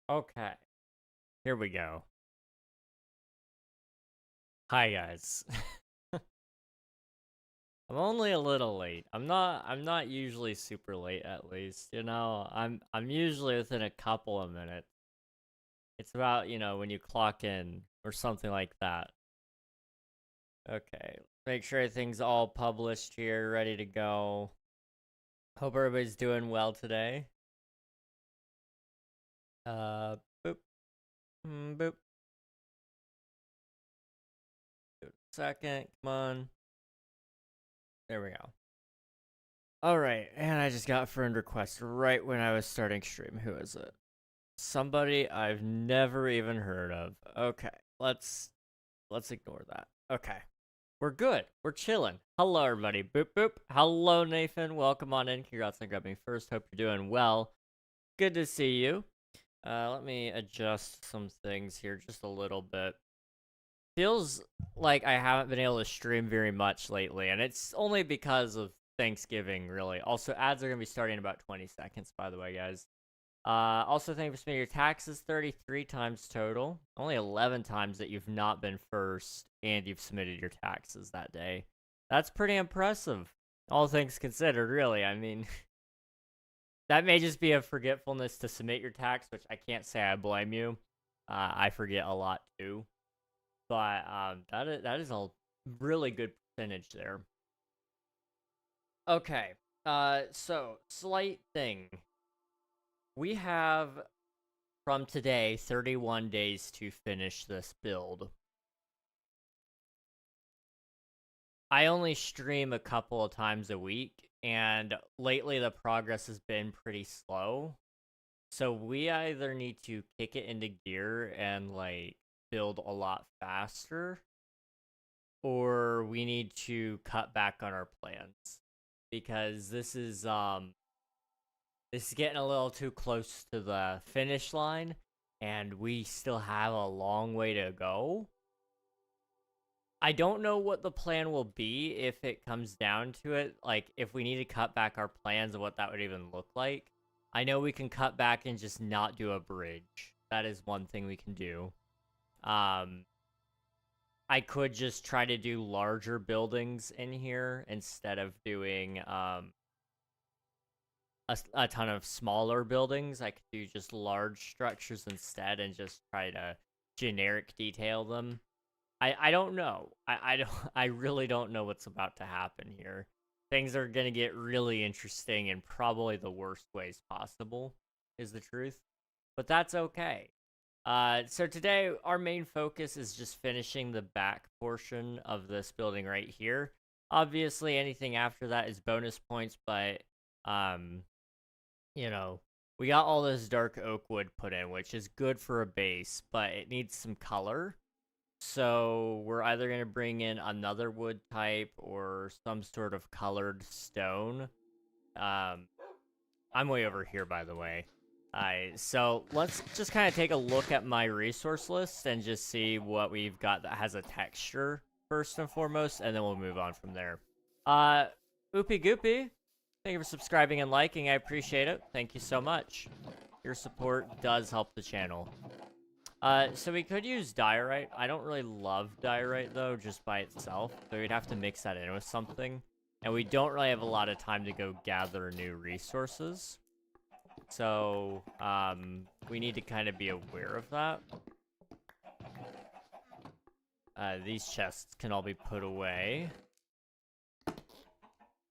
Okay, here we go. Hi guys. I'm only a little late. I'm not usually super late at least, you know. I'm usually within a couple of minutes. It's about, when you clock in or something like that. Okay. Make sure everything's all published here, ready to go. Hope everybody's doing well today. Boop. Boop. Second, come on. There we go. Alright, and I just got a friend request right when I was starting stream. Who is it? Somebody I've never even heard of. Okay, let's ignore that. Okay. We're good. We're chilling. Hello, everybody. Boop, boop. Hello, Nathan. Welcome on in. Congrats on grabbing first. Hope you're doing well. Good to see you. Let me adjust some things here just a little bit. Feels like I haven't been able to stream very much lately, and it's only because of Thanksgiving, really. Also, ads are going to be starting in about 20 seconds, by the way, guys. Also, thank you for submitting your taxes 33 times total. Only 11 times that you've not been first, and you've submitted your taxes that day. That's pretty impressive, all things considered, really. I mean, that may just be a forgetfulness to submit your tax, which I can't say I blame you. I forget a lot, too. But that is a really good percentage there. Okay. So slight thing. We have from today 31 days to finish this build. I only stream a couple of times a week, and lately the progress has been pretty slow. So we either need to kick it into gear and like build a lot faster, or we need to cut back on our plans because this is getting a little too close to the finish line and we still have a long way to go. I don't know what the plan will be if it comes down to it, like if we need to cut back our plans and what that would even look like. I know we can cut back and just not do a bridge. That is one thing we can do. I could just try to do larger buildings in here instead of doing a ton of smaller buildings. I could do just large structures instead and just try to generic detail them. I don't know. I really don't know what's about to happen here. Things are gonna get really interesting in probably the worst ways possible, is the truth. But that's okay. So today our main focus is just finishing the back portion of this building right here. Obviously, anything after that is bonus points, but we got all this dark oak wood put in, which is good for a base, but it needs some color. So we're either going to bring in another wood type or some sort of colored stone. I'm way over here, by the way. So let's just kind of take a look at my resource list and just see what we've got that has a texture first and foremost, and then we'll move on from there. Oopie Goopy, thank you for subscribing and liking. I appreciate it. Thank you so much. Your support does help the channel. So we could use diorite. I don't really love diorite, though, just by itself. So we'd have to mix that in with something. And we don't really have a lot of time to go gather new resources. So, we need to kind of be aware of that. These chests can all be put away.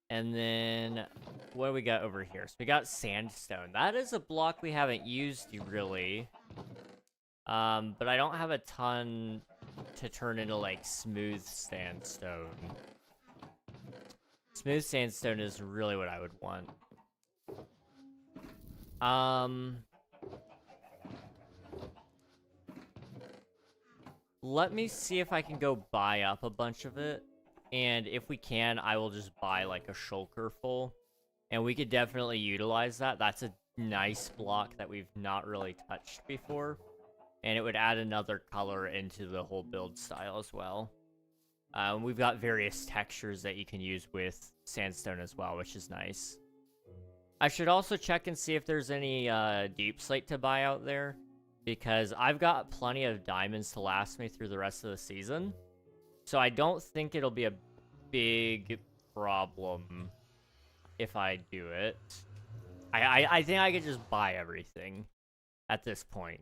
And then, what do we got over here? So we got sandstone. That is a block we haven't used, really. But I don't have a ton to turn into, like, smooth sandstone. Smooth sandstone is really what I would want. Let me see if I can go buy up a bunch of it. And if we can, I will just buy, like, a shulker full. And we could definitely utilize that. That's a nice block that we've not really touched before. And it would add another color into the whole build style as well. We've got various textures that you can use with sandstone as well, which is nice. I should also check and see if there's any deep slate to buy out there. because I've got plenty of diamonds to last me through the rest of the season. So I don't think it'll be a big problem if I do it. I think I could just buy everything at this point.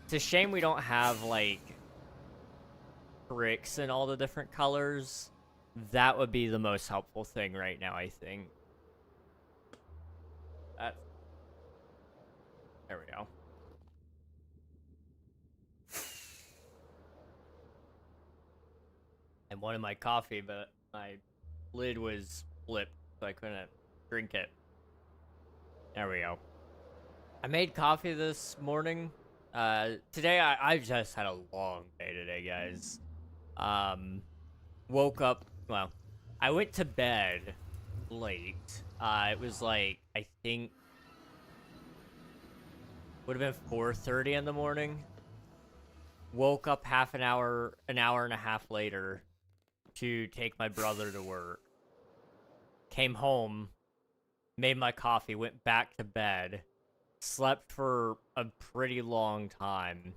It's a shame we don't have, like, bricks in all the different colors. That would be the most helpful thing right now, I think. There we go. I wanted my coffee, but my lid was flipped, so I couldn't drink it. There we go. I made coffee this morning. Today I just had a long day today, guys. Woke up, well, I went to bed late. It was like, I think, would have been 4:30 in the morning. Woke up an hour and a half later to take my brother to work. Came home, made my coffee, went back to bed, slept for a pretty long time,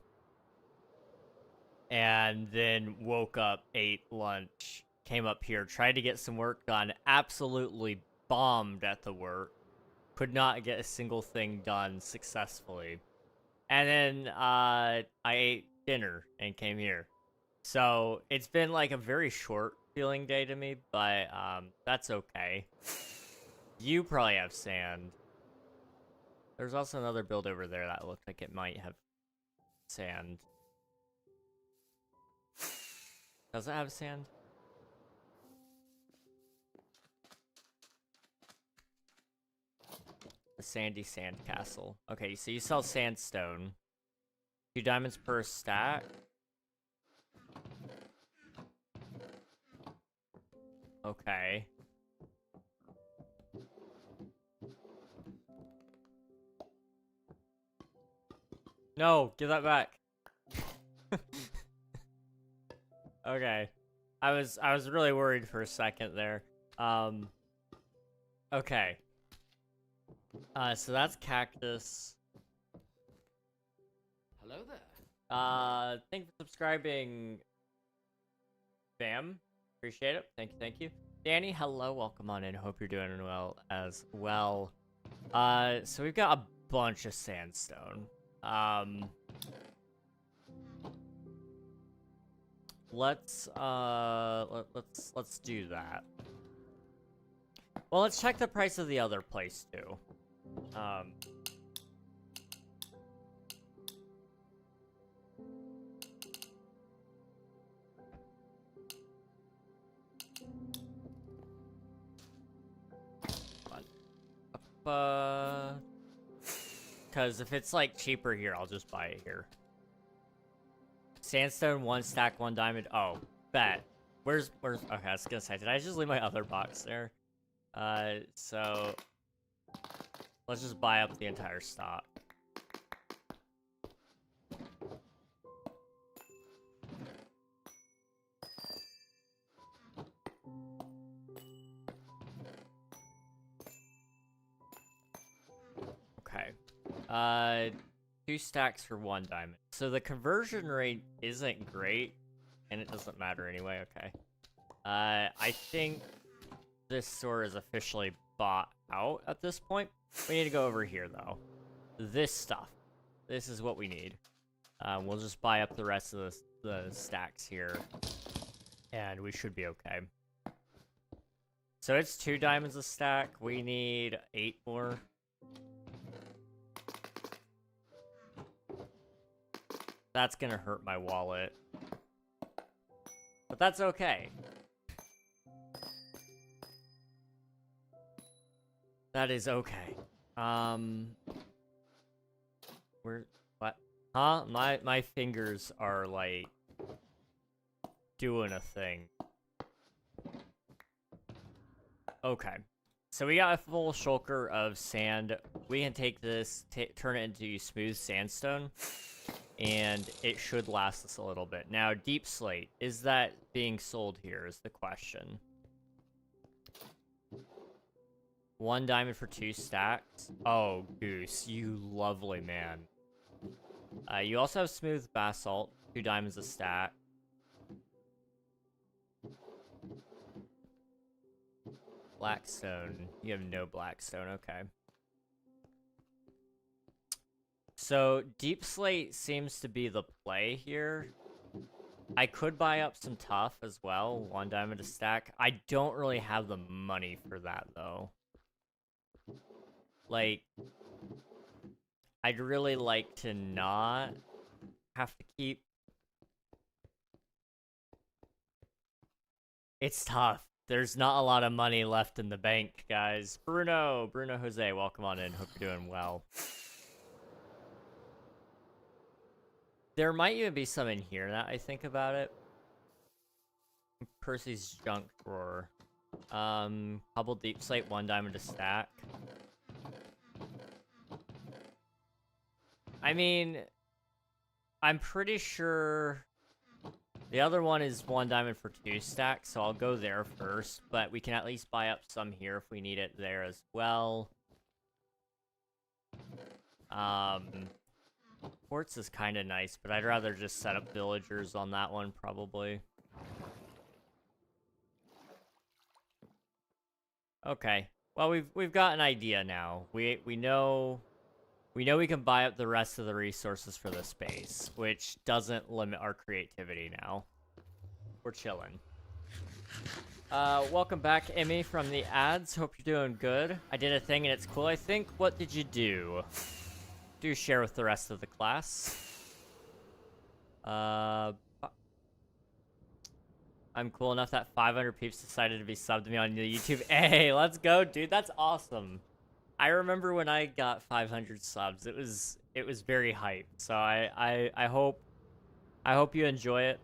and then woke up, ate lunch, came up here, tried to get some work done, absolutely bombed at the work, could not get a single thing done successfully. And then I ate dinner and came here. So it's been like a very short feeling day to me, but that's okay. You probably have sand. There's also another build over there that looked like it might have sand. Does it have sand? The sandy sand castle. Okay, so you sell sandstone. 2 diamonds per stack. Okay. No, give that back. Okay. I was really worried for a second there. Okay. So that's cactus. Hello there. Thank you for subscribing, Bam. Appreciate it. Thank you. Danny, hello, welcome on in. Hope you're doing well as well. So we've got a bunch of sandstone. Let's do that. Well, let's check the price of the other place too. Because if it's like cheaper here, I'll just buy it here. Sandstone, 1 stack, 1 diamond. Oh, bet. Where's, okay, I was gonna say, did I just leave my other box there? So let's just buy up the entire stock. Okay. 2 stacks for 1 diamond. So the conversion rate isn't great, and it doesn't matter anyway, okay. I think this store is officially bought out at this point. We need to go over here, though. This stuff. This is what we need. We'll just buy up the rest of the stacks here, and we should be okay. So it's 2 diamonds a stack. We need 8 more. That's gonna hurt my wallet. But that's okay. That is okay. What? Huh? My fingers are, like, doing a thing. Okay. So we got a full shulker of sand. We can take this, turn it into smooth sandstone, and it should last us a little bit. Now, deep slate, is that being sold here is the question. 1 diamond for 2 stacks. Oh, Goose, you lovely man. You also have smooth basalt, 2 diamonds a stack. Blackstone. You have no blackstone, okay. So, deep slate seems to be the play here. I could buy up some tough as well, 1 diamond a stack. I don't really have the money for that, though. Like, I'd really like to not have to keep... It's tough. There's not a lot of money left in the bank, guys. Bruno Jose, welcome on in. Hope you're doing well. There might even be some in here that I think about it. Percy's junk drawer. Hubble deep slate, 1 diamond a stack. I mean, I'm pretty sure the other one is 1 diamond for 2 stacks, so I'll go there first, but we can at least buy up some here if we need it there as well. Quartz is kind of nice, but I'd rather just set up villagers on that one, probably. Okay. Well, we've got an idea now. We know we can buy up the rest of the resources for the space, which doesn't limit our creativity now. We're chilling. Welcome back, Emmy, from the ads. Hope you're doing good. I did a thing and it's cool, I think. What did you do? Do share with the rest of the class. I'm cool enough that 500 peeps decided to be subbed to me on the YouTube. Hey, let's go, dude. That's awesome. I remember when I got 500 subs. It was very hype. So I hope you enjoy it.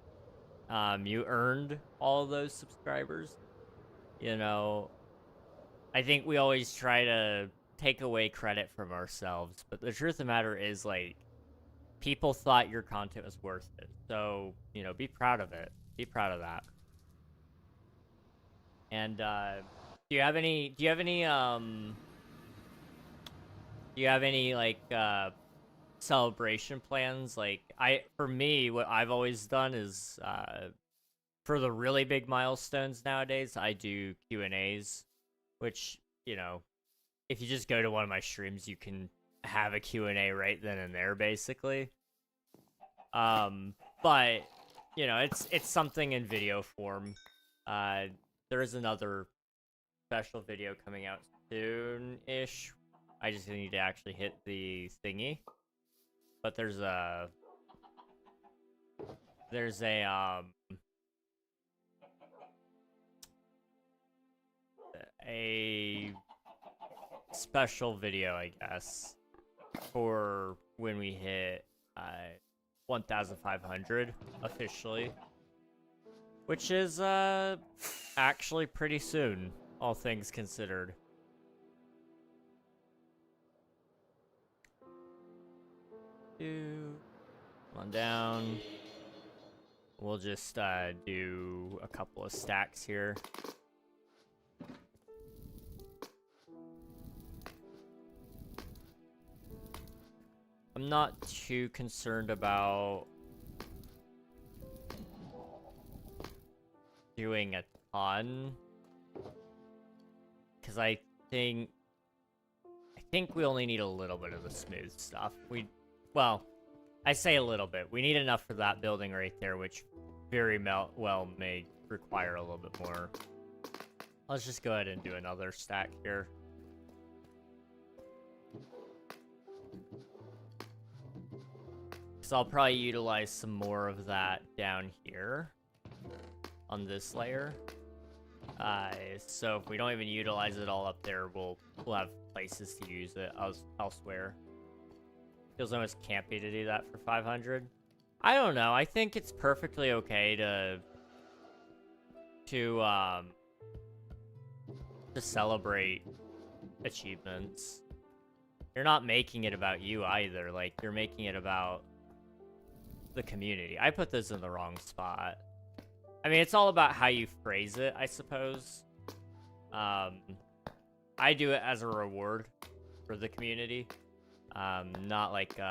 You earned all of those subscribers. You know, I think we always try to take away credit from ourselves, but the truth of the matter is, like, people thought your content was worth it. So, you know, be proud of it. Be proud of that. And do you have any like celebration plans? Like, for me, what I've always done is for the really big milestones nowadays, I do Q&As, which, you know, if you just go to one of my streams, you can have a Q&A right then and there, basically. But, you know, it's something in video form. There is another special video coming out soon-ish. I just need to actually hit the thingy. But there's a special video, I guess, for when we hit 1,500 officially, which is actually pretty soon, all things considered. Come on down. We'll just do a couple of stacks here. I'm not too concerned about doing a ton, because I think we only need a little bit of the smooth stuff. Well, I say a little bit. We need enough for that building right there, which very well may require a little bit more. Let's just go ahead and do another stack here. So I'll probably utilize some more of that down here on this layer. So if we don't even utilize it all up there, we'll have places to use it elsewhere. Feels almost campy to do that for 500. I don't know. I think it's perfectly okay to celebrate achievements. You're not making it about you either. Like, you're making it about the community. I put this in the wrong spot. I mean, it's all about how you phrase it, I suppose. I do it as a reward for the community. Not like, you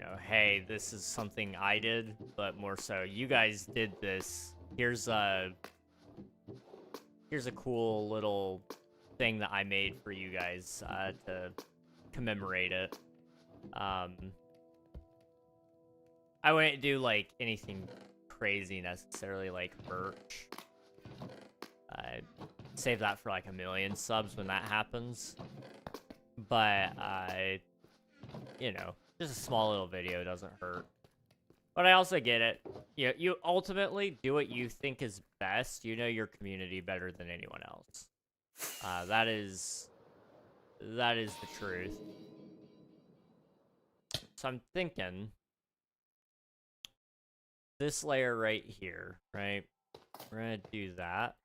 know, hey, this is something I did, but more so, you guys did this. Here's a cool little thing that I made for you guys to commemorate it. I wouldn't do like anything crazy necessarily, like merch. Save that for like 1 million subs when that happens. But you know, just a small little video doesn't hurt. But I also get it. You ultimately do what you think is best. You know your community better than anyone else. That is the truth. So I'm thinking this layer right here, right? We're gonna do that.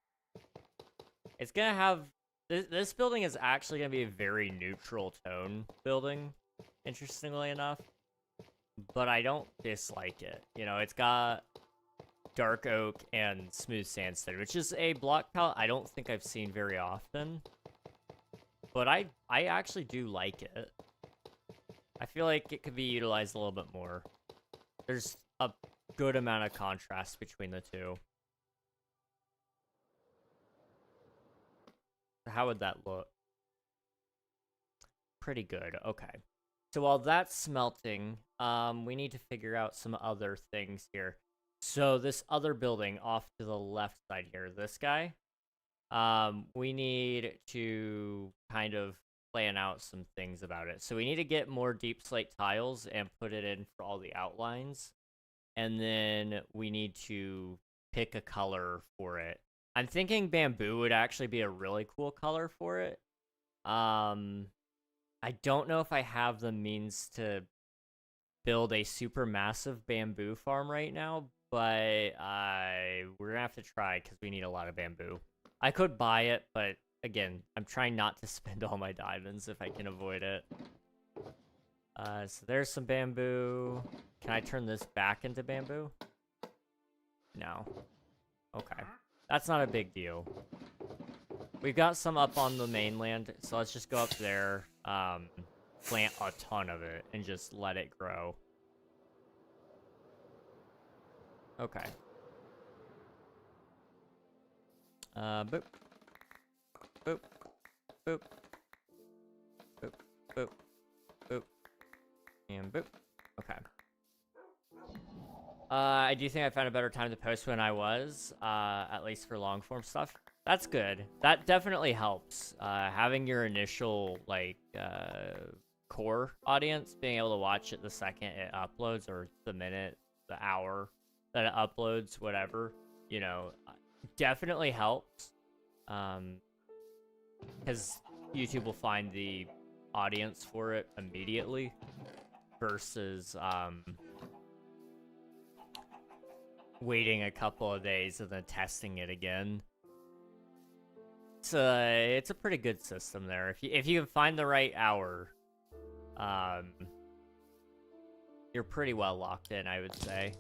It's gonna have this building is actually gonna be a very neutral tone building, interestingly enough. But I don't dislike it. You know, it's got dark oak and smooth sandstone, which is a block palette I don't think I've seen very often. But I actually do like it. I feel like it could be utilized a little bit more. There's a good amount of contrast between the two. How would that look? Pretty good. Okay. So while that's smelting, we need to figure out some other things here. So this other building off to the left side here, this guy, we need to kind of plan out some things about it. So we need to get more deep slate tiles and put it in for all the outlines. And then we need to pick a color for it. I'm thinking bamboo would actually be a really cool color for it. I don't know if I have the means to build a super massive bamboo farm right now, but we're gonna have to try because we need a lot of bamboo. I could buy it, but again, I'm trying not to spend all my diamonds if I can avoid it. So there's some bamboo. Can I turn this back into bamboo? No. Okay. That's not a big deal. We've got some up on the mainland, so let's just go up there, plant a ton of it, and just let it grow. Okay. Boop. Boop. Boop. Boop. Boop. Boop. And boop. Okay. I do think I found a better time to post when I was, at least for long form stuff. That's good. That definitely helps. Having your initial, like, core audience, being able to watch it the second it uploads, or the minute, the hour that it uploads, whatever, you know, definitely helps. Because YouTube will find the audience for it immediately versus, waiting a couple of days and then testing it again. It's a pretty good system there. If you can find the right hour, you're pretty well locked in, I would say.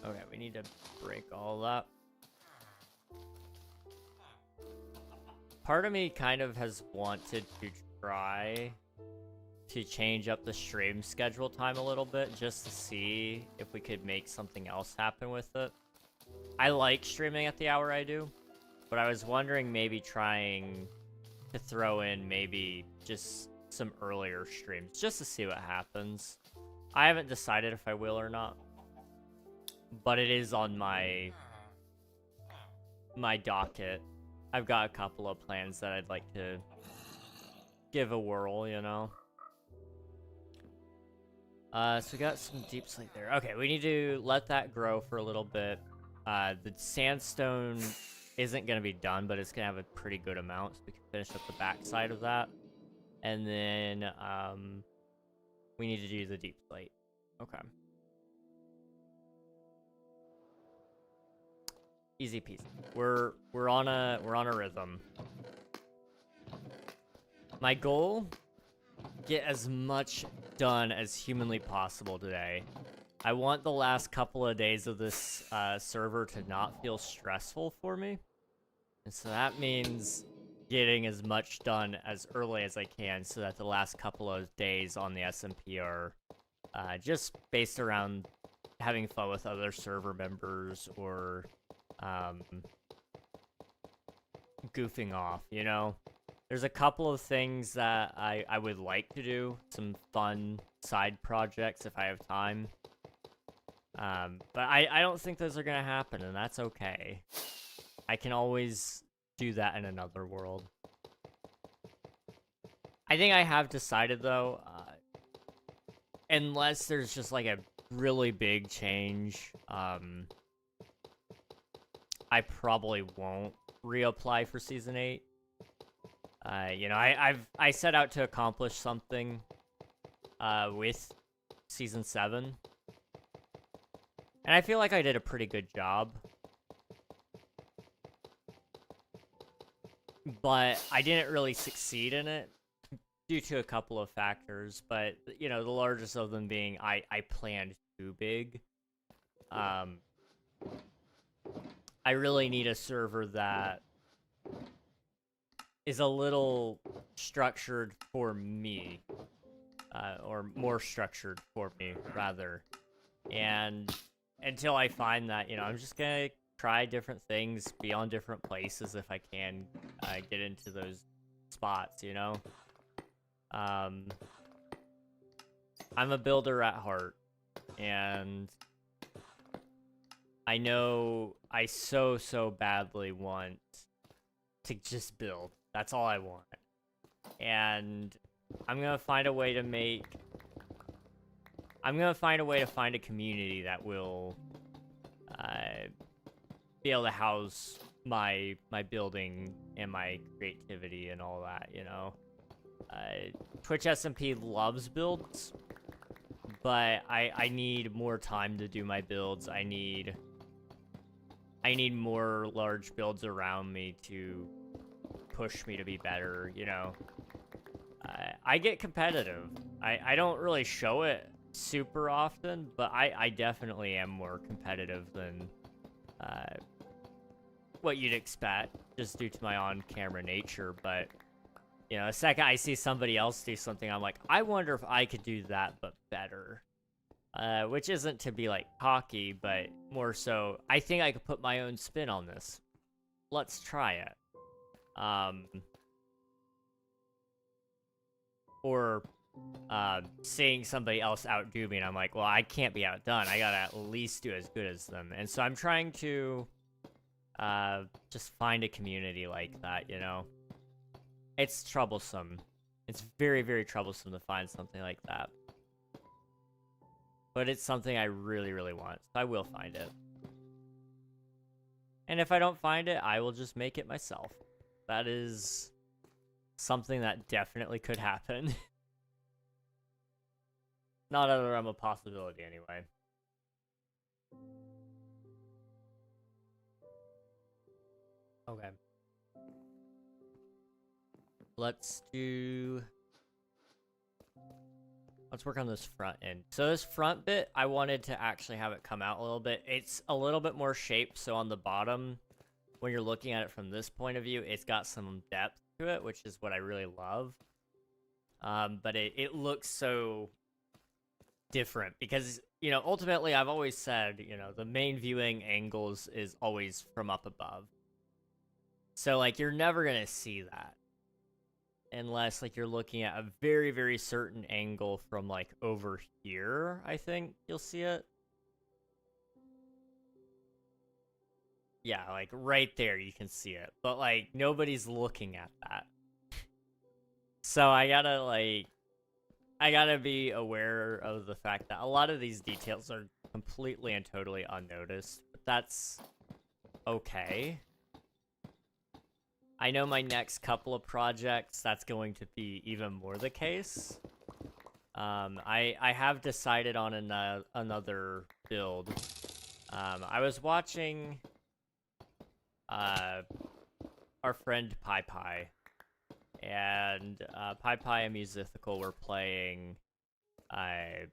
Okay, we need to break all that. Part of me kind of has wanted to try to change up the stream schedule time a little bit just to see if we could make something else happen with it. I like streaming at the hour I do, but I was wondering maybe trying to throw in maybe just some earlier streams just to see what happens. I haven't decided if I will or not, but it is on my docket. I've got a couple of plans that I'd like to give a whirl, you know? So we got some deep slate there. Okay, we need to let that grow for a little bit. The sandstone isn't going to be done, but it's going to have a pretty good amount, so we can finish up the back side of that. And then, we need to do the deep slate. Okay. Easy peasy. We're on a rhythm. My goal, get as much done as humanly possible today. I want the last couple of days of this server to not feel stressful for me. And so that means getting as much done as early as I can so that the last couple of days on the SMP are just based around having fun with other server members or goofing off, you know? There's a couple of things that I would like to do, some fun side projects if I have time. But I don't think those are gonna happen, and that's okay. I can always do that in another world. I think I have decided, though, unless there's just, like, a really big change, I probably won't reapply for Season 8. You know, I set out to accomplish something, with Season 7. And I feel like I did a pretty good job. But I didn't really succeed in it due to a couple of factors. But, you know, the largest of them being I planned too big. I really need a server that is a little structured for me. Or more structured for me, rather. And until I find that, you know, I'm just gonna try different things, be on different places if I can get into those spots, you know? I'm a builder at heart, and I know I so badly want to just build. That's all I want. And I'm gonna find a way to find a community that will be able to house my building and my creativity and all that, you know? Twitch SMP loves builds, but I need more time to do my builds. I need more large builds around me to push me to be better, you know? I get competitive. I don't really show it super often, but I definitely am more competitive than what you'd expect, just due to my on-camera nature. But, you know, the second I see somebody else do something, I'm like, I wonder if I could do that, but better. Which isn't to be, like, cocky, but more so, I think I could put my own spin on this. Let's try it. Or seeing somebody else outdo me, and I'm like, well, I can't be outdone. I gotta at least do as good as them. And so I'm trying to just find a community like that, you know? It's troublesome. It's very troublesome to find something like that. But it's something I really want, so I will find it. And if I don't find it, I will just make it myself. That is something that definitely could happen. Not out of the realm of possibility, anyway. Okay. Let's work on this front end. So this front bit, I wanted to actually have it come out a little bit. It's a little bit more shaped, so on the bottom, when you're looking at it from this point of view, it's got some depth to it, which is what I really love. But it looks so different because, you know, ultimately I've always said, you know, the main viewing angles is always from up above. So, like, you're never gonna see that unless, like, you're looking at a very certain angle from, like, over here. I think you'll see it. Yeah, like, right there you can see it, but, like, nobody's looking at that. So I gotta be aware of the fact that a lot of these details are completely and totally unnoticed, but that's okay. I know my next couple of projects, that's going to be even more the case. I have decided on another build. I was watching our friend Pi, and Pi and Musithical were playing an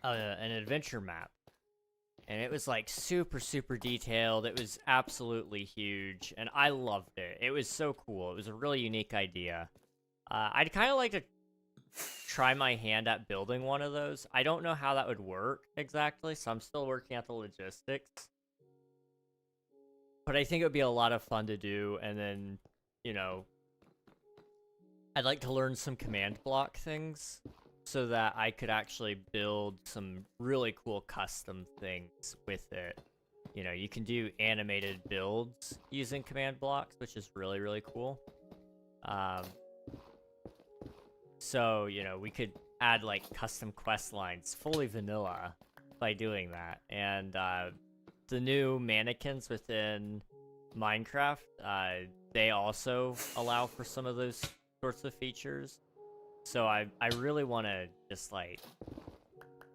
adventure map. And it was like super, super detailed. It was absolutely huge, and I loved it. It was so cool. It was a really unique idea. I'd kind of like to try my hand at building one of those. I don't know how that would work exactly, so I'm still working out the logistics. But I think it would be a lot of fun to do, and then, you know, I'd like to learn some command block things so that I could actually build some really cool custom things with it. You know, you can do animated builds using command blocks, which is really, really cool. So, you know, we could add, like, custom quest lines, fully vanilla, by doing that. And, the new mannequins within Minecraft, they also allow for some of those sorts of features. So I really want to just, like,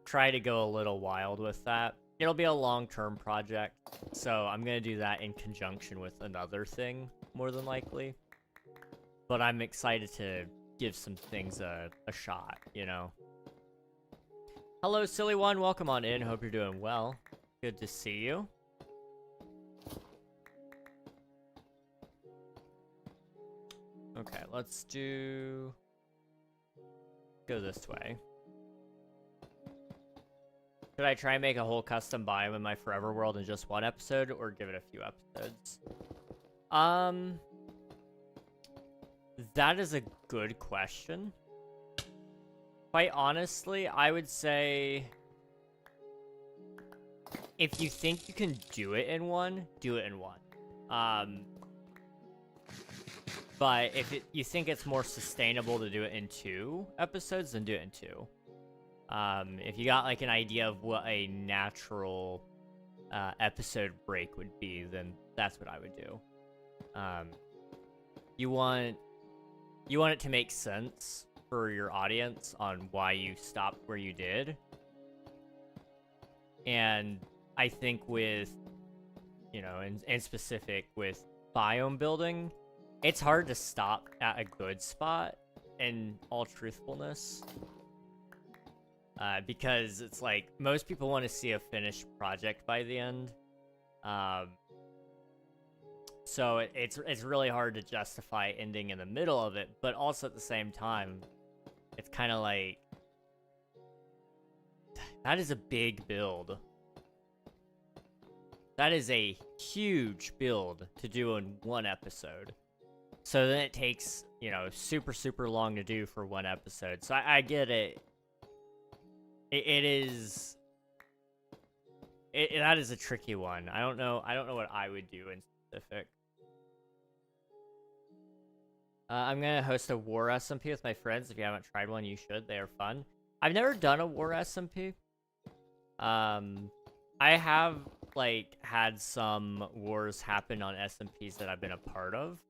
try to go a little wild with that. It'll be a long-term project, so I'm going to do that in conjunction with another thing, more than likely. But I'm excited to give some things a shot, you know? Hello, silly one. Welcome on in. Hope you're doing well. Good to see you. Okay, let's go this way. Should I try and make a whole custom biome in my forever world in just one episode, or give it a few episodes? That is a good question. Quite honestly, I would say if you think you can do it in one, do it in one. But if you think it's more sustainable to do it in 2 episodes, then do it in 2. If you got, like, an idea of what a natural episode break would be, then that's what I would do. You want it to make sense for your audience on why you stopped where you did. And I think with, you know, in specific with biome building, it's hard to stop at a good spot, in all truthfulness. Because it's like, most people want to see a finished project by the end. So it's really hard to justify ending in the middle of it, but also at the same time, it's kind of like, that is a big build. That is a huge build to do in one episode. So then it takes, you know, super, super long to do for one episode. So I get it. That is a tricky one. I don't know what I would do in specific. I'm gonna host a war SMP with my friends. If you haven't tried one, you should. They are fun. I've never done a war SMP. I have, like, had some wars happen on SMPs that I've been a part of.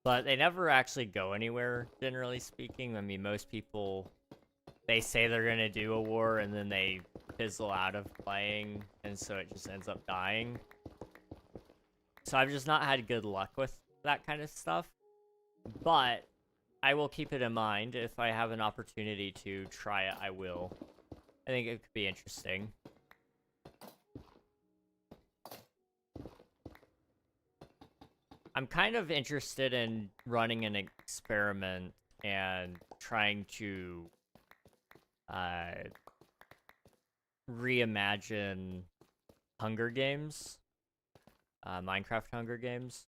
But they never actually go anywhere, generally speaking. I mean, most people, they say they're gonna do a war, and then they fizzle out of playing, and so it just ends up dying. So I've just not had good luck with that kind of stuff. But I will keep it in mind. If I have an opportunity to try it, I will. I think it could be interesting. I'm kind of interested in running an experiment and trying to reimagine Hunger Games, Minecraft Hunger Games.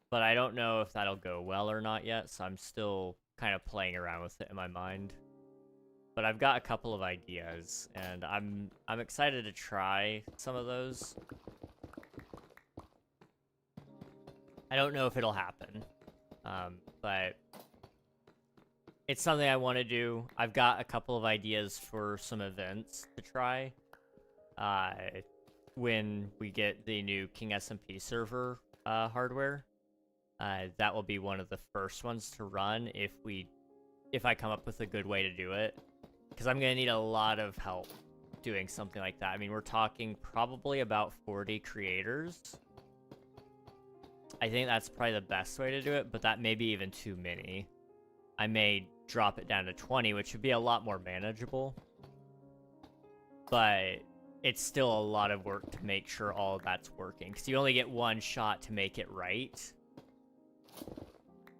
But I don't know if that'll go well or not yet, so I'm still kind of playing around with it in my mind. But I've got a couple of ideas, and I'm excited to try some of those. I don't know if it'll happen, but it's something I want to do. I've got a couple of ideas for some events to try when we get the new King SMP server hardware. That will be one of the first ones to run if I come up with a good way to do it, because I'm gonna need a lot of help doing something like that. I mean, we're talking probably about 40 creators. I think that's probably the best way to do it, but that may be even too many. I may drop it down to 20, which would be a lot more manageable. But it's still a lot of work to make sure all of that's working, because you only get one shot to make it right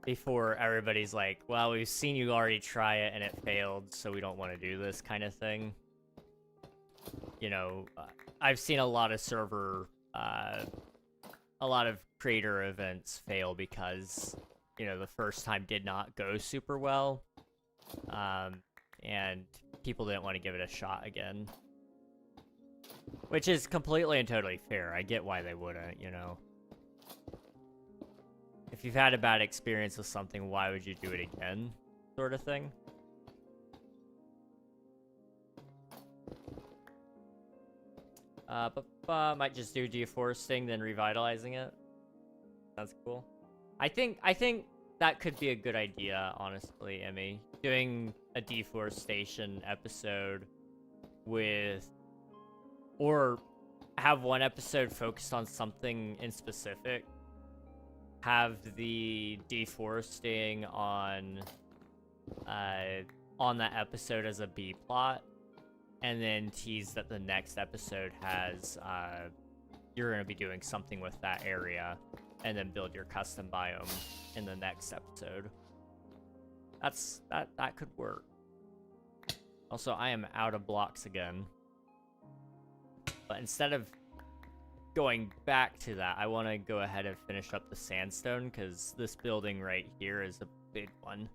before everybody's like, well, we've seen you already try it and it failed, so we don't want to do this kind of thing. You know, I've seen a lot of a lot of creator events fail because, you know, the first time did not go super well, and people didn't want to give it a shot again. Which is completely and totally fair. I get why they wouldn't, you know. If you've had a bad experience with something, why would you do it again? Sort of thing. But might just do deforesting, then revitalizing it. That's cool. I think that could be a good idea, honestly, Emmy. Doing a deforestation episode with... Or have one episode focused on something in specific. Have the deforesting on that episode as a B plot, and then tease that the next episode has you're gonna be doing something with that area, and then build your custom biome in the next episode. That could work. Also, I am out of blocks again. But instead of going back to that, I want to go ahead and finish up the sandstone, because this building right here is a big one.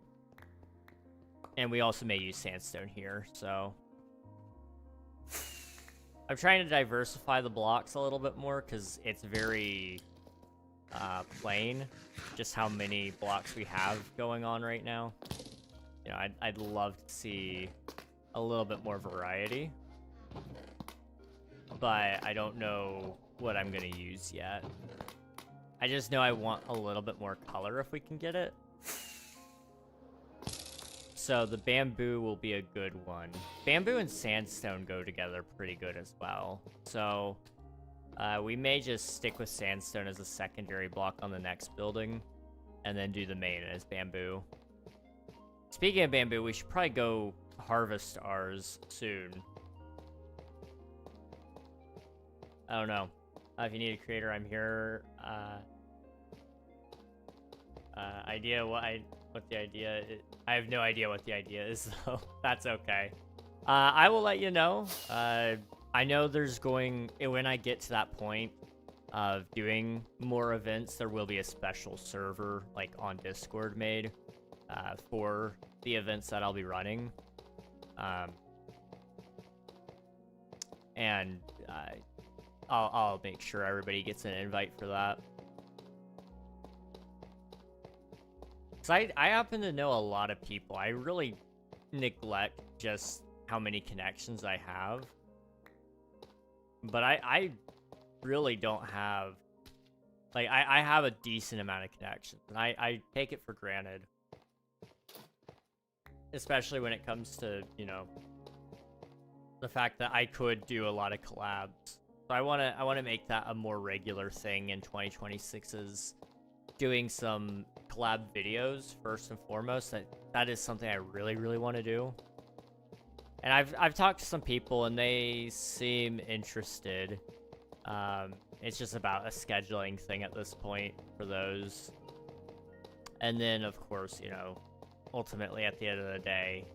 And we also may use sandstone here, so... I'm trying to diversify the blocks a little bit more, because it's very plain, just how many blocks we have going on right now. You know, I'd love to see a little bit more variety. But I don't know what I'm going to use yet. I just know I want a little bit more color if we can get it. So the bamboo will be a good one. Bamboo and sandstone go together pretty good as well. So we may just stick with sandstone as a secondary block on the next building, and then do the main as bamboo. Speaking of bamboo, we should probably go harvest ours soon. I don't know. If you need a creator, I'm here. Idea what the idea is. I have no idea what the idea is, though. That's okay. I will let you know. I know there's going... When I get to that point of doing more events, there will be a special server, like, on Discord made for the events that I'll be running. And... I'll make sure everybody gets an invite for that. So I happen to know a lot of people. I really neglect just how many connections I have. But I really don't have... Like, I have a decent amount of connections. And I take it for granted. Especially when it comes to, you know, the fact that I could do a lot of collabs. So I want to make that a more regular thing in 2026's doing some collab videos first and foremost. That is something I really want to do. And I've talked to some people and they seem interested. It's just about a scheduling thing at this point for those. And then of course, you know, ultimately at the end of the day,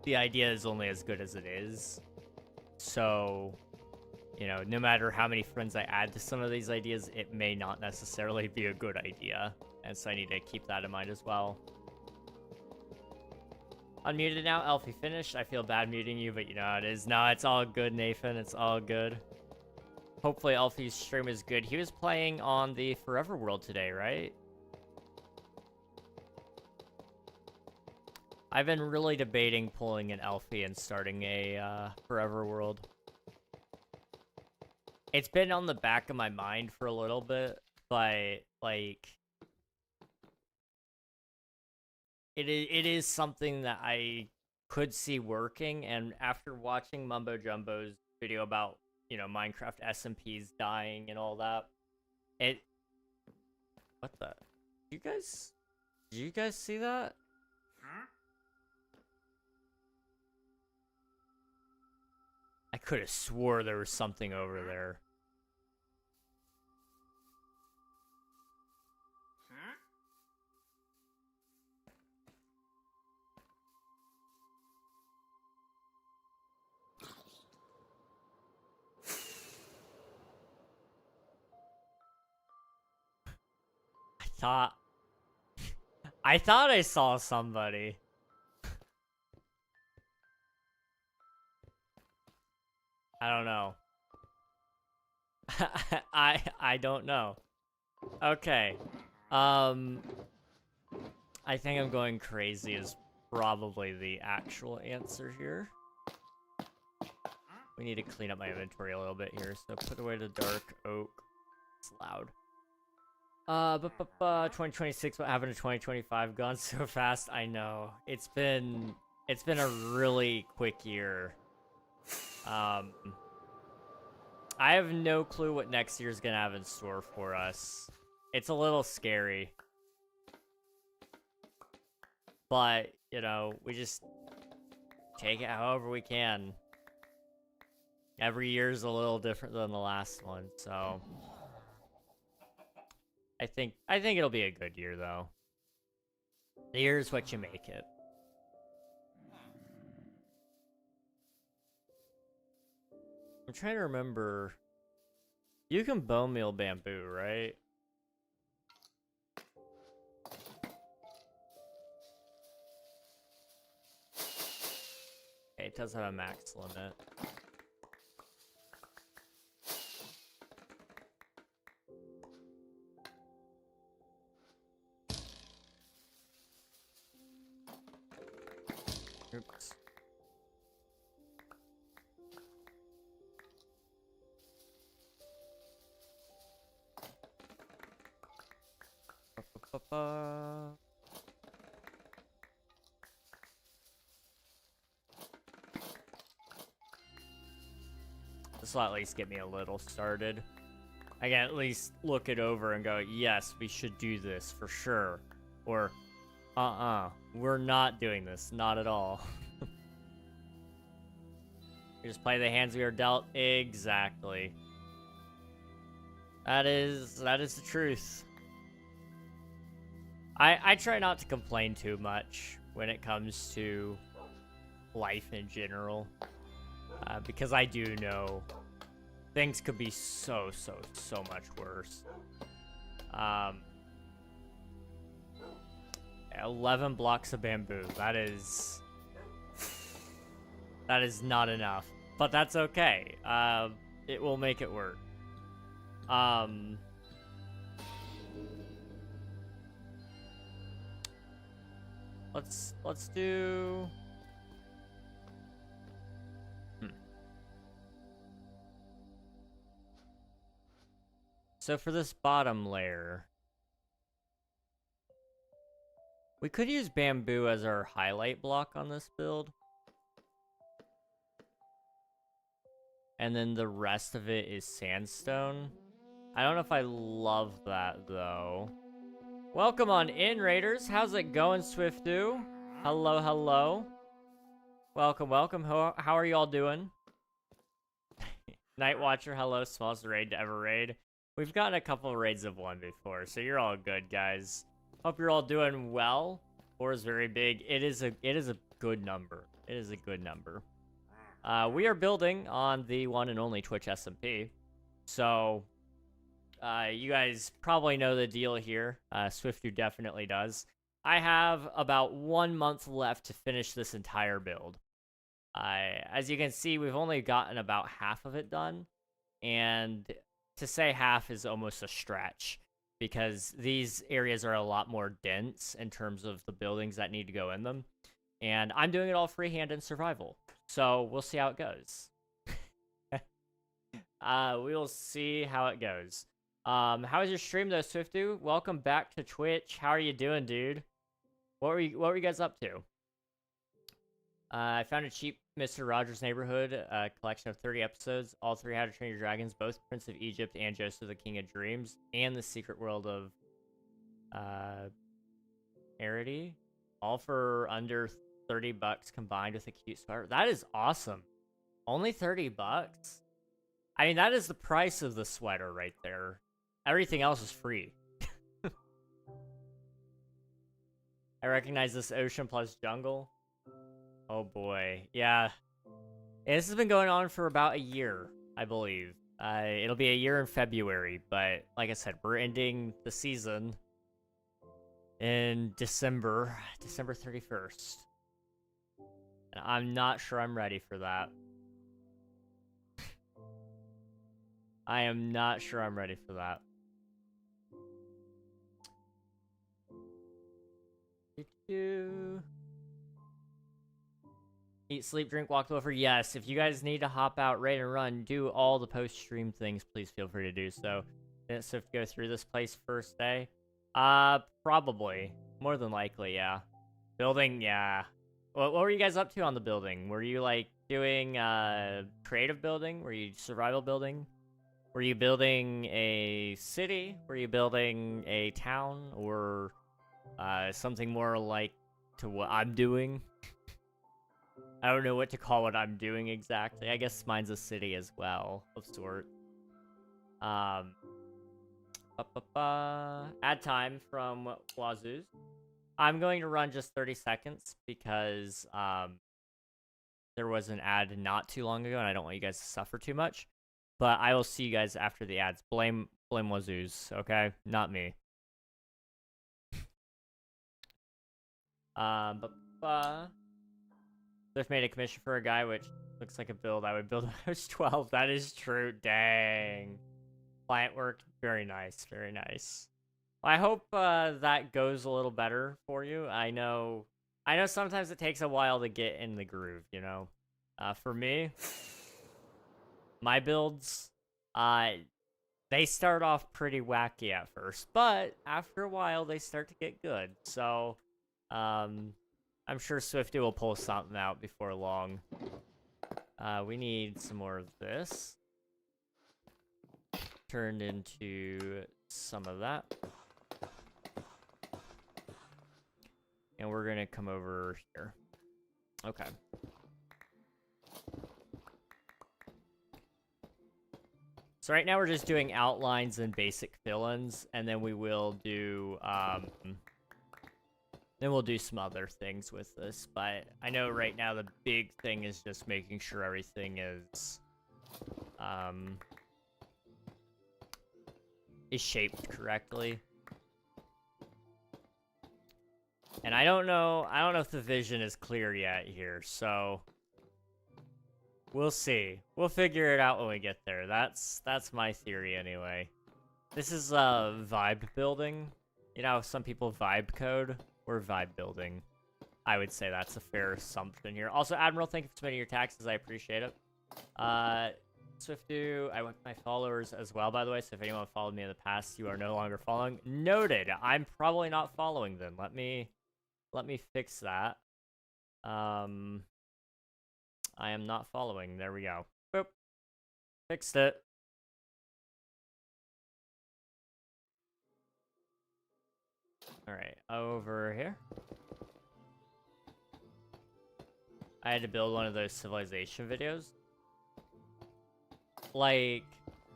the idea is only as good as it is. So, you know, no matter how many friends I add to some of these ideas, it may not necessarily be a good idea. And so I need to keep that in mind as well. Unmuted now, Elfie finished. I feel bad muting you, but you know how it is. No, it's all good, Nathan. It's all good. Hopefully Elfie's stream is good. He was playing on the Forever World today, right? I've been really debating pulling an Elfie and starting a Forever World. It's been on the back of my mind for a little bit, but, like, it is something that I could see working, and after watching Mumbo Jumbo's video about, you know, Minecraft SMPs dying and all that, What the? Did you guys see that? I could have swore there was something over there. I thought I saw somebody. I don't know. I don't know. Okay. I think I'm going crazy is probably the actual answer here. We need to clean up my inventory a little bit here, so put away the dark oak. It's loud. 2026, what happened to 2025? Gone so fast, I know. It's been a really quick year. I have no clue what next year's gonna have in store for us. It's a little scary. But, you know, we just take it however we can. Every year's a little different than the last one, so I think it'll be a good year though. The year's what you make it. I'm trying to remember. You can bone meal bamboo, right? Okay, it does have a max limit. Oops. This will at least get me a little started. I can at least look it over and go, yes, we should do this for sure. Or, we're not doing this, not at all. We just play the hands we are dealt. Exactly. That is the truth. I try not to complain too much when it comes to life in general, because I do know things could be so much worse. 11 blocks of bamboo. That is not enough, but that's okay. It will make it work. Let's do. So for this bottom layer, we could use bamboo as our highlight block on this build. And then the rest of it is sandstone. I don't know if I love that, though. Welcome on in, Raiders. How's it going, Swiftu? Hello, hello. Welcome, welcome. How are y'all doing? Night Watcher, hello. Smallest raid to ever raid. We've gotten a couple of raids of one before, so you're all good, guys. Hope you're all doing well. 4 is very big. It is a good number. It is a good number. We are building on the one and only Twitch SMP. So, you guys probably know the deal here. Swiftu definitely does. I have about 1 month left to finish this entire build. As you can see, we've only gotten about half of it done. And to say half is almost a stretch, because these areas are a lot more dense in terms of the buildings that need to go in them. And I'm doing it all freehand in survival. So we'll see how it goes. We'll see how it goes. How was your stream though, Swiftu? Welcome back to Twitch. How are you doing, dude? What were you guys up to? I found a cheap Mr. Rogers Neighborhood, a collection of 30 episodes, all 3 How to Train Your Dragons, both Prince of Egypt and Joseph the King of Dreams, and the Secret World of Arity. All for under 30 bucks combined with a cute sweater. That is awesome. Only 30 bucks? I mean, that is the price of the sweater right there. Everything else is free. I recognize this ocean plus jungle. Oh boy. Yeah. This has been going on for about a year, I believe. It'll be a year in February, but like I said, we're ending the season in December 31st. And I'm not sure I'm ready for that. I am not sure I'm ready for that. Eat, sleep, drink, walk over. Yes, if you guys need to hop out, raid and run, do all the post-stream things, please feel free to do so. Didn't Swift go through this place first day? Probably. More than likely, yeah. Building, yeah. What were you guys up to on the building? Were you, like, doing, creative building? Were you survival building? Were you building a city? Were you building a town? Or, something more like to what I'm doing? I don't know what to call what I'm doing exactly. I guess mine's a city as well, of sort. Add time from Wazoo's. I'm going to run just 30 seconds because there was an ad not too long ago and I don't want you guys to suffer too much. But I will see you guys after the ads. Blame Wazoo's, okay? Not me. They've made a commission for a guy, which looks like a build I would build when I was 12. That is true. Dang. Client work. Very nice. Very nice. I hope that goes a little better for you. I know sometimes it takes a while to get in the groove, you know? For me, my builds, they start off pretty wacky at first, but after a while, they start to get good. So, I'm sure Swifty will pull something out before long. We need some more of this. Turned into some of that. And we're gonna come over here. Okay. So right now we're just doing outlines and basic fill-ins, and then we will do, then we'll do some other things with this, but I know right now the big thing is just making sure everything is shaped correctly. And I don't know if the vision is clear yet here, so we'll see. We'll figure it out when we get there. That's my theory anyway. This is vibe building. You know how some people vibe code? We're vibe building. I would say that's a fair assumption here. Also, Admiral, thank you for submitting your taxes. I appreciate it. Swiftu, I want my followers as well, by the way, so if anyone followed me in the past, you are no longer following. Noted. I'm probably not following them. Let me fix that. I am not following. There we go. Boop. Fixed it. Alright, over here. I had to build one of those civilization videos. Like,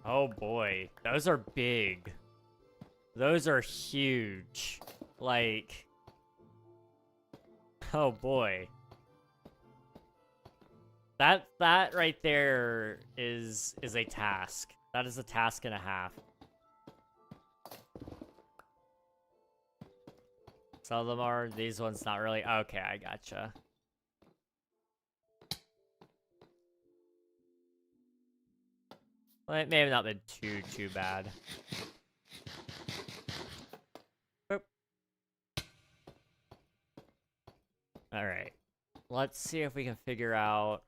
oh boy, those are big. Those are huge. Like, oh boy. That right there is a task. That is a task and a half. Some of them are, these ones not really. Okay, I gotcha. Well, it may have not been too bad. Boop. Alright. Let's see if we can figure out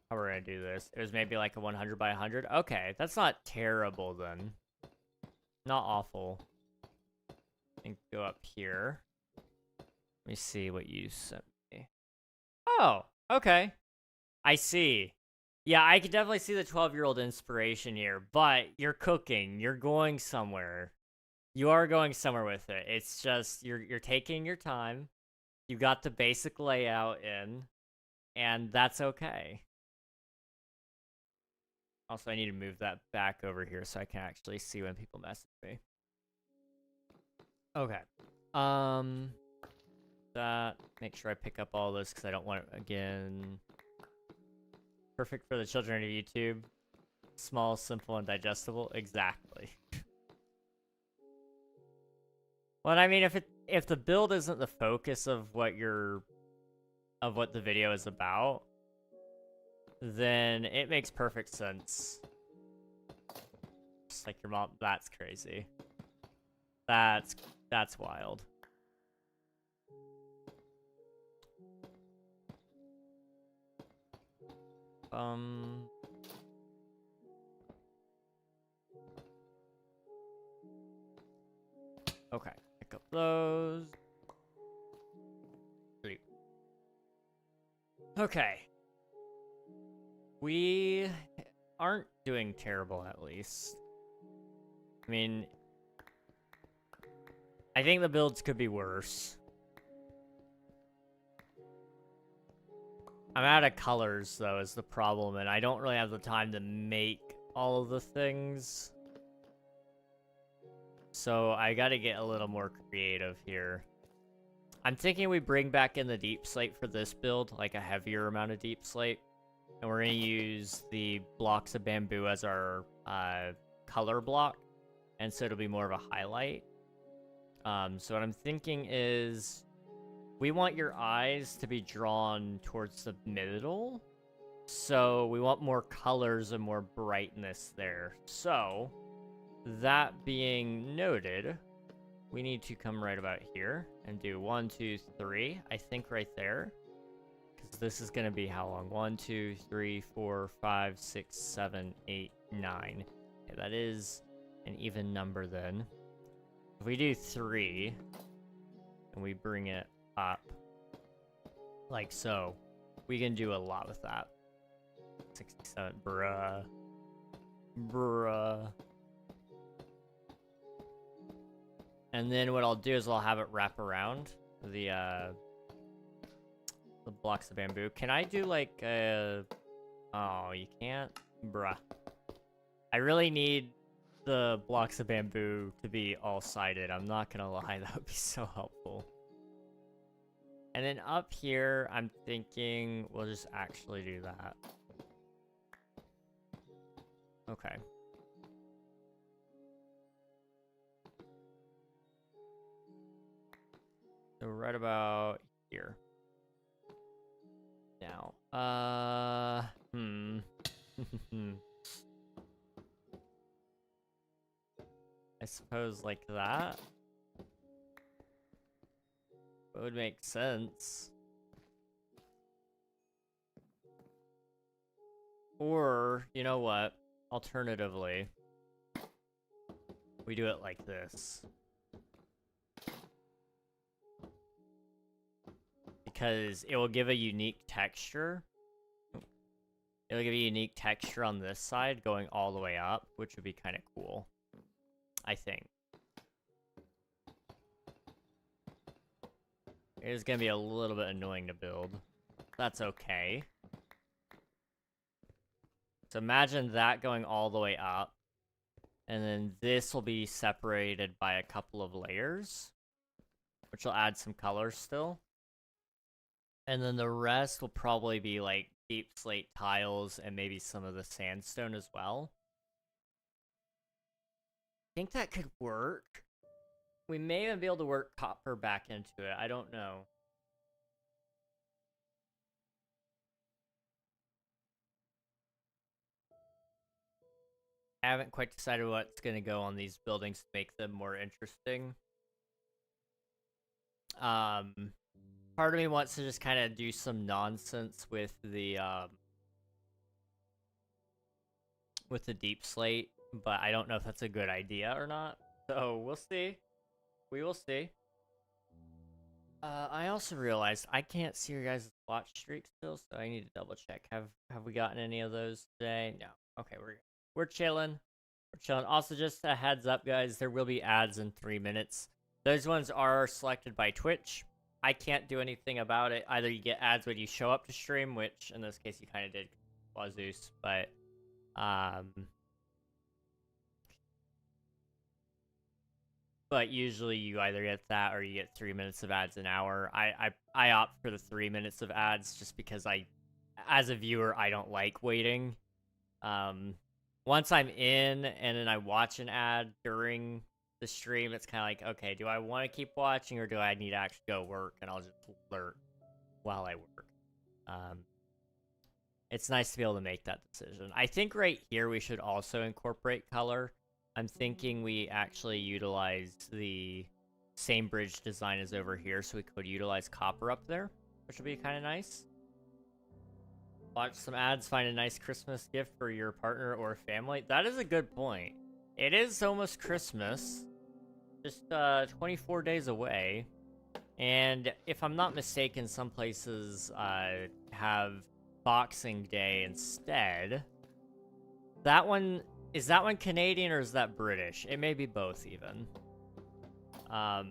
how we're gonna do this. It was maybe like a 100 by 100. Okay, that's not terrible then. Not awful. And go up here. Let me see what you sent me. Oh, okay. I see. Yeah, I can definitely see the 12-year-old inspiration here, but you're cooking. You're going somewhere. You are going somewhere with it. It's just you're taking your time. You got the basic layout in, and that's okay. Also, I need to move that back over here so I can actually see when people message me. Okay. That. Make sure I pick up all this because I don't want it again. Perfect for the children of YouTube. Small, simple, and digestible. Exactly. Well, I mean, if the build isn't the focus of what the video is about, then it makes perfect sense. Just like your mom. That's crazy. That's wild. Okay, pick up those. Sweet. Okay. We aren't doing terrible, at least. I mean, I think the builds could be worse. I'm out of colors, though, is the problem, and I don't really have the time to make all of the things. So I gotta get a little more creative here. I'm thinking we bring back in the deep slate for this build, like a heavier amount of deep slate. And we're gonna use the blocks of bamboo as our color block. And so it'll be more of a highlight. So what I'm thinking is we want your eyes to be drawn towards the middle. So we want more colors and more brightness there. So that being noted, we need to come right about here and do 1, 2, 3. I think right there. Because this is going to be how long? 1, 2, 3, 4, 5, 6, 7, 8, 9. Okay, that is an even number then. If we do 3, and we bring it up, like so, we can do a lot with that. 67, bruh. And then what I'll do is I'll have it wrap around the blocks of bamboo. Can I do like oh, you can't? Bruh. I really need the blocks of bamboo to be all-sided. I'm not gonna lie, that would be so helpful. And then up here, I'm thinking we'll just actually do that. Okay. So right about here. Now, I suppose like that. It would make sense. Or, you know what? Alternatively, we do it like this. Because it will give a unique texture. It'll give a unique texture on this side going all the way up, which would be kind of cool. I think. It is going to be a little bit annoying to build. That's okay. So imagine that going all the way up. And then this will be separated by a couple of layers. Which will add some colors still. And then the rest will probably be like deep slate tiles and maybe some of the sandstone as well. I think that could work. We may even be able to work copper back into it. I don't know. I haven't quite decided what's going to go on these buildings to make them more interesting. Part of me wants to just kind of do some nonsense with the deep slate, but I don't know if that's a good idea or not. So we'll see. We will see. I also realized I can't see your guys' watch streak still, so I need to double check. Have we gotten any of those today? No. Okay, we're chilling. We're chilling. Also, just a heads up, guys, there will be ads in 3 minutes. Those ones are selected by Twitch. I can't do anything about it. Either you get ads when you show up to stream, which in this case you kind of did, Wazeus, but usually you either get that or you get 3 minutes of ads an hour. I opt for the 3 minutes of ads just because as a viewer, I don't like waiting. Once I'm in and then I watch an ad during the stream, it's kind of like, okay, do I want to keep watching or do I need to actually go work? And I'll just alert while I work. It's nice to be able to make that decision. I think right here we should also incorporate color. I'm thinking we actually utilize the same bridge design as over here, so we could utilize copper up there, which would be kind of nice. Watch some ads, find a nice Christmas gift for your partner or family. That is a good point. It is almost Christmas. Just 24 days away. And if I'm not mistaken, some places have Boxing Day instead. Is that one Canadian or is that British? It may be both even. Well,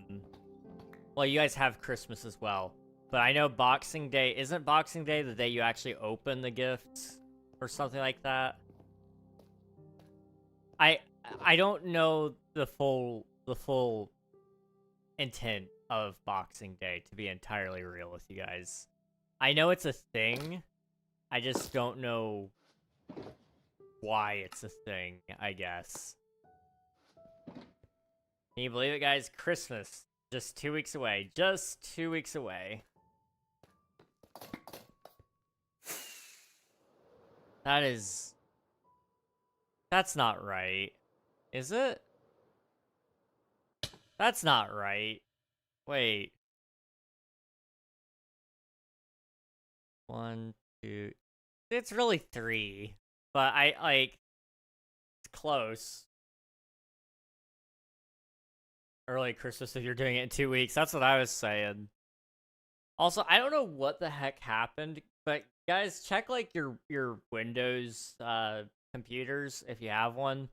you guys have Christmas as well. But I know Boxing Day, isn't Boxing Day the day you actually open the gifts? Or something like that? I don't know the full intent of Boxing Day, to be entirely real with you guys. I know it's a thing. I just don't know why it's a thing, I guess. Can you believe it, guys? Christmas. Just 2 weeks away. Just 2 weeks away. That's not right. Is it? That's not right. Wait. 1, 2... It's really 3. But it's close. Early Christmas if you're doing it in 2 weeks. That's what I was saying. Also, I don't know what the heck happened, but guys, check like your Windows computers if you have one.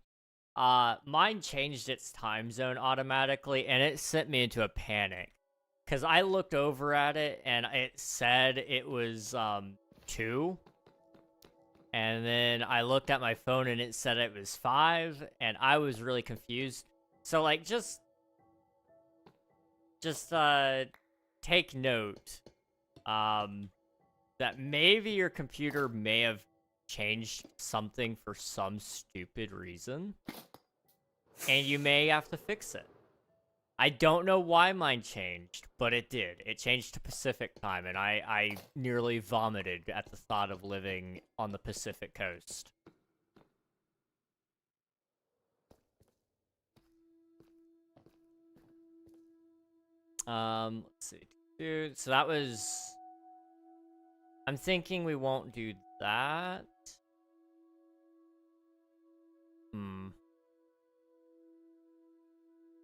Mine changed its time zone automatically, and it sent me into a panic. Because I looked over at it, and it said it was 2. And then I looked at my phone, and it said it was 5, and I was really confused. So, like, just take note that maybe your computer may have changed something for some stupid reason, and you may have to fix it. I don't know why mine changed, but it did. It changed to Pacific time, and I nearly vomited at the thought of living on the Pacific coast. Let's see. Dude, so that was... I'm thinking we won't do that.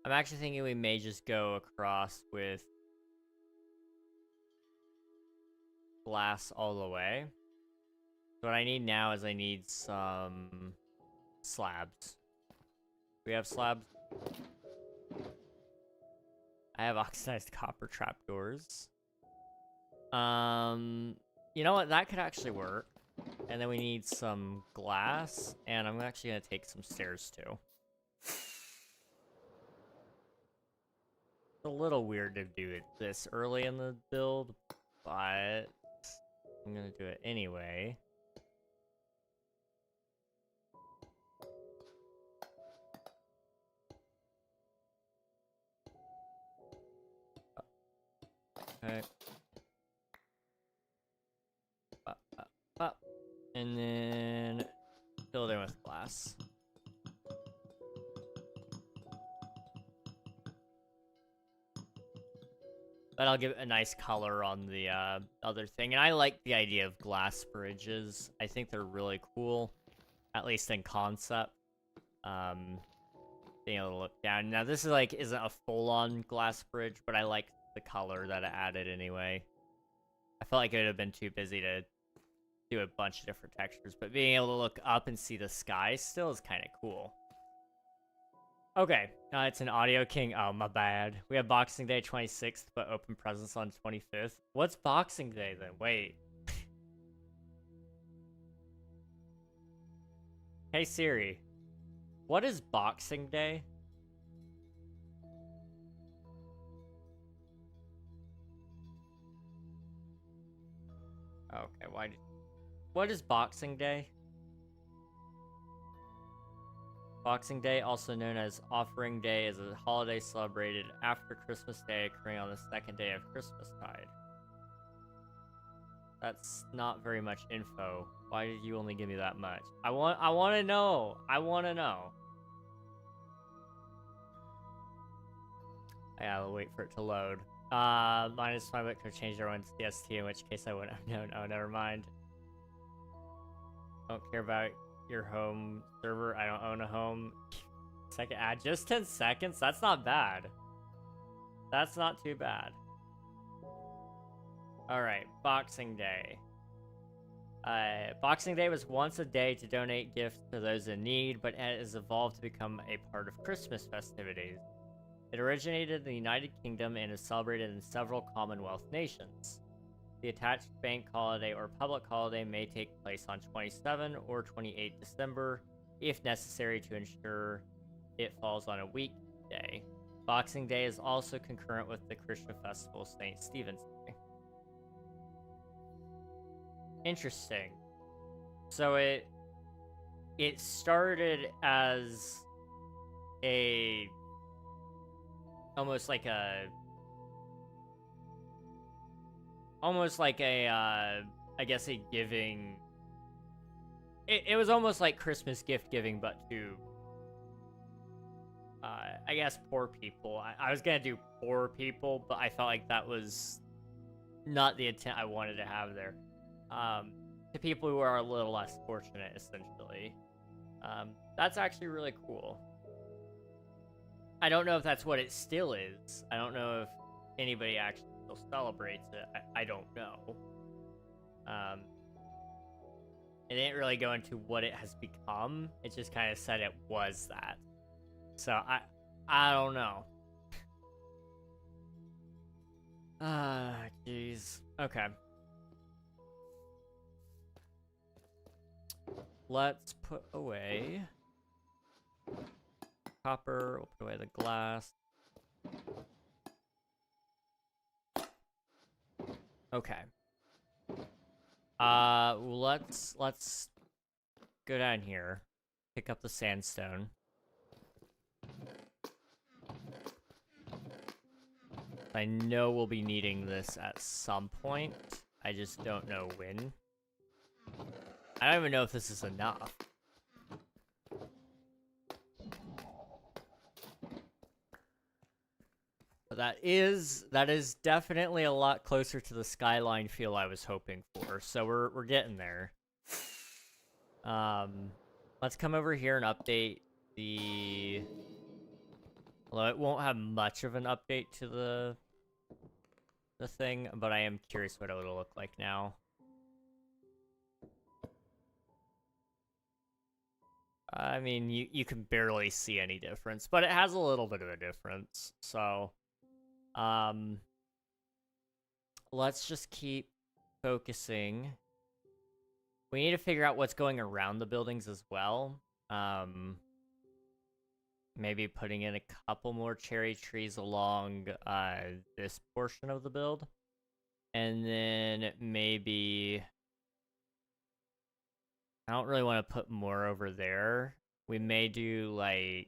I'm actually thinking we may just go across with glass all the way. So what I need now is I need some slabs. Do we have slabs? I have oxidized copper trapdoors. You know what? That could actually work. And then we need some glass, and I'm actually gonna take some stairs too. It's a little weird to do it this early in the build, but I'm gonna do it anyway. Okay. Up. And then fill it in with glass. That'll give it a nice color on the other thing. And I like the idea of glass bridges. I think they're really cool, at least in concept. Being able to look down. Now this is like isn't a full-on glass bridge, but I like the color that it added anyway. I felt like it would have been too busy to do a bunch of different textures, but being able to look up and see the sky still is kind of cool. Okay, it's an Audio King. Oh, my bad. We have Boxing Day 26th, but open presents on 25th. What's Boxing Day then? Wait. Hey Siri, what is Boxing Day? Okay, what is Boxing Day? Boxing Day, also known as Offering Day, is a holiday celebrated after Christmas Day, occurring on the second day of Christmastide. That's not very much info. Why did you only give me that much? I want to know. I want to know. I gotta wait for it to load. Minus my bit could change everyone's DST, in which case I wouldn't have known. Oh, never mind. Don't care about your home server. I don't own a home. Second ad, just 10 seconds? That's not bad. That's not too bad. Alright, Boxing Day. Boxing Day was once a day to donate gifts to those in need, but it has evolved to become a part of Christmas festivities. It originated in the United Kingdom and is celebrated in several Commonwealth nations. The attached bank holiday or public holiday may take place on 27 or 28 December, if necessary to ensure it falls on a weekday. Boxing Day is also concurrent with the Christian festival St. Stephen's Day. Interesting. So it started as a almost like a I guess a giving. It was almost like Christmas gift giving, but to I guess poor people. I was gonna do poor people, but I felt like that was not the intent I wanted to have there. To people who are a little less fortunate, essentially. That's actually really cool. I don't know if that's what it still is. I don't know if anybody actually still celebrates it. I don't know. It didn't really go into what it has become. It just kind of said it was that. So I don't know. Jeez. Okay. Let's put away copper. We'll put away the glass. Okay. Let's go down here. Pick up the sandstone. I know we'll be needing this at some point. I just don't know when. I don't even know if this is enough. But that is definitely a lot closer to the skyline feel I was hoping for. So we're getting there. Let's come over here and update the. Although it won't have much of an update to the thing, but I am curious what it'll look like now. I mean, you can barely see any difference, but it has a little bit of a difference. So, let's just keep focusing. We need to figure out what's going around the buildings as well. Maybe putting in a couple more cherry trees along this portion of the build. And then maybe... I don't really want to put more over there. We may do, like...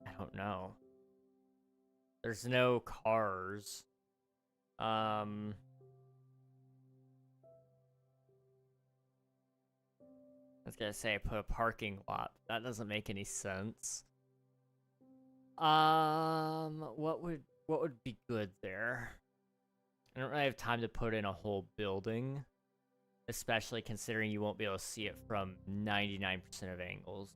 I don't know. There's no cars. I was gonna say put a parking lot. That doesn't make any sense. What would be good there? I don't really have time to put in a whole building, especially considering you won't be able to see it from 99% of angles.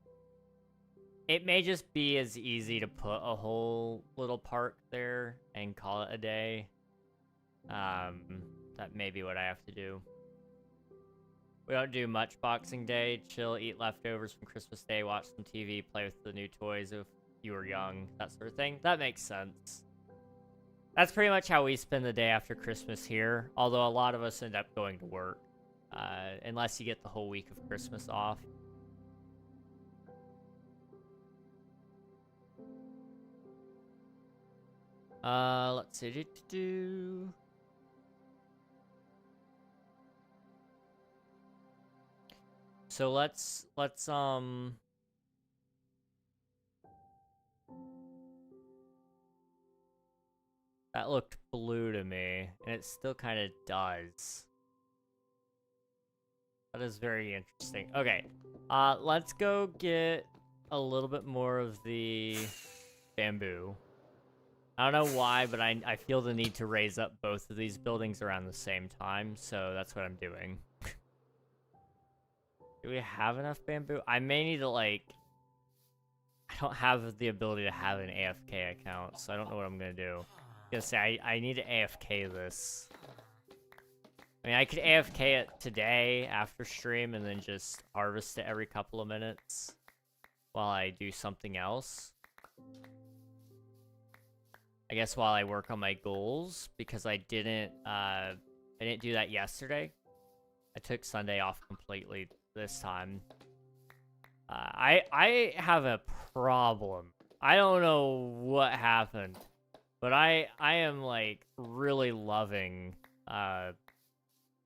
It may just be as easy to put a whole little park there and call it a day. That may be what I have to do. We don't do much Boxing Day. Chill, eat leftovers from Christmas Day, watch some TV, play with the new toys if you were young, that sort of thing. That makes sense. That's pretty much how we spend the day after Christmas here, although a lot of us end up going to work, unless you get the whole week of Christmas off. Let's see. So let's that looked blue to me, and it still kind of does. That is very interesting. Okay, let's go get a little bit more of the bamboo. I don't know why, but I feel the need to raise up both of these buildings around the same time, so that's what I'm doing. Do we have enough bamboo? I may need to, like... I don't have the ability to have an AFK account, so I don't know what I'm gonna do. I'm gonna say, I need to AFK this. I mean, I could AFK it today after stream and then just harvest it every couple of minutes while I do something else. I guess while I work on my goals, because I didn't do that yesterday. I took Sunday off completely this time. I have a problem. I don't know what happened, but I am like really loving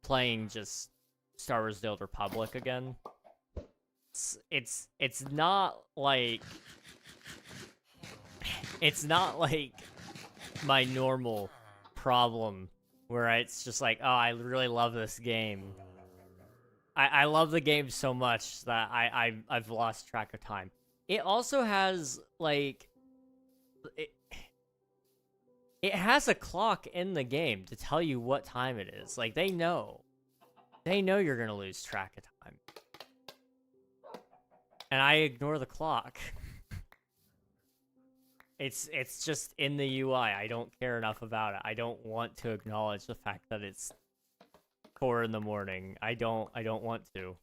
playing just Star Wars: The Old Republic again. It's not like my normal problem where it's just like, oh, I really love this game. I love the game so much that I've lost track of time. It also has like it has a clock in the game to tell you what time it is. Like they know you're gonna lose track of time, and I ignore the clock. It's just in the UI. I don't care enough about it. I don't want to acknowledge the fact that it's 4 in the morning. I don't want to.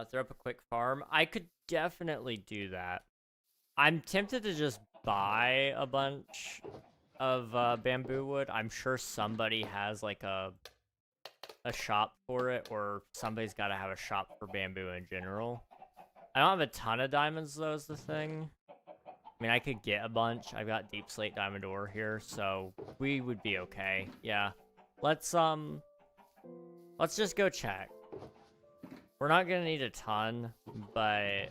Throw up a quick farm. I could definitely do that. I'm tempted to just buy a bunch of bamboo wood. I'm sure somebody has like a shop for it, or somebody's got to have a shop for bamboo in general. I don't have a ton of diamonds though, is the thing. I mean, I could get a bunch. I've got deep slate diamond ore here, so we would be okay. Yeah. Let's just go check. We're not gonna need a ton, but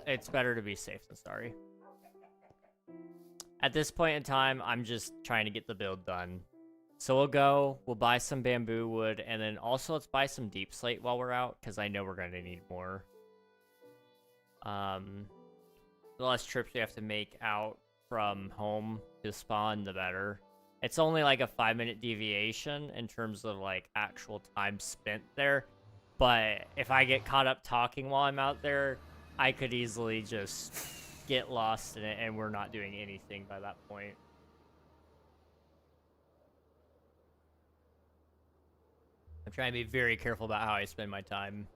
it's better to be safe than sorry. At this point in time, I'm just trying to get the build done. So we'll buy some bamboo wood, and then also let's buy some deep slate while we're out, because I know we're gonna need more. The less trips we have to make out from home to spawn, the better. It's only like a 5-minute deviation in terms of like actual time spent there. But if I get caught up talking while I'm out there, I could easily just get lost in it and we're not doing anything by that point. I'm trying to be very careful about how I spend my time.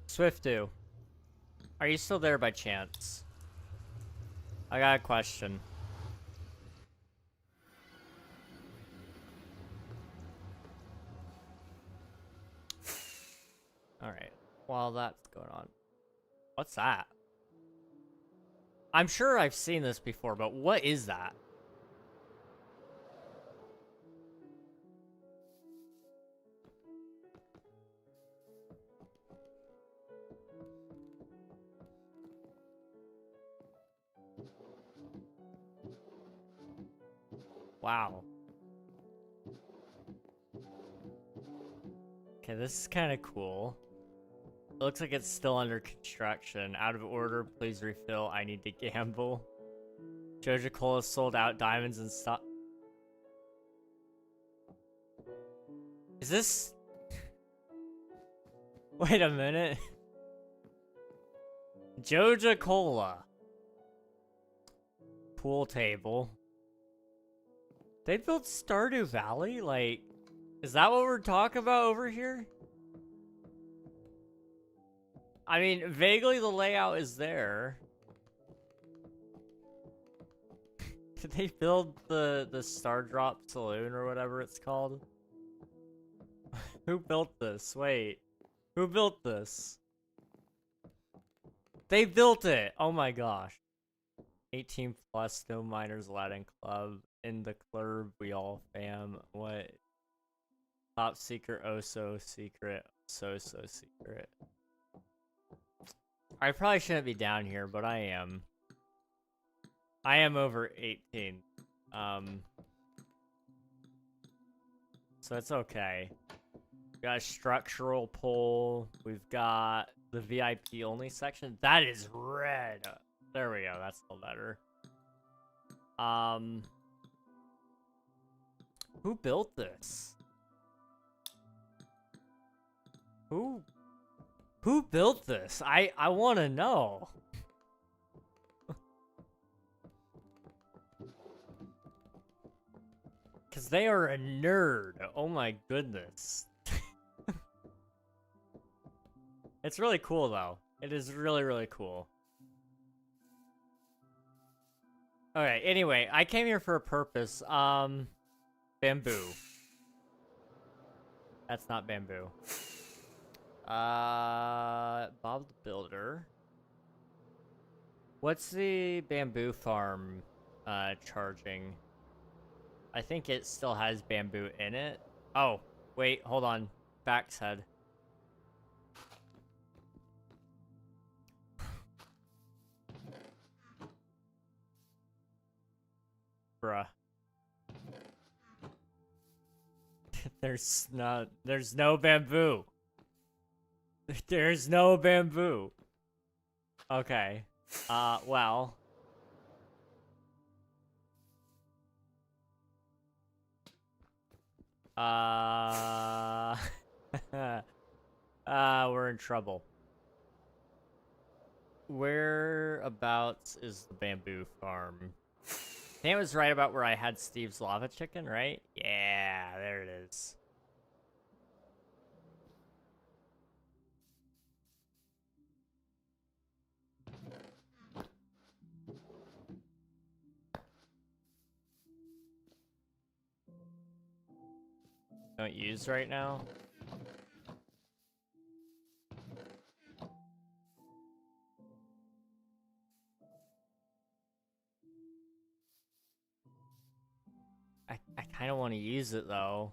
Swiftu, are you still there by chance? I got a question. Alright, while that's going on. What's that? I'm sure I've seen this before, but what is that? Wow. Okay, this is kind of cool. It looks like it's still under construction. Out of order, please refill. I need to gamble. Joja Cola sold out diamonds and stuff. Is this... Wait a minute. Joja Cola. Pool table. They built Stardew Valley? Like, is that what we're talking about over here? I mean, vaguely the layout is there. Did they build the Star Drop Saloon or whatever it's called? Who built this? Wait. Who built this? They built it! Oh my gosh. 18 plus, no minors allowed in club. In the club, we all fam. What? Top secret, oh so secret. So secret. I probably shouldn't be down here, but I am. I am over 18. So it's okay. We got a structural pole. We've got the VIP only section. That is red. There we go. That's a little better. Who built this? Who built this? I want to know. Because they are a nerd. Oh my goodness. It's really cool, though. It is really, really cool. Alright, anyway, I came here for a purpose. Bamboo. That's not bamboo. Bob the Builder. What's the bamboo farm, charging? I think it still has bamboo in it. Oh, wait, hold on. Back's head. Bruh. There's no bamboo. There's no bamboo. Okay. Well. We're in trouble. Whereabouts is the bamboo farm? I think it was right about where I had Steve's lava chicken, right? Yeah, there it is. Don't use right now? I kind of want to use it, though.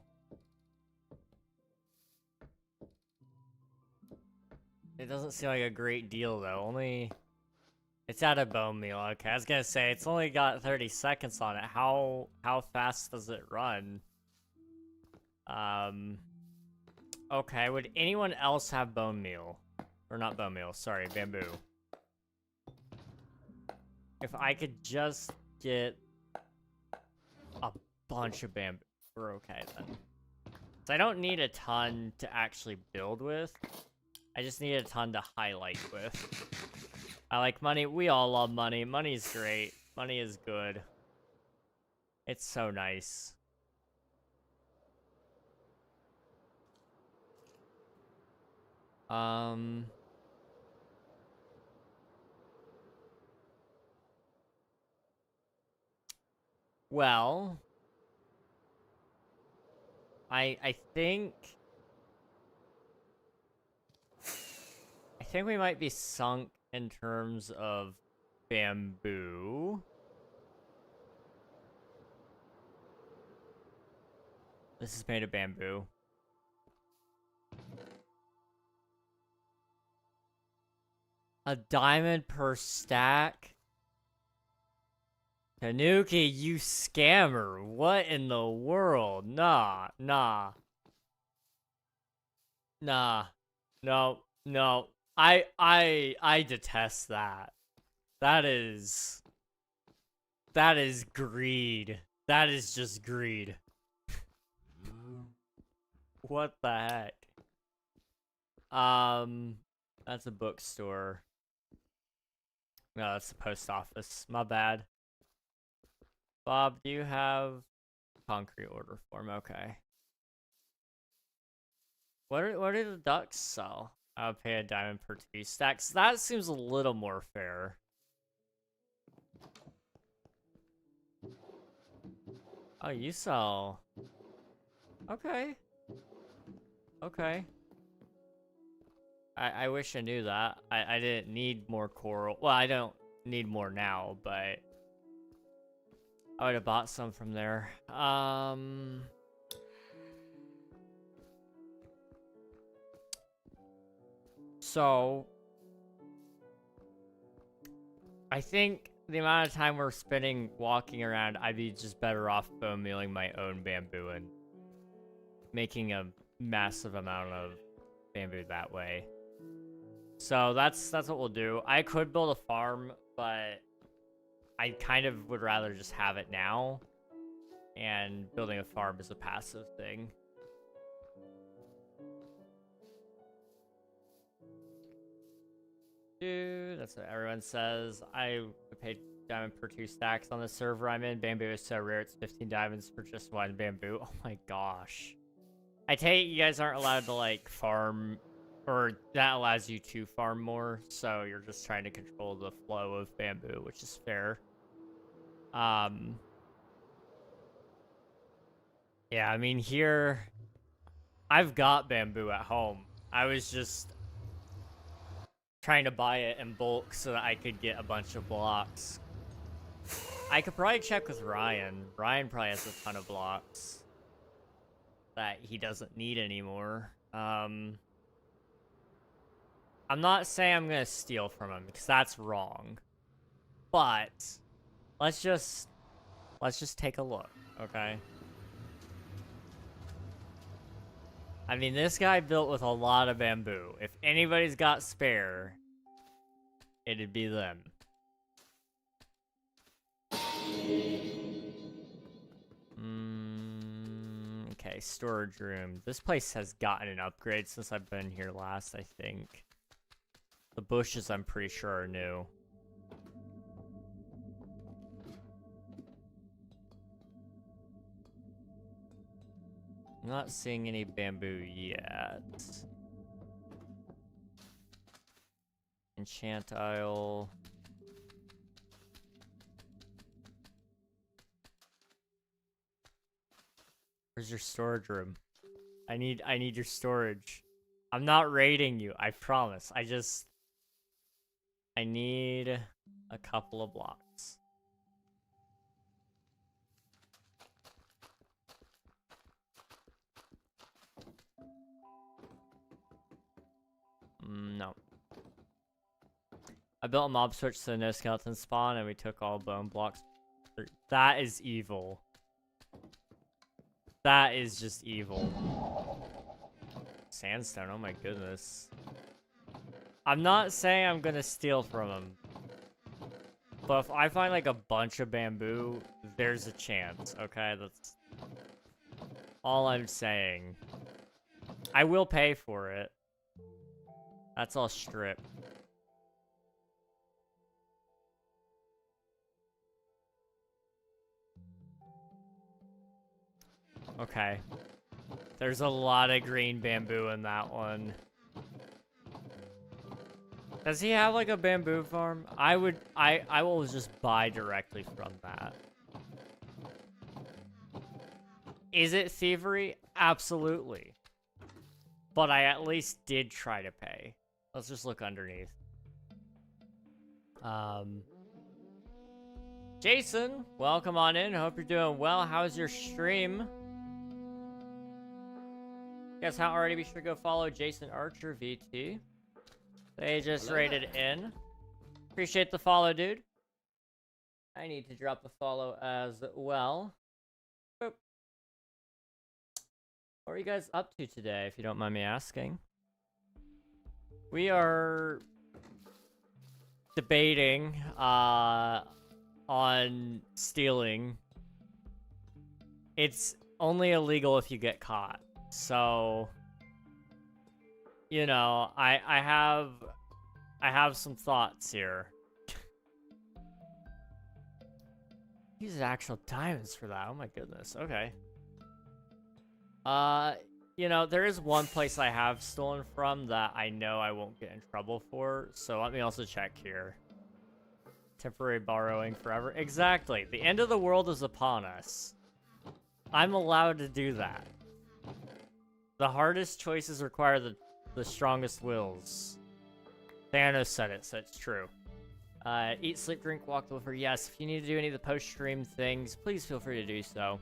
It doesn't seem like a great deal, though. Only... It's out of bone meal. Okay, I was gonna say, it's only got 30 seconds on it. How fast does it run? Okay, would anyone else have bone meal? Or not bone meal, sorry, bamboo. If I could just get a bunch of bamboo, we're okay then. So I don't need a ton to actually build with. I just need a ton to highlight with. I like money. We all love money. Money's great. Money is good. It's so nice. Well, I think we might be sunk in terms of bamboo. This is made of bamboo. A diamond per stack? Tanuki, you scammer. What in the world? Nah. No. I detest that. That is That is greed. That is just greed. What the heck? That's a bookstore. No, that's the post office. My bad. Bob, do you have concrete order form? Okay. What do the ducks sell? I would pay a diamond per 2 stacks. That seems a little more fair. Oh, you sell. Okay. Okay. I wish I knew that. I didn't need more coral. Well, I don't need more now, but I would have bought some from there. So I think the amount of time we're spending walking around, I'd be just better off bone mealing my own bamboo and making a massive amount of bamboo that way. So that's what we'll do. I could build a farm, but I kind of would rather just have it now. And building a farm is a passive thing. Dude, that's what everyone says. I paid diamond per 2 stacks on the server I'm in. Bamboo is so rare, it's 15 diamonds for just 1 bamboo. Oh my gosh. I take it you guys aren't allowed to, like, farm, or that allows you to farm more, so you're just trying to control the flow of bamboo, which is fair. Yeah, I mean, here, I've got bamboo at home. I was just trying to buy it in bulk so that I could get a bunch of blocks. I could probably check with Ryan. Ryan probably has a ton of blocks that he doesn't need anymore. I'm not saying I'm gonna steal from him because that's wrong, but let's just take a look, okay? I mean, this guy built with a lot of bamboo. If anybody's got spare, it'd be them. Okay, storage room. This place has gotten an upgrade since I've been here last, I think. The bushes, I'm pretty sure, are new. I'm not seeing any bamboo yet. Enchant aisle. Where's your storage room? I need your storage. I'm not raiding you, I promise. I need a couple of blocks. No. I built a mob switch so no skeleton spawn, and we took all bone blocks. That is evil. That is just evil. Sandstone, oh my goodness. I'm not saying I'm gonna steal from him. But if I find like a bunch of bamboo, there's a chance, okay? That's all I'm saying. I will pay for it. That's all strip. Okay. There's a lot of green bamboo in that one. Does he have like a bamboo farm? I will just buy directly from that. Is it thievery? Absolutely. But I at least did try to pay. Let's just look underneath. Jason, welcome on in. Hope you're doing well. How's your stream? Guess how already be sure to go follow Jason Archer VT. They just raided in. Appreciate the follow, dude. I need to drop a follow as well. Boop. What are you guys up to today, if you don't mind me asking? We are debating on stealing. It's only illegal if you get caught. So, you know, I have some thoughts here. Use actual diamonds for that. Oh my goodness. Okay. You know, there is one place I have stolen from that I know I won't get in trouble for. So let me also check here. Temporary borrowing forever. Exactly. The end of the world is upon us. I'm allowed to do that. The hardest choices require the strongest wills. Thanos said it, so it's true. Eat, sleep, drink, walk, deliver. Yes, if you need to do any of the post-stream things, please feel free to do so.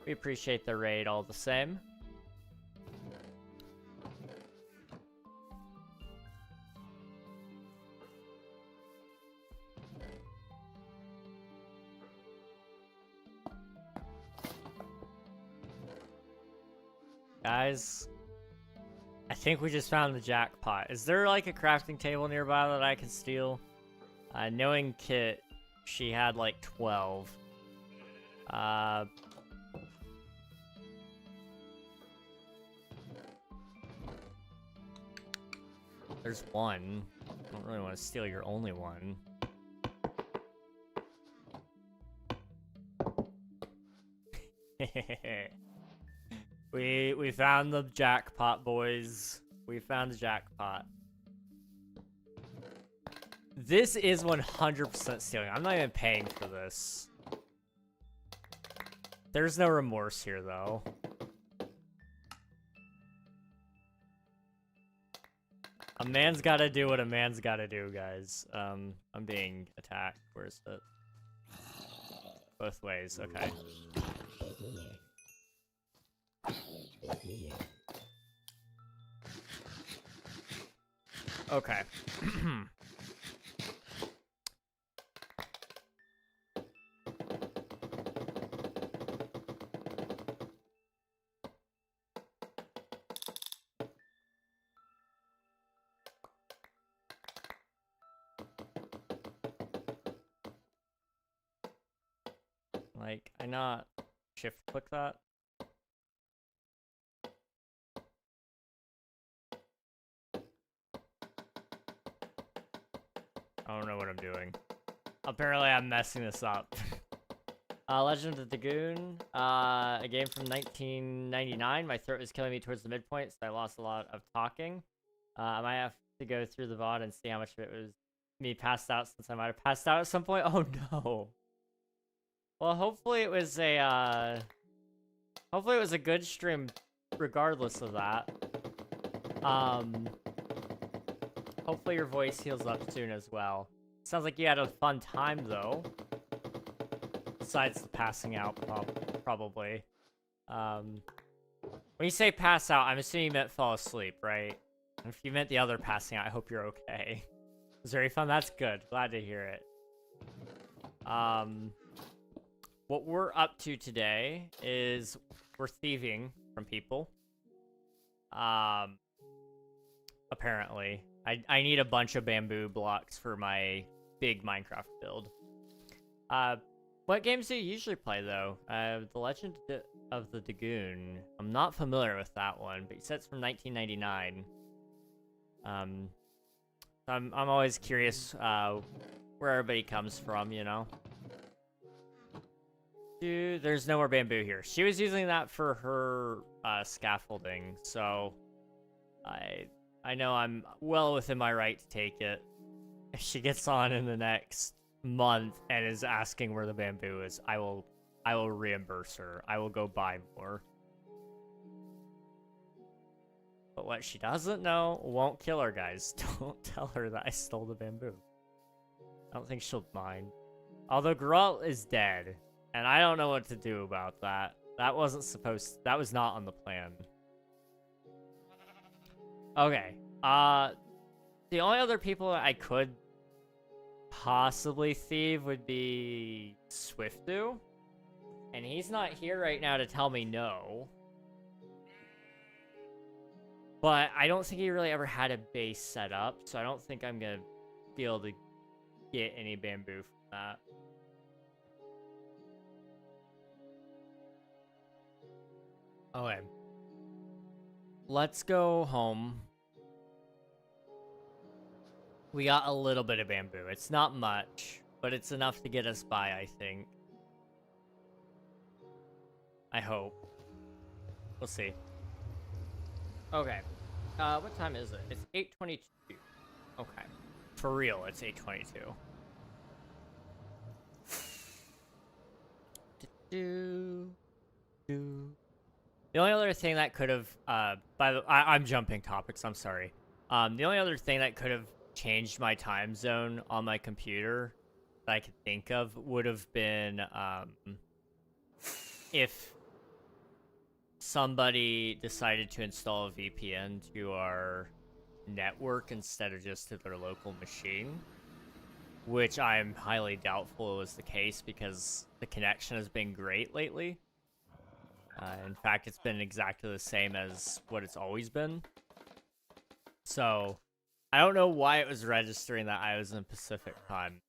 We appreciate the raid all the same. Guys, I think we just found the jackpot. Is there like a crafting table nearby that I can steal? Knowing Kit, she had like 12. There's one. I don't really want to steal your only one. We found the jackpot, boys. We found the jackpot. This is 100% stealing. I'm not even paying for this. There's no remorse here, though. A man's gotta do what a man's gotta do, guys. I'm being attacked. Where's it? Both ways, okay. Okay. Like, I not shift click that? I don't know what I'm doing. Apparently I'm messing this up. Legend of the Dragoon, a game from 1999. My throat was killing me towards the midpoint, so I lost a lot of talking. I might have to go through the VOD and see how much of it was me passed out, since I might have passed out at some point. Oh no. Well, hopefully it was a good stream regardless of that. Hopefully your voice heals up soon as well. Sounds like you had a fun time, though. Besides the passing out, probably. When you say pass out, I'm assuming you meant fall asleep, right? And if you meant the other passing out, I hope you're okay. Was very fun? That's good. Glad to hear it. What we're up to today is we're thieving from people. Apparently. I need a bunch of bamboo blocks for my big Minecraft build. What games do you usually play, though? The Legend of the Dragoon. I'm not familiar with that one, but you said it's from 1999. I'm always curious where everybody comes from, you know? Dude, there's no more bamboo here. She was using that for her scaffolding, so I know I'm well within my right to take it. If she gets on in the next month and is asking where the bamboo is, I will reimburse her. I will go buy more. But what she doesn't know won't kill her, guys. Don't tell her that I stole the bamboo. I don't think she'll mind. Although Geralt is dead, and I don't know what to do about that. That was not on the plan. Okay. The only other people I could possibly thieve would be Swiftu. And he's not here right now to tell me no. But I don't think he really ever had a base set up, so I don't think I'm gonna be able to get any bamboo from that. Okay. Let's go home. We got a little bit of bamboo. It's not much, but it's enough to get us by, I think. I hope. We'll see. Okay. What time is it? It's 8:22. Okay. For real, it's 8:22. The only other thing that could have, I'm jumping topics, I'm sorry. The only other thing that could have changed my time zone on my computer that I could think of would have been, if somebody decided to install a VPN to our network instead of just to their local machine, which I'm highly doubtful was the case because the connection has been great lately. In fact, it's been exactly the same as what it's always been. So, I don't know why it was registering that I was in Pacific time.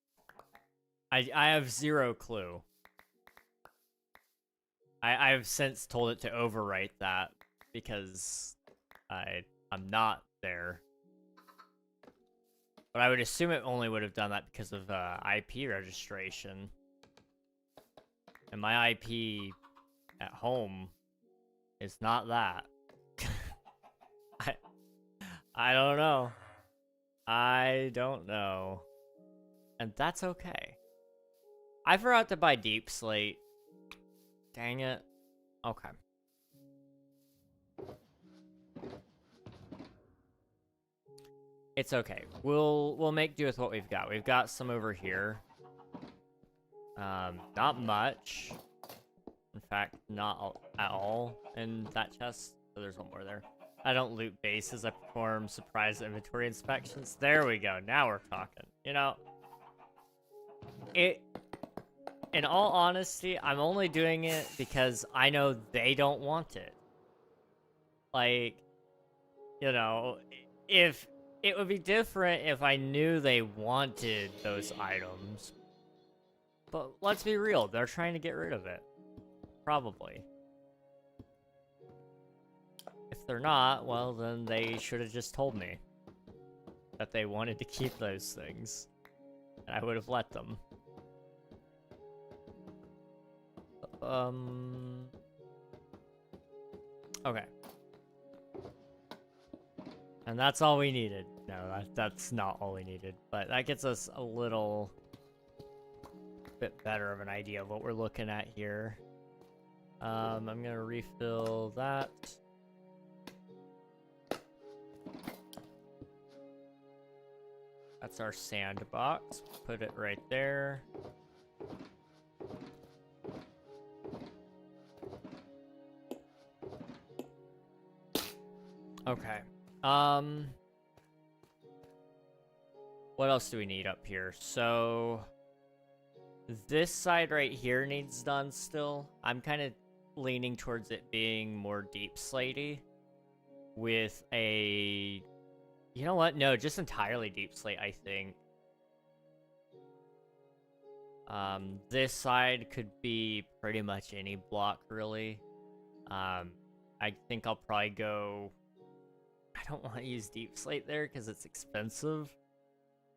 I have zero clue. I've since told it to overwrite that because I'm not there. But I would assume it only would have done that because of IP registration. And my IP at home is not that. I don't know. I don't know. And that's okay. I forgot to buy Deep Slate. Dang it. Okay. It's okay. We'll make do with what we've got. We've got some over here. Not much. In fact, not at all in that chest. So there's one more there. I don't loot bases. I perform surprise inventory inspections. There we go. Now we're talking. You know, in all honesty, I'm only doing it because I know they don't want it. Like, you know, if it would be different if I knew they wanted those items. But let's be real, they're trying to get rid of it. Probably. If they're not, well, then they should have just told me that they wanted to keep those things. And I would have let them. Okay. And that's all we needed. No, that's not all we needed. But that gets us a little bit better of an idea of what we're looking at here. I'm gonna refill that. That's our sandbox. Put it right there. Okay. What else do we need up here? So this side right here needs done still. I'm kind of leaning towards it being more deep slatey with a, you know what? No, just entirely deep slate, I think. This side could be pretty much any block, really. I think I'll probably go, I don't want to use deep slate there because it's expensive.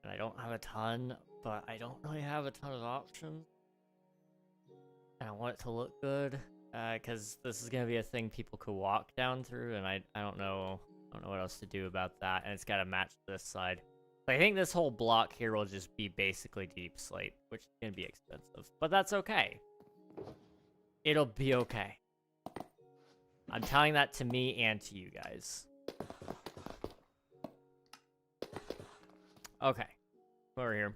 And I don't have a ton, but I don't really have a ton of options. And I want it to look good, because this is going to be a thing people could walk down through, and I don't know what else to do about that, and it's got to match this side. So I think this whole block here will just be basically deep slate, which is going to be expensive, but that's okay. It'll be okay. I'm telling that to me and to you guys. Okay, over here.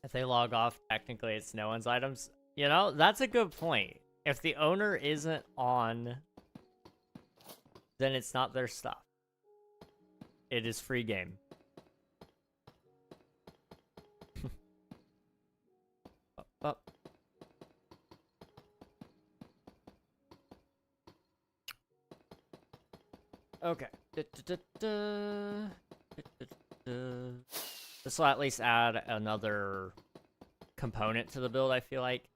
If they log off, technically it's no one's items. You know, that's a good point. If the owner isn't on, then it's not their stuff. It is free game. Up. Okay. This will at least add another component to the build, I feel like.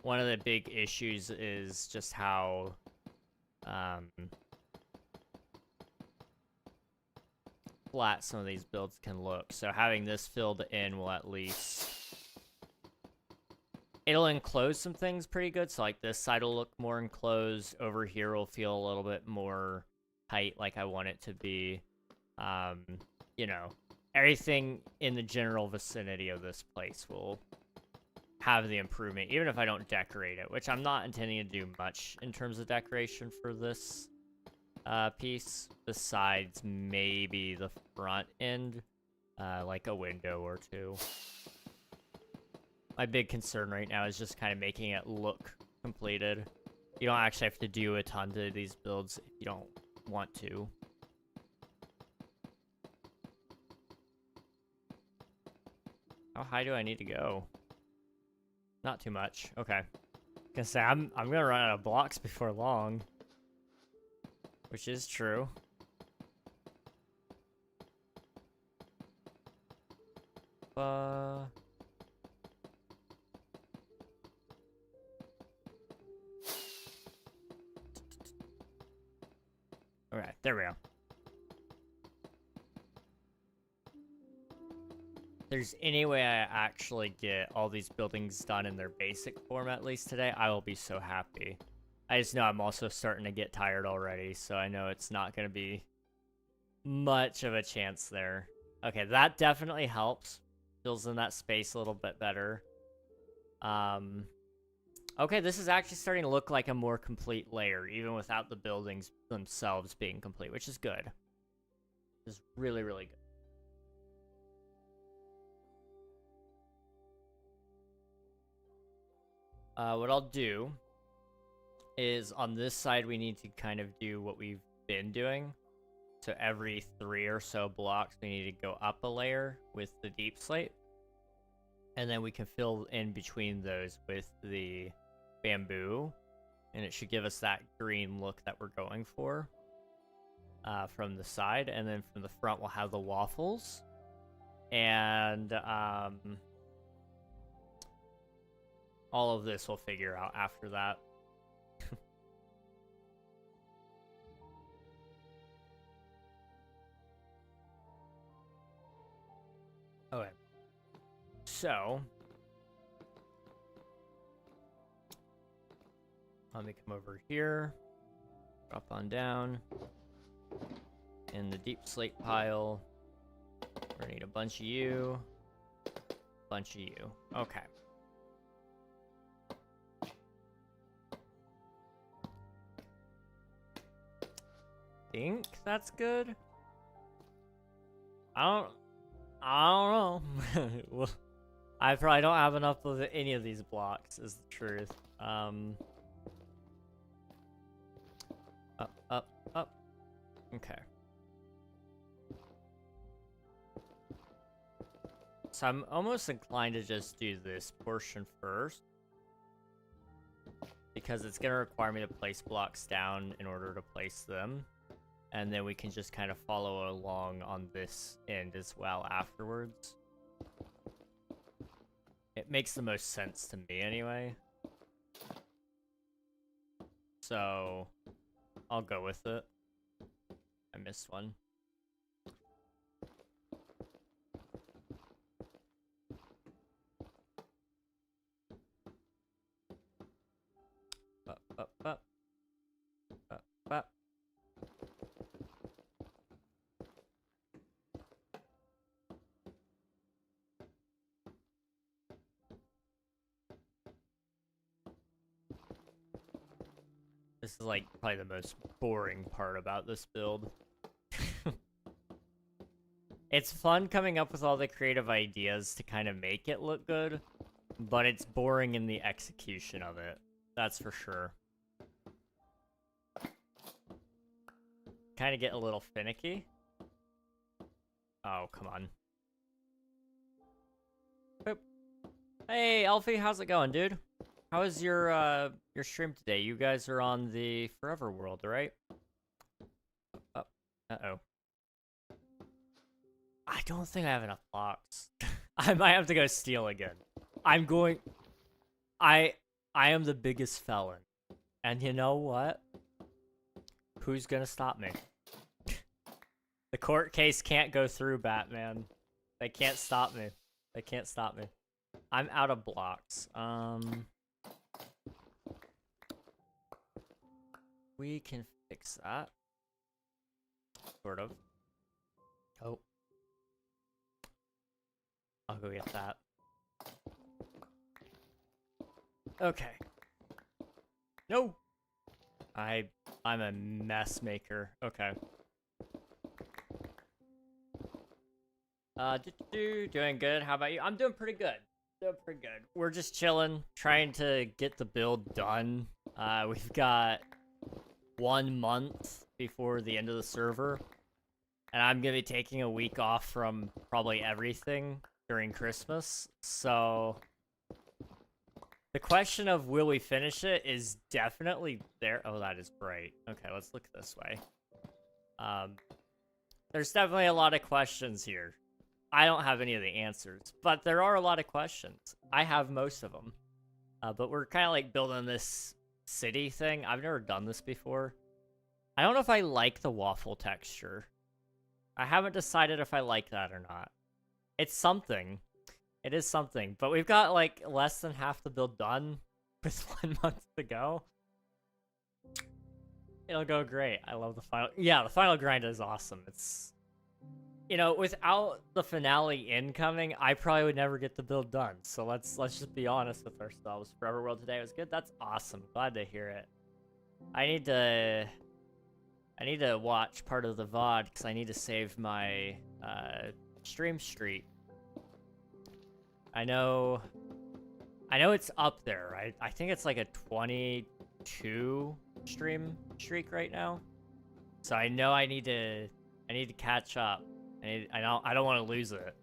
one of the big issues is just how flat some of these builds can look. So having this filled in will at least... It'll enclose some things pretty good. So like this side will look more enclosed. Over here will feel a little bit more tight like I want it to be. You know, everything in the general vicinity of this place will have the improvement, even if I don't decorate it, which I'm not intending to do much in terms of decoration for this piece, besides maybe the front end, like a window or two. My big concern right now is just kind of making it look completed. You don't actually have to do a ton to these builds if you don't want to. How high do I need to go? Not too much. Okay. Gonna say I'm gonna run out of blocks before long. Which is true. Okay, there we go. If there's any way I actually get all these buildings done in their basic form at least today, I will be so happy. I just know I'm also starting to get tired already, so I know it's not going to be much of a chance there. Okay, that definitely helps. Fills in that space a little bit better. Okay, this is actually starting to look like a more complete layer, even without the buildings themselves being complete, which is good. It's really, really good. What I'll do is on this side, we need to kind of do what we've been doing. So every 3 or so blocks, we need to go up a layer with the deep slate. And then we can fill in between those with the bamboo. And it should give us that green look that we're going for from the side. And then from the front, we'll have the waffles. And all of this we'll figure out after that. Okay. So, let me come over here, drop on down, in the deep slate pile. We're gonna need a bunch of you, Okay. Think that's good. I don't know. Well, I probably don't have enough of any of these blocks, is the truth. Up. Okay. So I'm almost inclined to just do this portion first, because it's going to require me to place blocks down in order to place them. And then we can just kind of follow along on this end as well afterwards. It makes the most sense to me anyway. So, I'll go with it. I missed one. Up. This is like probably the most boring part about this build. It's fun coming up with all the creative ideas to kind of make it look good, but it's boring in the execution of it. That's for sure. Kind of get a little finicky. Oh, come on. Boop. Hey, Alfie, how's it going, dude? How is your stream today? You guys are on the Forever World, right? Oh, uh-oh. I don't think I have enough blocks. I might have to go steal again. I I am the biggest felon. And you know what? Who's gonna stop me? The court case can't go through, Batman. They can't stop me. They can't stop me. I'm out of blocks. We can fix that. Sort of. Oh. I'll go get that. Okay. No! I'm a mess maker. Okay. Doing good. How about you? I'm doing pretty good. Doing pretty good. We're just chilling, trying to get the build done. We've got 1 month before the end of the server, and I'm gonna be taking a week off from probably everything during Christmas. So the question of will we finish it is definitely there. Oh, that is bright. Okay, let's look this way. There's definitely a lot of questions here. I don't have any of the answers, but there are a lot of questions. I have most of them. But we're kind of like building this city thing. I've never done this before. I don't know if I like the waffle texture. I haven't decided if I like that or not. It's something. It is something. But we've got like less than half the build done with 1 month to go. It'll go great. I love the final. Yeah, the final grind is awesome. It's, you know, without the finale incoming, I probably would never get the build done. So let's just be honest with ourselves. Forever World today was good. That's awesome. Glad to hear it. I need to watch part of the VOD because I need to save my stream streak. I know it's up there, right? I think it's like a 22 stream streak right now. So I know I need to catch up. I don't want to lose it.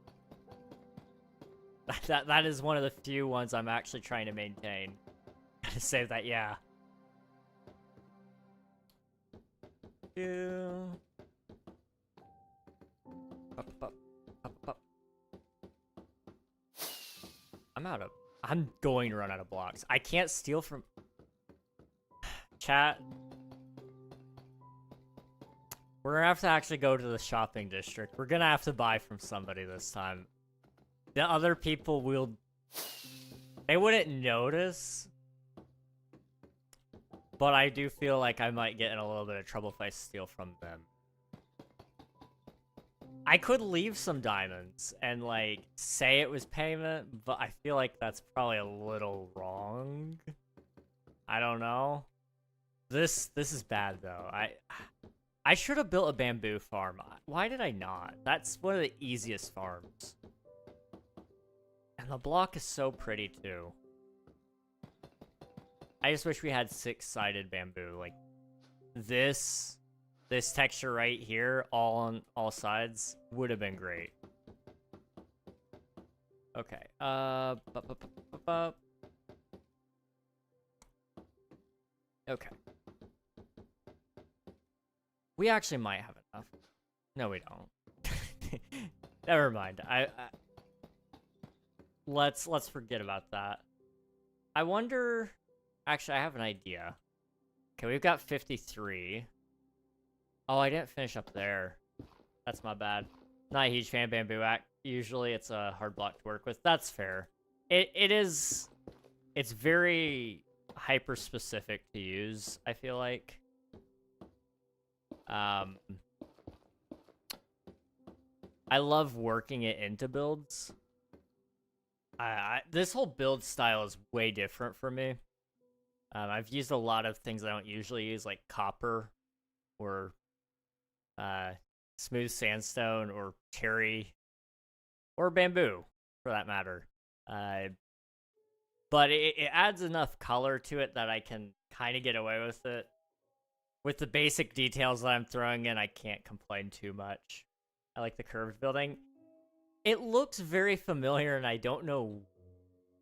That is one of the few ones I'm actually trying to maintain. Gotta save that, yeah. I'm going to run out of blocks. I can't steal from chat. We're gonna have to actually go to the shopping district. We're gonna have to buy from somebody this time. The other people they wouldn't notice, but I do feel like I might get in a little bit of trouble if I steal from them. I could leave some diamonds and like say it was payment, but I feel like that's probably a little wrong. I don't know. This is bad though. I should have built a bamboo farm. Why did I not? That's one of the easiest farms. And the block is so pretty too. I just wish we had 6-sided bamboo. Like this texture right here, all on all sides, would have been great. Okay. Okay. We actually might have enough. No, we don't. Never mind. Let's forget about that. I wonder. Actually, I have an idea. Okay, we've got 53. Oh, I didn't finish up there. That's my bad. Not a huge fan of Bamboo Act. Usually, it's a hard block to work with. That's fair. It's very hyper specific to use, I feel like. I love working it into builds. This whole build style is way different for me. I've used a lot of things I don't usually use, like copper, or smooth sandstone, or cherry, or bamboo, for that matter. But it adds enough color to it that I can kind of get away with it. With the basic details that I'm throwing in, I can't complain too much. I like the curved building. It looks very familiar, and I don't know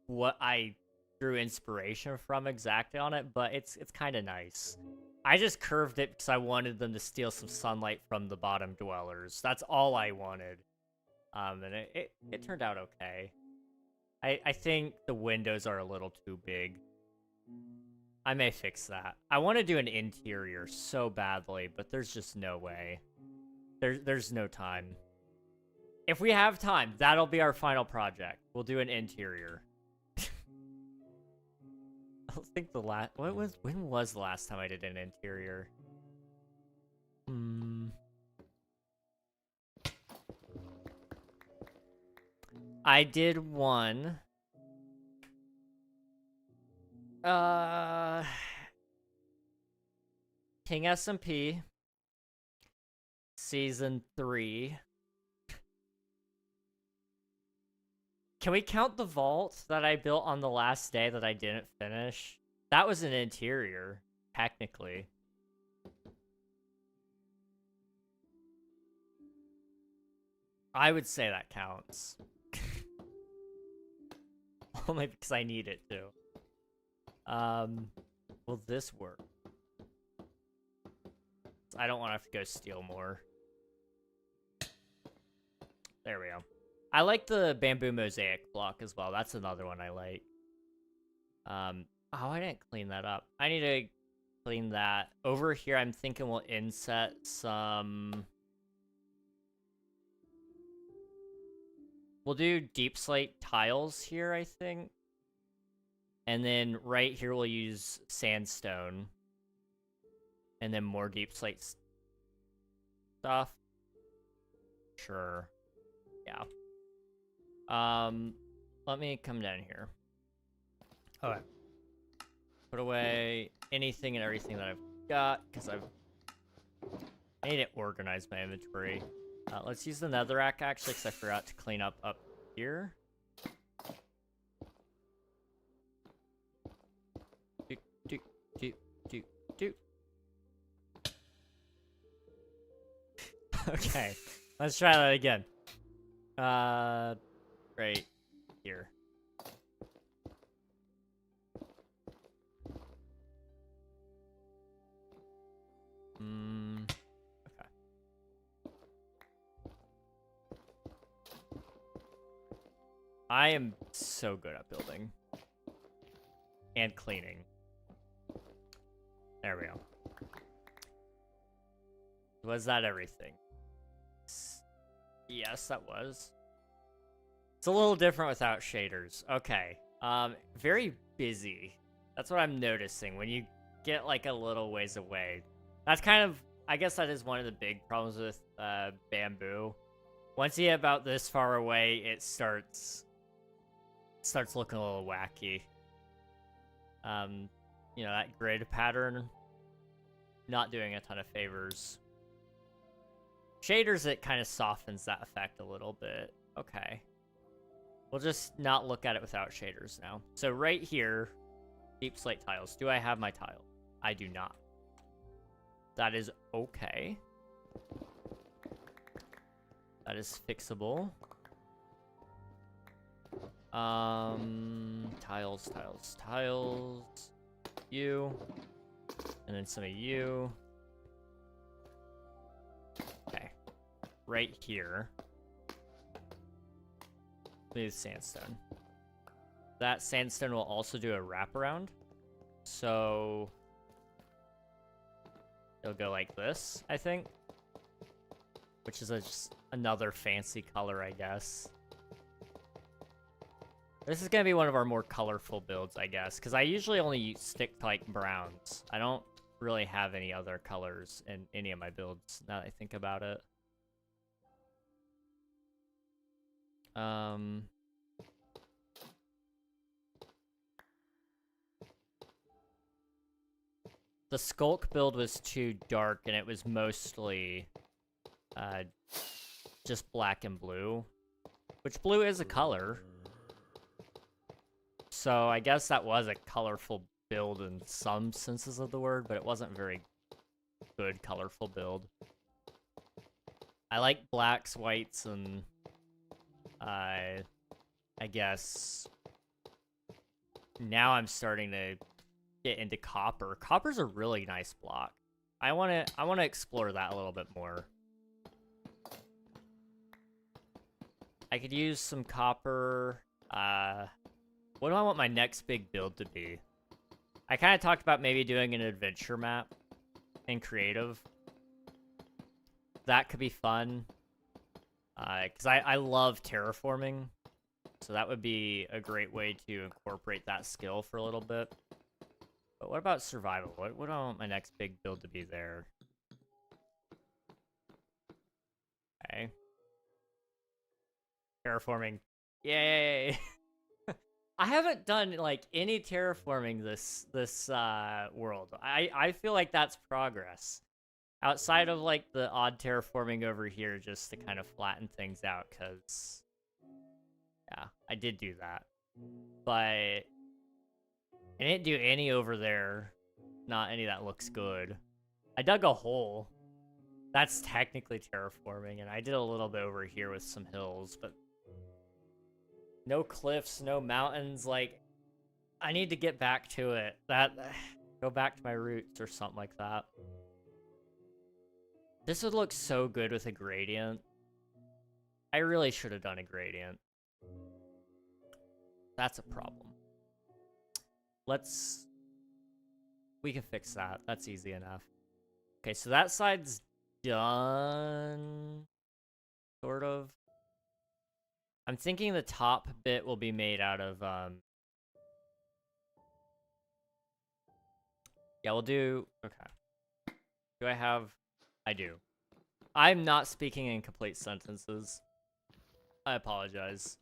what I drew inspiration from exactly on it, but it's kind of nice. I just curved it because I wanted them to steal some sunlight from the bottom dwellers. That's all I wanted. And it turned out okay. I think the windows are a little too big. I may fix that. I want to do an interior so badly, but there's just no way. There's no time. If we have time, that'll be our final project. We'll do an interior. I don't think the last... when was the last time I did an interior? I did one. King SMP. Season 3. Can we count the vault that I built on the last day that I didn't finish? That was an interior, technically. I would say that counts. Only because I need it to. Will this work? I don't want to have to go steal more. There we go. I like the bamboo mosaic block as well. That's another one I like. Oh, I didn't clean that up. I need to clean that. Over here, I'm thinking we'll inset some... We'll do deep slate tiles here, I think. And then right here, we'll use sandstone. And then more deep slate stuff. Sure. Yeah. Let me come down here. Okay. Put away anything and everything that I've got, because I need to organize my inventory. Let's use the netherrack, actually, because I forgot to clean up here. Okay, let's try that again. Right here. Okay. I am so good at building. And cleaning. There we go. Was that everything? Yes, that was. It's a little different without shaders. Okay. Very busy. That's what I'm noticing. When you get, like, a little ways away. That's kind of... I guess that is one of the big problems with bamboo. Once you get about this far away, it starts looking a little wacky. You know, that grid pattern, not doing a ton of favors. Shaders, it kind of softens that effect a little bit. Okay. We'll just not look at it without shaders now. So right here, deep slate tiles. Do I have my tile? I do not. That is okay. That is fixable. Tiles. You. And then some of you. Okay. Right here. Smooth sandstone. That sandstone will also do a wraparound. So... it'll go like this, I think. Which is just another fancy color, I guess. This is going to be one of our more colorful builds, I guess. Because I usually only stick to, like, browns. I don't really have any other colors in any of my builds, now that I think about it. The Skulk build was too dark, and it was mostly just black and blue. Which blue is a color. So I guess that was a colorful build in some senses of the word, but it wasn't a very good colorful build. I like blacks, whites, and I guess now I'm starting to get into copper. Copper's a really nice block. I want to explore that a little bit more. I could use some copper. What do I want my next big build to be? I kind of talked about maybe doing an adventure map in creative. That could be fun. Because I love terraforming. So that would be a great way to incorporate that skill for a little bit. But what about survival? What do I want my next big build to be there? Okay. Terraforming. Yay! I haven't done like any terraforming this world. I feel like that's progress. Outside of like the odd terraforming over here just to kind of flatten things out, cuz yeah, I did do that. But I didn't do any over there. Not any that looks good. I dug a hole. That's technically terraforming, and I did a little bit over here with some hills, but no cliffs, no mountains. Like, I need to get back to it. Go back to my roots or something like that. This would look so good with a gradient. I really should have done a gradient. That's a problem. We can fix that. That's easy enough. Okay, so that side's done. Sort of. I'm thinking the top bit will be made out of, yeah, we'll do, okay. Do I have, I do. I'm not speaking in complete sentences. I apologize.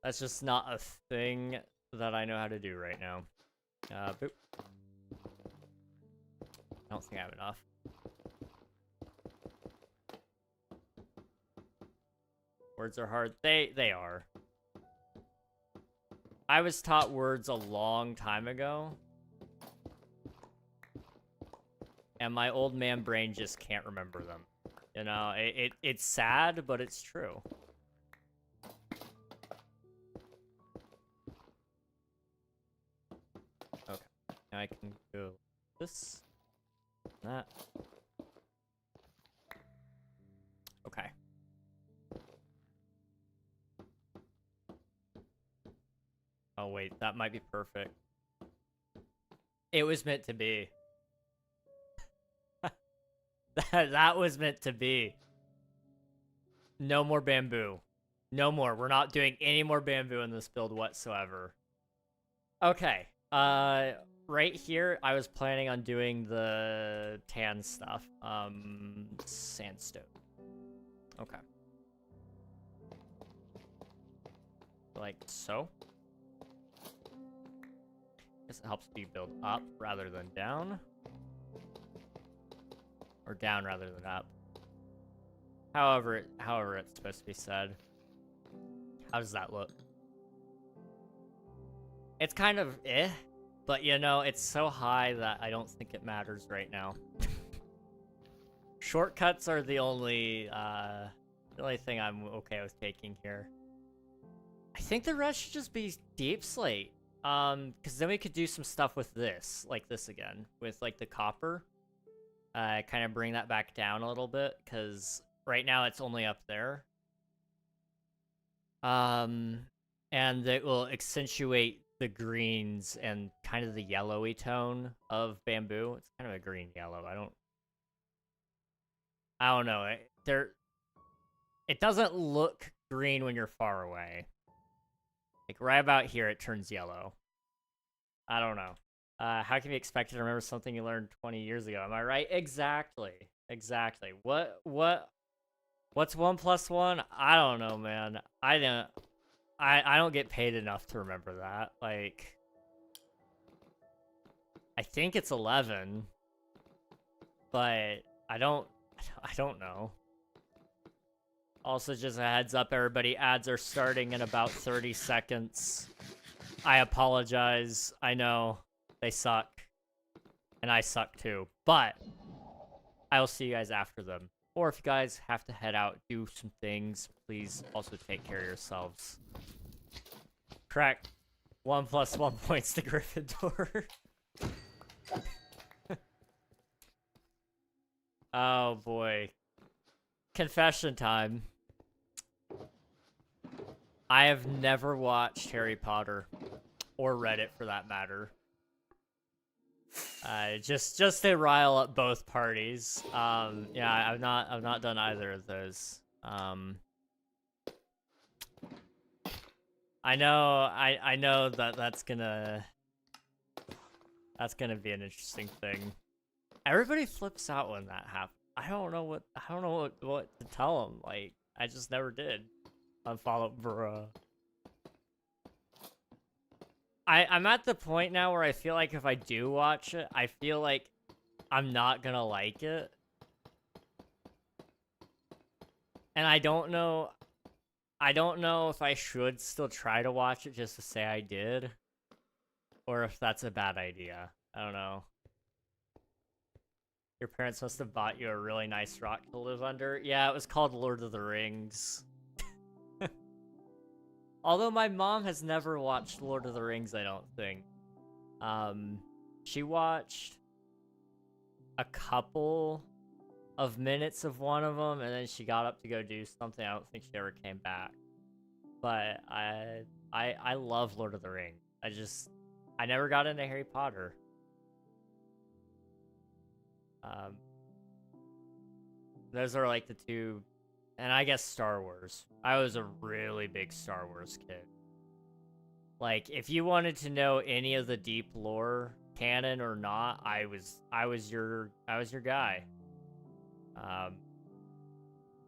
That's just not a thing that I know how to do right now. Boop. I don't think I have enough. Words are hard. They are. I was taught words a long time ago. And my old man brain just can't remember them. You know, it's sad, but it's true. Okay. Now I can go this. That. Okay. Oh wait, that might be perfect. It was meant to be. That was meant to be. No more bamboo. No more. We're not doing any more bamboo in this build whatsoever. Okay. Right here, I was planning on doing the tan stuff. Sandstone. Okay. Like so. Guess it helps me build up rather than down. Or down rather than up. However it's supposed to be said. How does that look? It's kind of but you know, it's so high that I don't think it matters right now. Shortcuts are the only thing I'm okay with taking here. I think the rest should just be deep slate. Because then we could do some stuff with this, like this again, with like the copper. Kind of bring that back down a little bit, because right now it's only up there. And it will accentuate the greens and kind of the yellowy tone of bamboo. It's kind of a green yellow. I don't know. It doesn't look green when you're far away. Like right about here, it turns yellow. I don't know. How can you expect to remember something you learned 20 years ago? Am I right? Exactly. Exactly. What's 1 + 1? I don't know, man. I don't get paid enough to remember that. Like, I think it's 11, but I don't know. Also, just a heads up, everybody, ads are starting in about 30 seconds. I apologize. I know they suck, and I suck too, but I will see you guys after them. Or if you guys have to head out, do some things, please also take care of yourselves. Correct. 1 + 1 points to Gryffindor. Oh boy. Confession time. I have never watched Harry Potter or Reddit for that matter. Just to rile up both parties. Yeah, I've not done either of those. I know that's gonna be an interesting thing. Everybody flips out when that happens. I don't know what to tell them. Like, I just never did. Unfollow, bruh. I'm at the point now where I feel like if I do watch it, I feel like I'm not gonna like it. And I don't know if I should still try to watch it just to say I did. Or if that's a bad idea. I don't know. Your parents must have bought you a really nice rock to live under. Yeah, it was called Lord of the Rings. Although my mom has never watched Lord of the Rings, I don't think. She watched a couple of minutes of one of them, and then she got up to go do something. I don't think she ever came back. But I love Lord of the Rings. I never got into Harry Potter. Those are like the two, and I guess Star Wars. I was a really big Star Wars kid. Like, if you wanted to know any of the deep lore, canon or not, I was your guy. I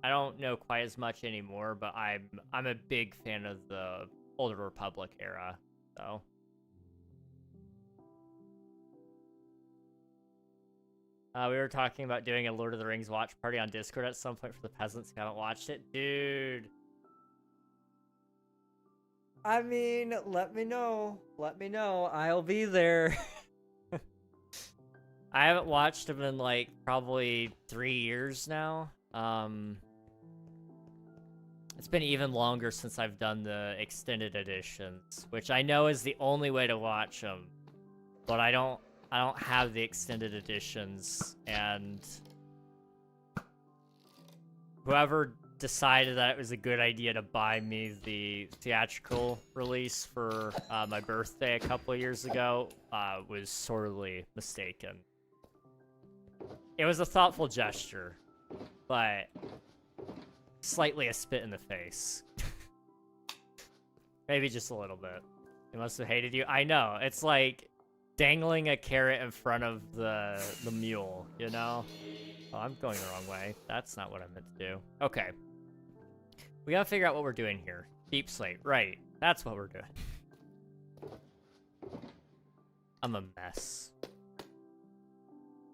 don't know quite as much anymore, but I'm a big fan of the Old Republic era, so. We were talking about doing a Lord of the Rings watch party on Discord at some point for the peasants who haven't watched it. Dude. I mean, let me know. Let me know. I'll be there. I haven't watched them in, like, probably 3 years now. It's been even longer since I've done the extended editions, which I know is the only way to watch them. But I don't have the extended editions, and whoever decided that it was a good idea to buy me the theatrical release for my birthday a couple of years ago was sorely mistaken. It was a thoughtful gesture, but slightly a spit in the face. Maybe just a little bit. They must have hated you. I know, it's like dangling a carrot in front of the mule, you know? Oh, I'm going the wrong way. That's not what I meant to do. Okay. We gotta figure out what we're doing here. Deep slate. Right. That's what we're doing. I'm a mess.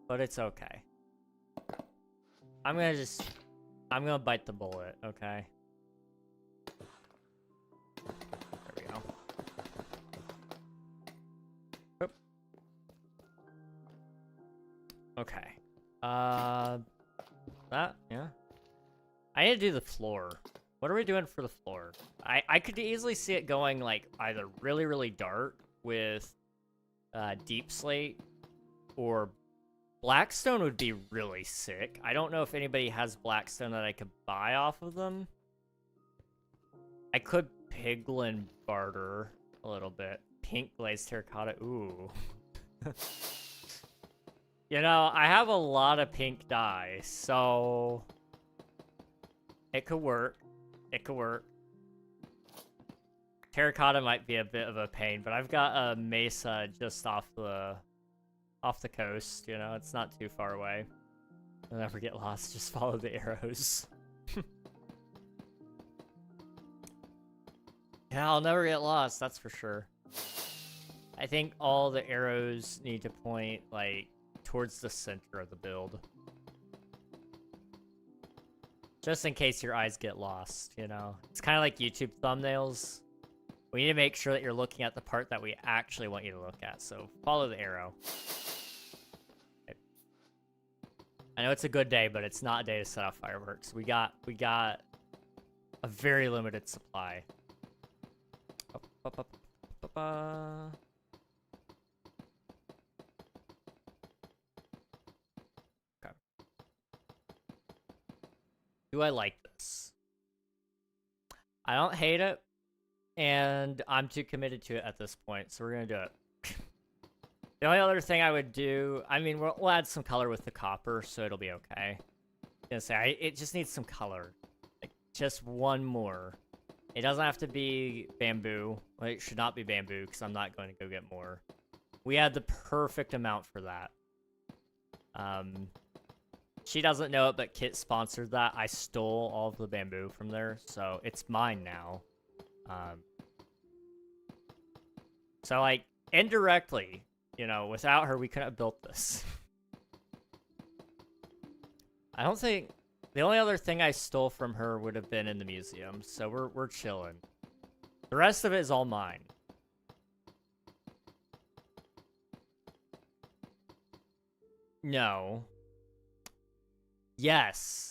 But it's okay. I'm gonna bite the bullet, okay? There we go. Oop. Okay. That, yeah. I need to do the floor. What are we doing for the floor? I could easily see it going, like, either really, really dark with deep slate, or Blackstone would be really sick. I don't know if anybody has Blackstone that I could buy off of them. I could piglin barter a little bit. Pink glazed terracotta, ooh. You know, I have a lot of pink dye, so it could work. It could work. Terracotta might be a bit of a pain, but I've got a mesa just off the coast, you know, it's not too far away. I'll never get lost, just follow the arrows. Yeah, I'll never get lost, that's for sure. I think all the arrows need to point, like, towards the center of the build. Just in case your eyes get lost, you know? It's kind of like YouTube thumbnails. We need to make sure that you're looking at the part that we actually want you to look at, so follow the arrow. Okay. I know it's a good day, but it's not a day to set off fireworks. We got a very limited supply. Okay. Do I like this? I don't hate it. and I'm too committed to it at this point, so we're gonna do it. The only other thing I would do, I mean, we'll add some color with the copper, so it'll be okay. I'm gonna say, it just needs some color. Like, just one more. It doesn't have to be bamboo. Well, it should not be bamboo, because I'm not going to go get more. We had the perfect amount for that. She doesn't know it, but Kit sponsored that. I stole all of the bamboo from there, so it's mine now. So, like, indirectly, you know, without her, we couldn't have built this. I don't think... The only other thing I stole from her would have been in the museum, so we're chilling. The rest of it is all mine. No. Yes.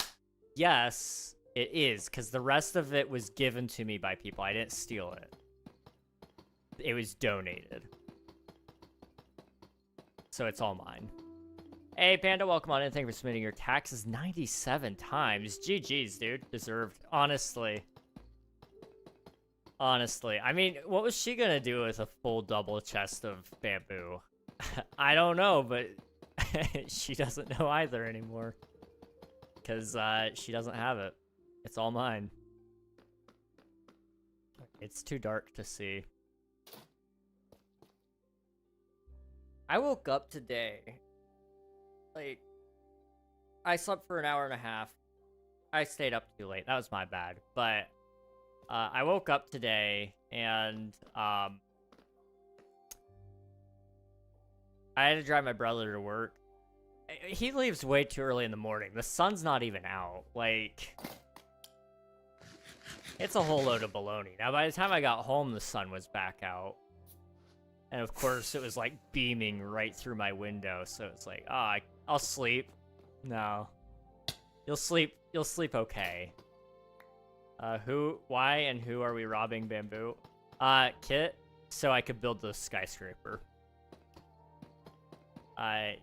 Yes, it is, because the rest of it was given to me by people. I didn't steal it. It was donated. So it's all mine. Hey, Panda, welcome on in. Thank you for submitting your taxes 97 times. GG's, dude. Deserved. Honestly. Honestly. I mean, what was she gonna do with a full double chest of bamboo? I don't know, but she doesn't know either anymore. Because she doesn't have it. It's all mine. It's too dark to see. I woke up today. Like, I slept for an hour and a half. I stayed up too late. That was my bad. But I woke up today and I had to drive my brother to work. He leaves way too early in the morning. The sun's not even out. Like, it's a whole load of baloney. Now, by the time I got home, the sun was back out. And of course, it was like beaming right through my window. So it's like, I'll sleep. No. You'll sleep okay. Why and who are we robbing bamboo? Kit, so I could build the skyscraper.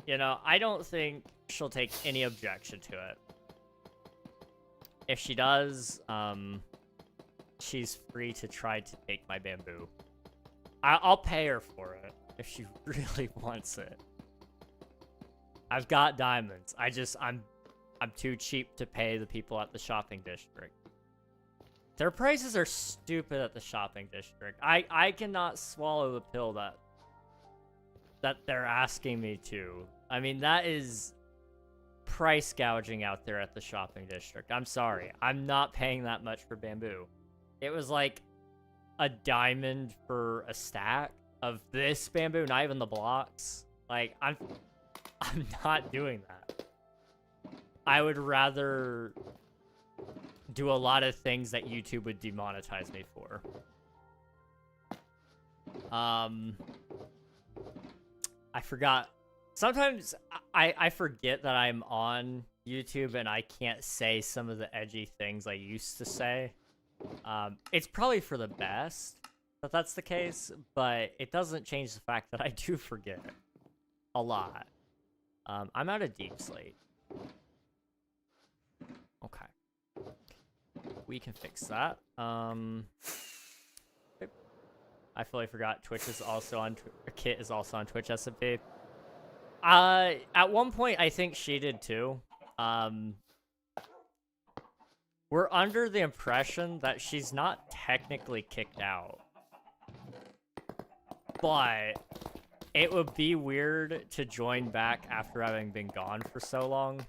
You know, I don't think she'll take any objection to it. If she does, she's free to try to take my bamboo. I'll pay her for it if she really wants it. I've got diamonds. I'm too cheap to pay the people at the shopping district. Their prices are stupid at the shopping district. I cannot swallow the pill that they're asking me to. I mean, that is price gouging out there at the shopping district. I'm sorry. I'm not paying that much for bamboo. It was like a diamond for a stack of this bamboo, not even the blocks. Like, I'm not doing that. I would rather do a lot of things that YouTube would demonetize me for. I forgot. Sometimes I forget that I'm on YouTube and I can't say some of the edgy things I used to say. It's probably for the best that that's the case, but it doesn't change the fact that I do forget a lot. I'm out of deep slate. Okay. We can fix that. I fully forgot Twitch is also on... Kit is also on Twitch SMP. At one point, I think she did too. We're under the impression that she's not technically kicked out. But it would be weird to join back after having been gone for so long.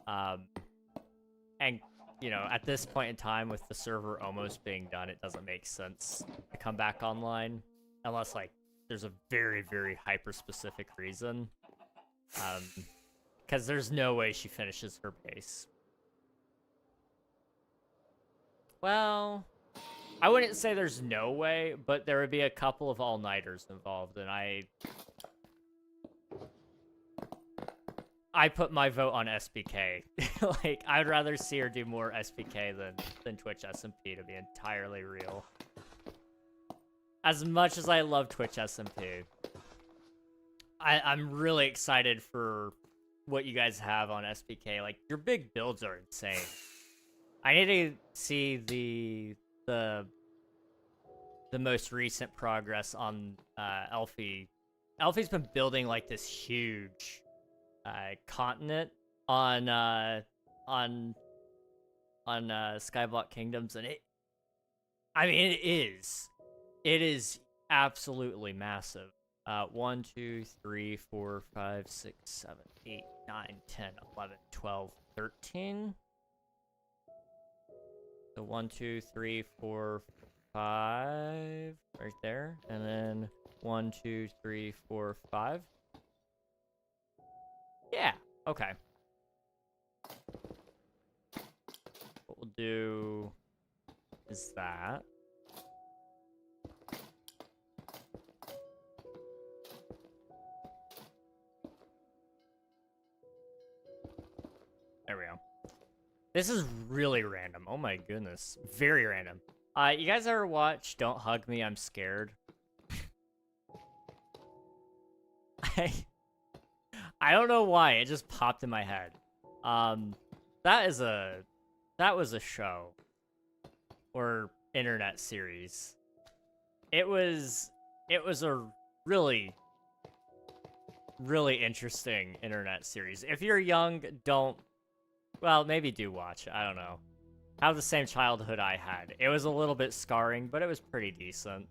And, you know, at this point in time, with the server almost being done, it doesn't make sense to come back online. Unless, like, there's a very, very hyper-specific reason. Because there's no way she finishes her base. Well, I wouldn't say there's no way, but there would be a couple of all-nighters involved, and I put my vote on SBK. Like, I'd rather see her do more SBK than Twitch SMP, to be entirely real. As much as I love Twitch SMP, I'm really excited for what you guys have on SBK. Like, your big builds are insane. I need to see the the most recent progress on Elfie. Elfie's been building like this huge continent on Skyblock Kingdoms, and it is absolutely massive. 1, 2, 3, 4, 5, 6, 7, 8, 9, 10, 11, 12, 13. So 1, 2, 3, 4, 5 right there, and then 1, 2, 3, 4, 5. Yeah, okay. What we'll do is that. There we go. This is really random. Oh my goodness. Very random. You guys ever watch Don't Hug Me, I'm Scared? I don't know why. It just popped in my head. That was a show. Or internet series. It was a really interesting internet series. If you're young, well, maybe do watch it. I don't know. Have the same childhood I had. It was a little bit scarring, but it was pretty decent.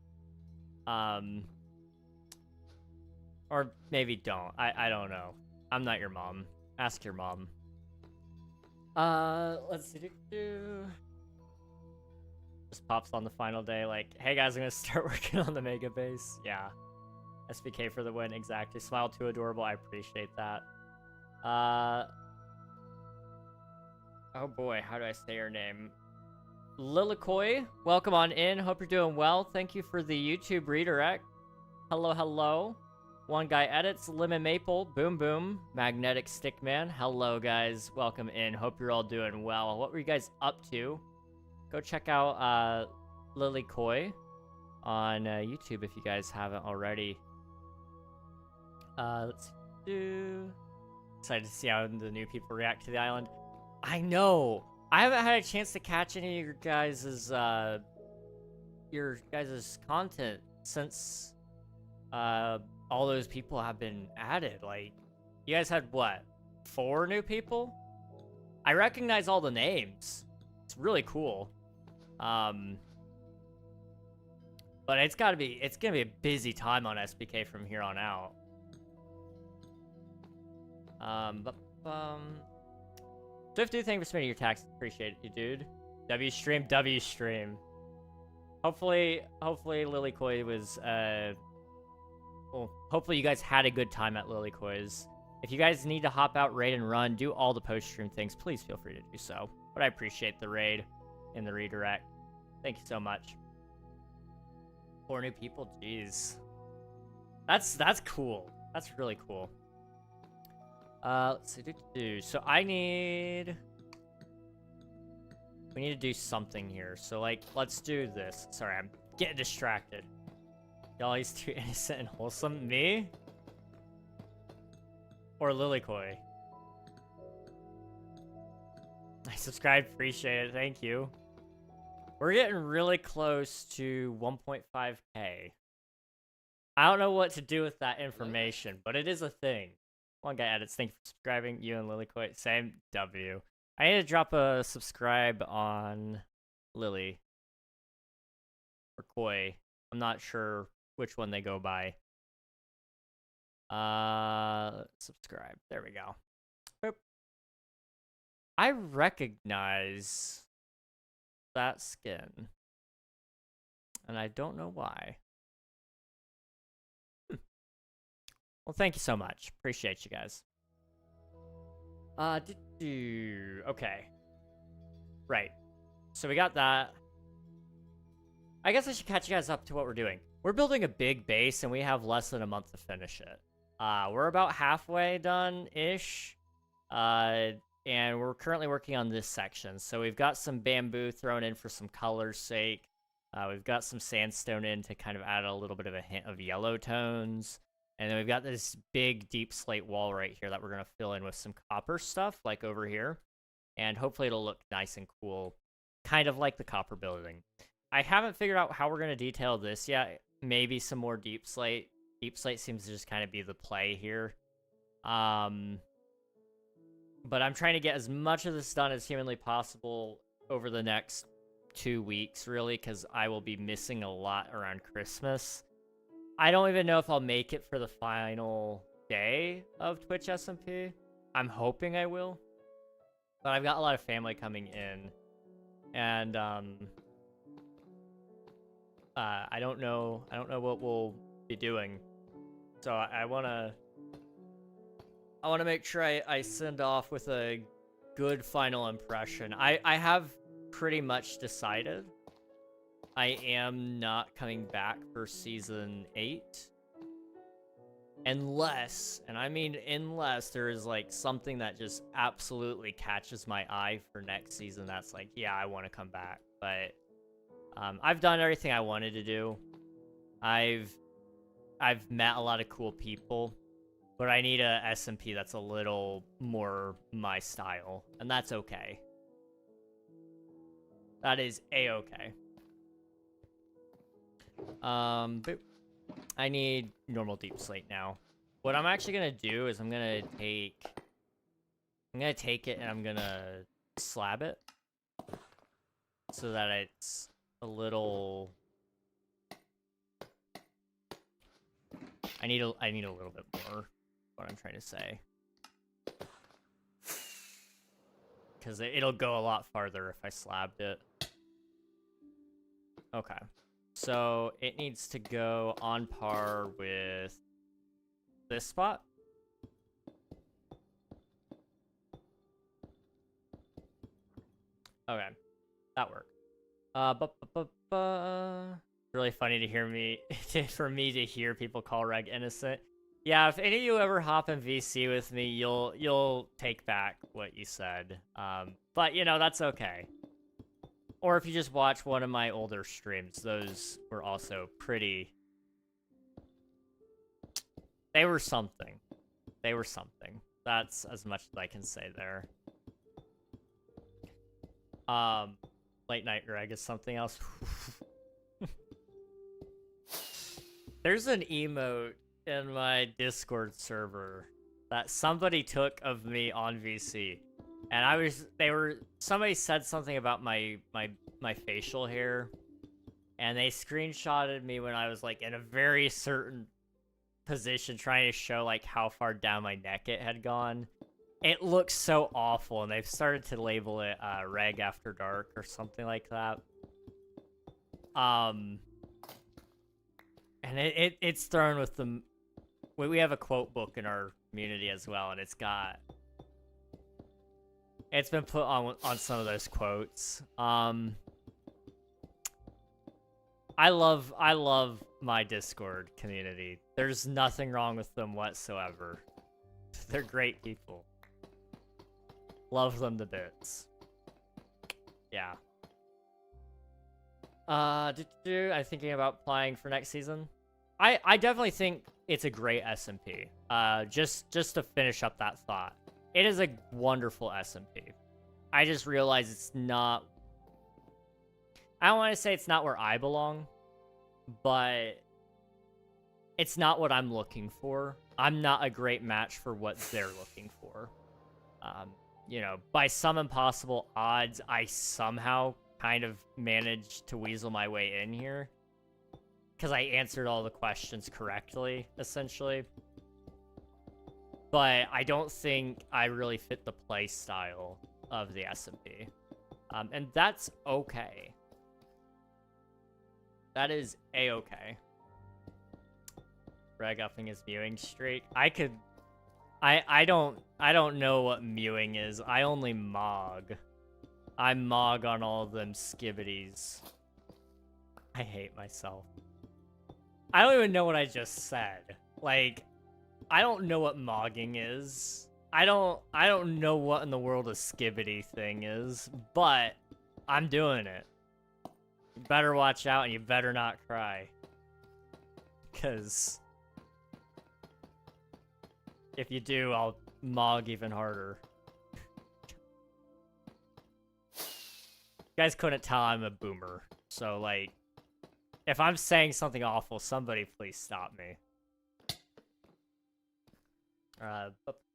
Or maybe don't. I don't know. I'm not your mom. Ask your mom. Let's see. Just pops on the final day like, hey guys, I'm gonna start working on the mega base. Yeah. SBK for the win, exactly. Smile too adorable, I appreciate that. Oh boy, how do I say your name? Lilikoi, welcome on in. Hope you're doing well. Thank you for the YouTube redirect. Hello, hello. One Guy Edits, Lemon Maple, Boom Boom, Magnetic Stickman. Hello, guys. Welcome in. Hope you're all doing well. What were you guys up to? Go check out Lilikoi on YouTube if you guys haven't already. Let's do... Excited to see how the new people react to the island. I know. I haven't had a chance to catch any of your guys' content since all those people have been added. Like, you guys had what? 4 new people? I recognize all the names. It's really cool. But it's gonna be a busy time on SBK from here on out. Swifty, thank you for submitting your tax. Appreciate it, dude. W stream. Hopefully Lilikoi was, well, hopefully you guys had a good time at Lilikoi's. If you guys need to hop out, raid, and run, do all the post-stream things, please feel free to do so. But I appreciate the raid and the redirect. Thank you so much. 4 new people, jeez. That's cool. That's really cool. Let's see. So we need to do something here. So, like, let's do this. Sorry, I'm getting distracted. Y'all, he's too innocent and wholesome. Me? Or Lilikoi? I subscribed, appreciate it, thank you. We're getting really close to 1.5k. I don't know what to do with that information, but it is a thing. One Guy Edits, thank you for subscribing. You and Lilikoi, same W. I need to drop a subscribe on Lily. Or Koi. I'm not sure which one they go by. Subscribe. There we go. Boop. I recognize that skin. And I don't know why. Well, thank you so much. Appreciate you guys. Okay. Right. So we got that. I guess I should catch you guys up to what we're doing. We're building a big base, and we have less than a month to finish it. We're about halfway done-ish. And we're currently working on this section. So we've got some bamboo thrown in for some color's sake. We've got some sandstone in to kind of add a little bit of a hint of yellow tones. And then we've got this big, deep slate wall right here that we're going to fill in with some copper stuff, like over here. And hopefully it'll look nice and cool, kind of like the copper building. I haven't figured out how we're gonna detail this yet. Maybe some more deep slate. Deep slate seems to just kind of be the play here. But I'm trying to get as much of this done as humanly possible over the next 2 weeks, really, because I will be missing a lot around Christmas. I don't even know if I'll make it for the final day of Twitch SMP. I'm hoping I will. But I've got a lot of family coming in. And, I don't know what we'll be doing. So I wanna make sure I send off with a good final impression. I have pretty much decided I am not coming back for season 8. Unless, and I mean unless, there is like something that just absolutely catches my eye for next season that's like, yeah, I want to come back. But I've done everything I wanted to do. I've met a lot of cool people, but I need a SMP that's a little more my style, and that's okay. That is a-okay. But I need normal deep slate now. What I'm actually gonna do is I'm gonna take it and I'm gonna slab it so that it's a little. I need a little bit more. What I'm trying to say, because it'll go a lot farther if I slabbed it. Okay. So it needs to go on par with this spot. Okay, that worked. Really funny to hear me, for me to hear people call Reg innocent. Yeah, if any of you ever hop in VC with me, you'll take back what you said. But you know, that's okay. Or if you just watch one of my older streams, those were also pretty. They were something. They were something. That's as much as I can say there. Late night Greg is something else. There's an emote in my Discord server that somebody took of me on VC. And somebody said something about my facial hair, and they screenshotted me when I was like in a very certain position trying to show like how far down my neck it had gone. It looks so awful, and they've started to label it Reg After Dark or something like that. And it's thrown with the. We have a quote book in our community as well, and it's been put on some of those quotes. I love my Discord community. There's nothing wrong with them whatsoever. They're great people. Love them to bits. Yeah. I'm thinking about applying for next season. I definitely think it's a great SMP. Just to finish up that thought. It is a wonderful SMP. I just realized it's not. I don't want to say it's not where I belong, but it's not what I'm looking for. I'm not a great match for what they're looking for. You know, by some impossible odds, I somehow kind of managed to weasel my way in here because I answered all the questions correctly, essentially. But I don't think I really fit the play style of the SMP. And that's okay. That is a-okay. Reg upping his mewing streak. I don't know what mewing is. I only mog. I mog on all them skibbities. I hate myself. I don't even know what I just said. Like, I don't know what mogging is. I don't know what in the world a skibbity thing is, but I'm doing it. You better watch out and you better not cry. 'Cause if you do, I'll mog even harder. guys couldn't tell I'm a boomer. So, like, if I'm saying something awful, somebody please stop me.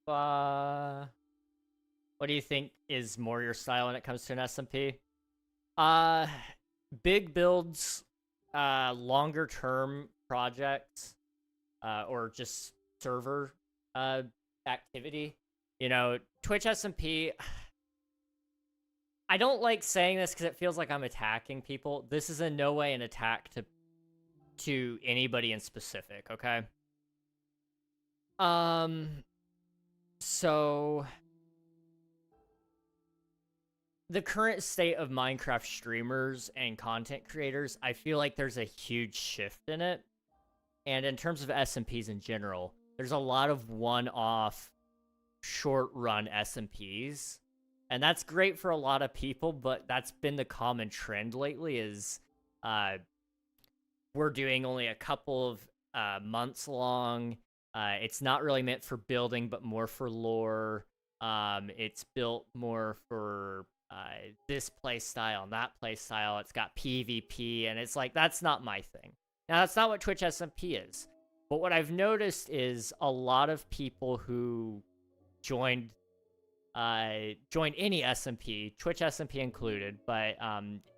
What do you think is more your style when it comes to an SMP? Big builds, longer term projects, or just server activity. You know, Twitch SMP. I don't like saying this because it feels like I'm attacking people. This is in no way an attack to anybody in specific, okay? So the current state of Minecraft streamers and content creators, I feel like there's a huge shift in it. And in terms of SMPs in general, there's a lot of one-off, short-run SMPs. And that's great for a lot of people, but that's been the common trend lately is we're doing only a couple of months long. It's not really meant for building, but more for lore. It's built more for this play style and that play style. It's got PvP, and it's like, that's not my thing. Now, that's not what Twitch SMP is. But what I've noticed is a lot of people who joined any SMP, Twitch SMP included, but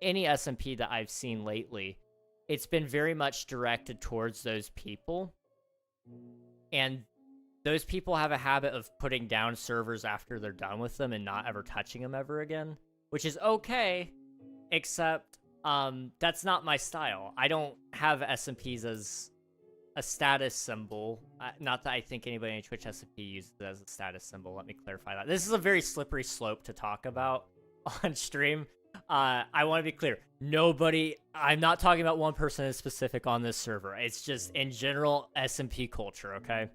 any SMP that I've seen lately, it's been very much directed towards those people. And those people have a habit of putting down servers after they're done with them and not ever touching them ever again, which is okay, except that's not my style. I don't have SMPs as a status symbol. Not that I think anybody in Twitch SMP uses it as a status symbol. Let me clarify that. This is a very slippery slope to talk about on stream. I want to be clear. I'm not talking about one person in specific on this server. It's just in general SMP culture, okay?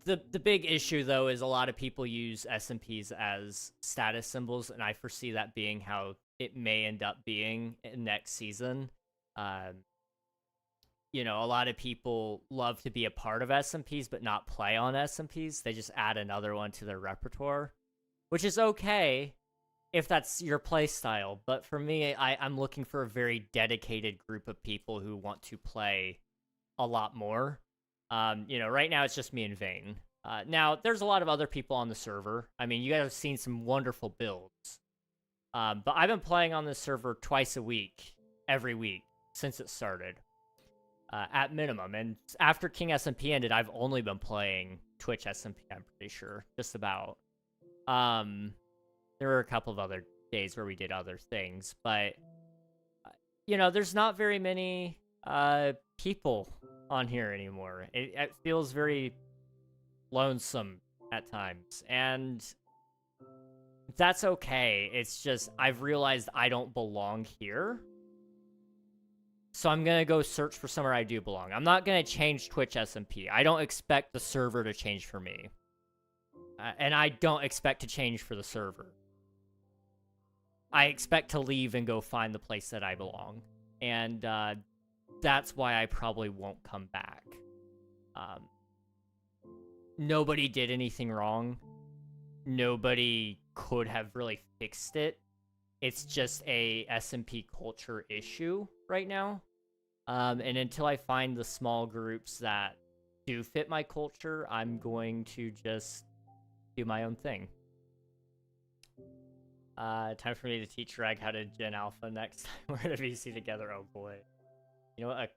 The big issue, though, is a lot of people use SMPs as status symbols, and I foresee that being how it may end up being in next season. You know, a lot of people love to be a part of SMPs, but not play on SMPs. They just add another one to their repertoire, which is okay if that's your play style. But for me, I'm looking for a very dedicated group of people who want to play a lot more. You know, right now it's just me and Vane. Now, there's a lot of other people on the server. I mean, you guys have seen some wonderful builds. But I've been playing on this server twice a week, every week, since it started. At minimum. And after King SMP ended, I've only been playing Twitch SMP, I'm pretty sure. Just about. There were a couple of other days where we did other things. But, you know, there's not very many people on here anymore. It feels very lonesome at times. And that's okay. It's just, I've realized I don't belong here. So I'm going to go search for somewhere I do belong. I'm not going to change Twitch SMP. I don't expect the server to change for me. And I don't expect to change for the server. I expect to leave and go find the place that I belong. And that's why I probably won't come back. Nobody did anything wrong. Nobody could have really fixed it. It's just a SMP culture issue right now. And until I find the small groups that do fit my culture, I'm going to just do my own thing. Time for me to teach Reg how to Gen Alpha next time we're at a VC together. Oh boy. You know what?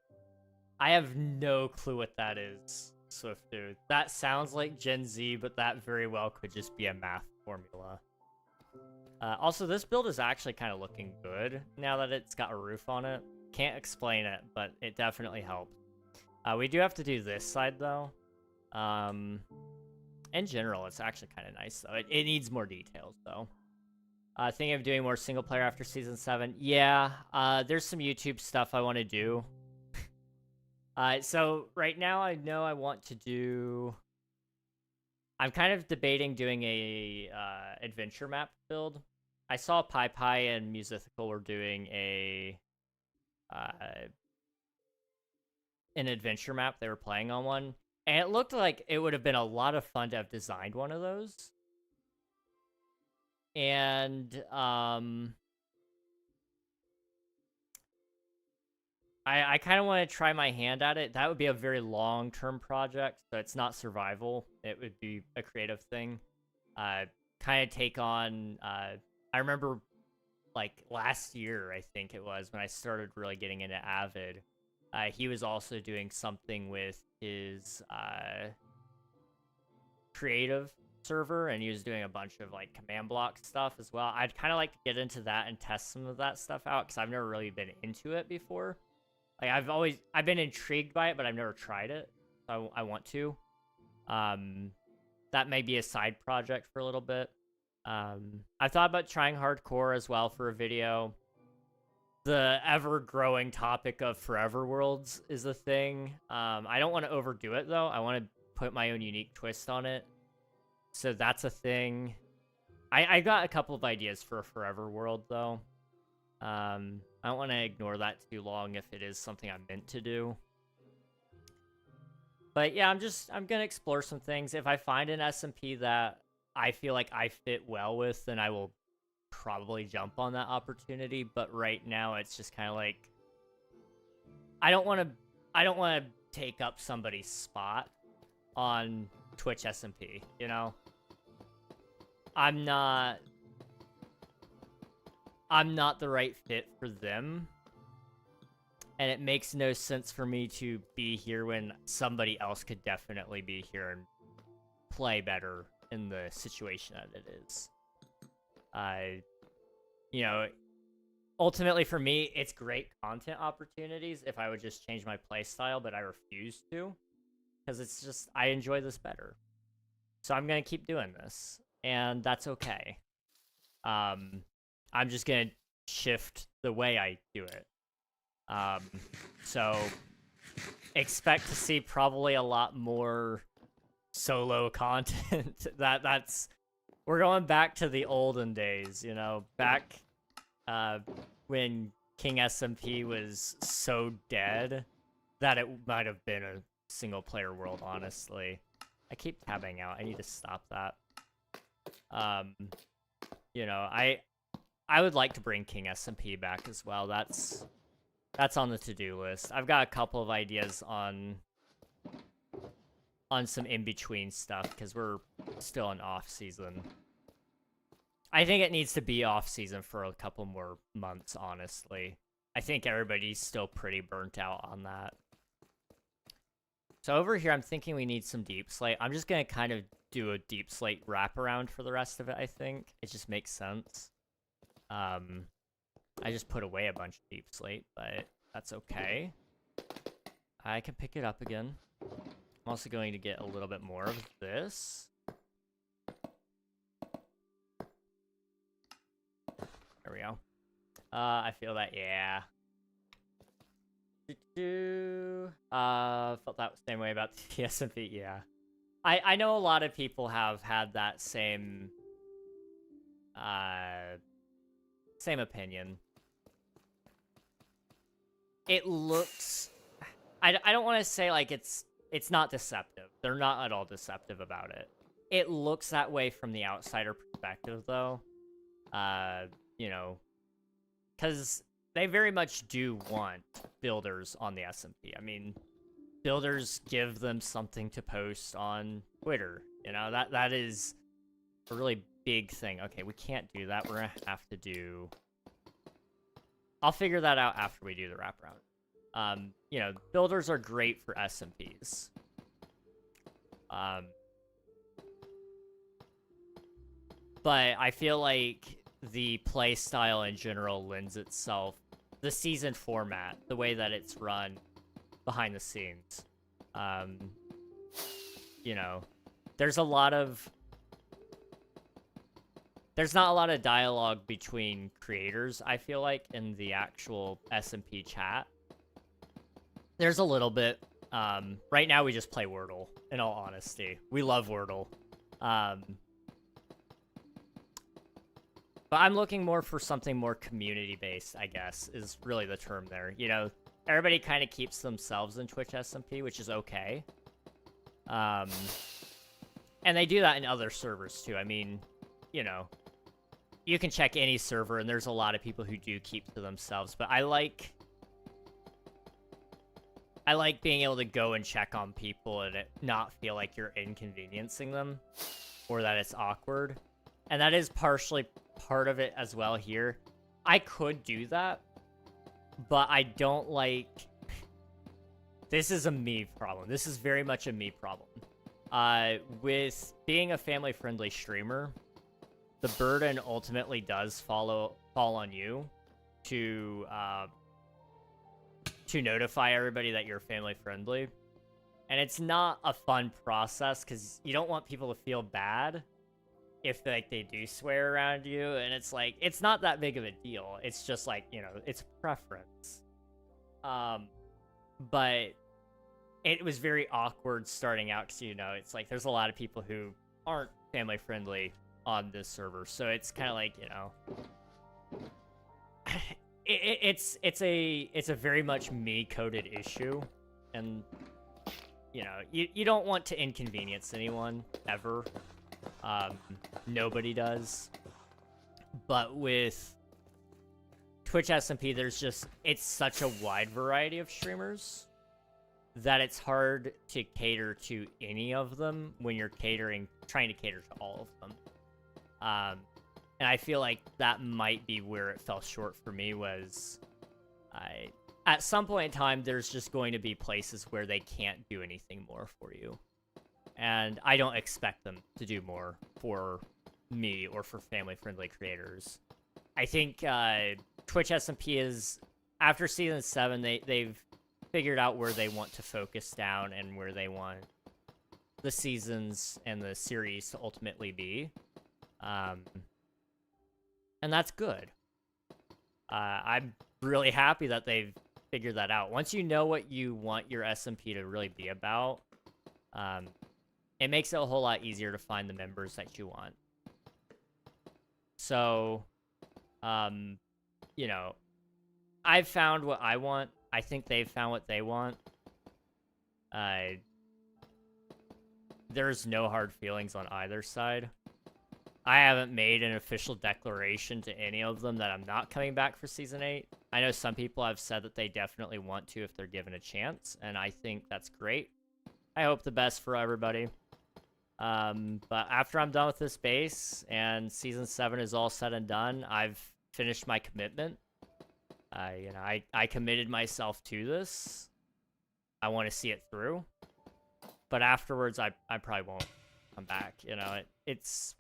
I have no clue what that is, Swift Dude. That sounds like Gen Z, but that very well could just be a math formula. Also, this build is actually kind of looking good now that it's got a roof on it. Can't explain it, but it definitely helps. We do have to do this side, though. In general, it's actually kind of nice, though. It needs more details, though. Thinking of doing more single player after Season 7. Yeah, there's some YouTube stuff I want to do. So right now, I know I want to do... I'm kind of debating doing a adventure map build. I saw PyPy and Musical were doing an adventure map. They were playing on one. And it looked like it would have been a lot of fun to have designed one of those. And I kind of want to try my hand at it. That would be a very long-term project, so it's not survival. It would be a creative thing. Kind of take on. I remember, like last year, I think it was when I started really getting into Avid. He was also doing something with his creative server, and he was doing a bunch of like command block stuff as well. I'd kind of like to get into that and test some of that stuff out because I've never really been into it before. Like I've been intrigued by it, but I've never tried it. So I want to. That may be a side project for a little bit. I thought about trying hardcore as well for a video. The ever-growing topic of forever worlds is a thing. I don't want to overdo it though. I want to put my own unique twist on it. So that's a thing. I got a couple of ideas for a forever world though. I don't want to ignore that too long if it is something I'm meant to do. But yeah, I'm gonna explore some things. If I find an SMP that I feel like I fit well with, then I will probably jump on that opportunity. But right now, it's just kind of like I don't want to take up somebody's spot on Twitch SMP. You know, I'm not the right fit for them. And it makes no sense for me to be here when somebody else could definitely be here and play better in the situation that it is. You know, ultimately for me, it's great content opportunities if I would just change my playstyle, but I refuse to. Because it's just, I enjoy this better. So I'm going to keep doing this. And that's okay. I'm just going to shift the way I do it. So expect to see probably a lot more solo content. We're going back to the olden days, you know, back when King SMP was so dead that it might have been a single player world, honestly. I keep tabbing out. I need to stop that. You know, I would like to bring King SMP back as well. That's on the to-do list. I've got a couple of ideas on some in-between stuff because we're still in off-season. I think it needs to be off-season for a couple more months, honestly. I think everybody's still pretty burnt out on that. So over here, I'm thinking we need some deep slate. I'm just going to kind of do a deep slate wraparound for the rest of it, I think. It just makes sense. I just put away a bunch of deep slate, but that's okay. I can pick it up again. I'm also going to get a little bit more of this. There we go. I feel that, yeah. Felt that same way about the SMP, yeah. I know a lot of people have had that same opinion. It looks... I don't want to say, like, it's not deceptive. They're not at all deceptive about it. It looks that way from the outsider perspective, though. You know, because they very much do want builders on the SMP. I mean, builders give them something to post on Twitter. You know, that is a really big thing. Okay, we can't do that. We're gonna have to do... I'll figure that out after we do the wraparound. You know, builders are great for SMPs. But I feel like the play style in general lends itself, the season format, the way that it's run behind the scenes. You know, there's not a lot of dialogue between creators, I feel like, in the actual SMP chat. There's a little bit. Right now we just play Wordle, in all honesty. We love Wordle. But I'm looking more for something more community-based, I guess, is really the term there. You know, everybody kind of keeps themselves in Twitch SMP, which is okay. And they do that in other servers, too. I mean, you know, you can check any server, and there's a lot of people who do keep to themselves, but I like being able to go and check on people and it not feel like you're inconveniencing them or that it's awkward. And that is partially part of it as well here. I could do that, but I don't like... This is a me problem. This is very much a me problem. With being a family-friendly streamer, the burden ultimately does fall on you to notify everybody that you're family-friendly. And it's not a fun process, because you don't want people to feel bad if like they do swear around you, and it's like, it's not that big of a deal. It's just like, you know, it's preference. But it was very awkward starting out, because, you know, it's like there's a lot of people who aren't family friendly on this server, so it's kind of like, you know, it's a very much me coded issue, and you know, you don't want to inconvenience anyone ever. Nobody does. But with Twitch SMP, it's such a wide variety of streamers that it's hard to cater to any of them when you're trying to cater to all of them. And I feel like that might be where it fell short for me, was at some point in time, there's just going to be places where they can't do anything more for you. And I don't expect them to do more for me or for family-friendly creators. I think Twitch SMP is, after Season 7, they've figured out where they want to focus down and where they want the seasons and the series to ultimately be. And that's good. I'm really happy that they've figured that out. Once you know what you want your SMP to really be about, it makes it a whole lot easier to find the members that you want. So, you know, I've found what I want. I think they've found what they want. There's no hard feelings on either side. I haven't made an official declaration to any of them that I'm not coming back for Season 8. I know some people have said that they definitely want to if they're given a chance, and I think that's great. I hope the best for everybody. But after I'm done with this base and Season 7 is all said and done, I've finished my commitment. You know, I committed myself to this. I want to see it through. But afterwards, I probably won't come back. You know, it's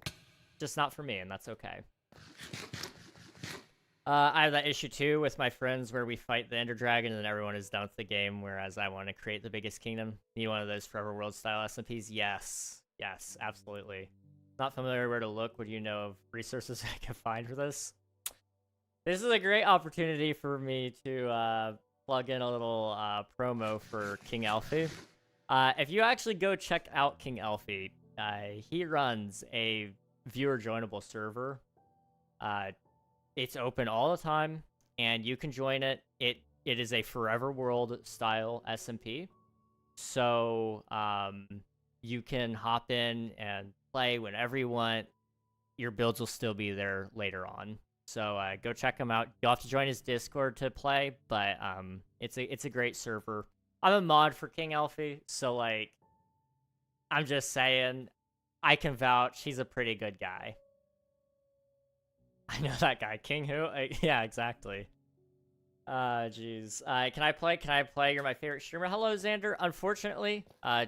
just not for me, and that's okay. I have that issue too with my friends where we fight the Ender Dragon and then everyone is done with the game, whereas I want to create the biggest kingdom. Need one of those Forever World style SMPs? Yes. Yes, absolutely. Not familiar where to look. Would you know of resources I can find for this? This is a great opportunity for me to plug in a little promo for King Alfie. If you actually go check out King Alfie, he runs a viewer joinable server. It's open all the time, and you can join it. It is a Forever World style SMP. So you can hop in and play whenever you want. Your builds will still be there later on. So go check him out. You'll have to join his Discord to play, but it's a great server. I'm a mod for King Alfie, so like, I'm just saying, I can vouch he's a pretty good guy. I know that guy. King who? Yeah, exactly. Jeez. Can I play? Can I play? You're my favorite streamer. Hello, Xander. Unfortunately,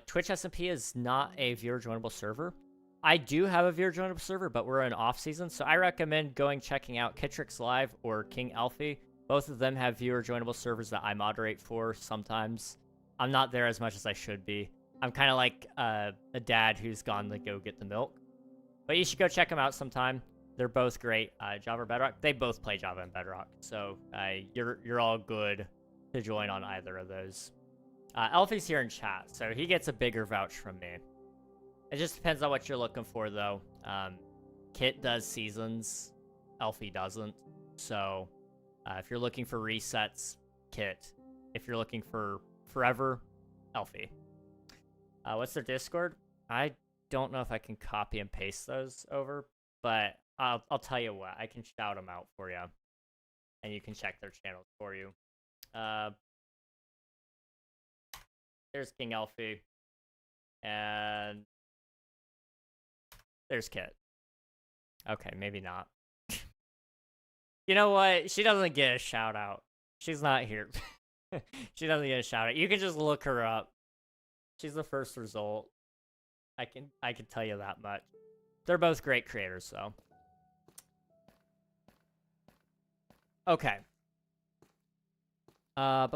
Twitch SMP is not a viewer joinable server. I do have a viewer joinable server, but we're in off season, so I recommend checking out Kitrix Live or King Alfie. Both of them have viewer joinable servers that I moderate for sometimes. I'm not there as much as I should be. I'm kind of like a dad who's gone to go get the milk. But you should go check them out sometime. They're both great. Java or Bedrock, they both play Java and Bedrock, so you're all good to join on either of those. Alfie's here in chat, so he gets a bigger vouch from me. It just depends on what you're looking for, though. Kit does seasons, Alfie doesn't. So if you're looking for resets, Kit. If you're looking for forever, Alfie. What's their Discord? I don't know if I can copy and paste those over, but I'll tell you what. I can shout them out for you, and you can check their channels for you. There's King Elfie, and there's Kit. Okay, maybe not. You know what? She doesn't get a shout out. She's not here. She doesn't get a shout out. You can just look her up. She's the first result. I can tell you that much. They're both great creators, so. Okay. I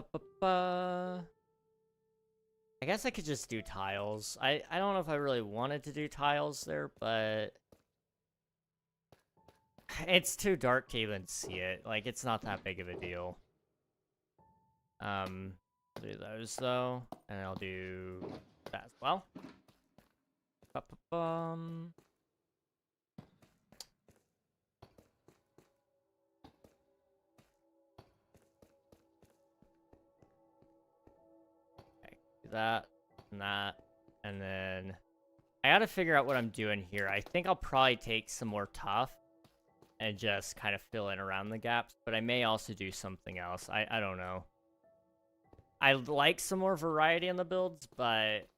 guess I could just do tiles. I don't know if I really wanted to do tiles there, but it's too dark to even see it. Like, it's not that big of a deal. I'll do those though, and I'll do that as well. Okay, do that, and then I gotta figure out what I'm doing here. I think I'll probably take some more tough and just kind of fill in around the gaps, but I may also do something else. I don't know. I like some more variety in the builds, but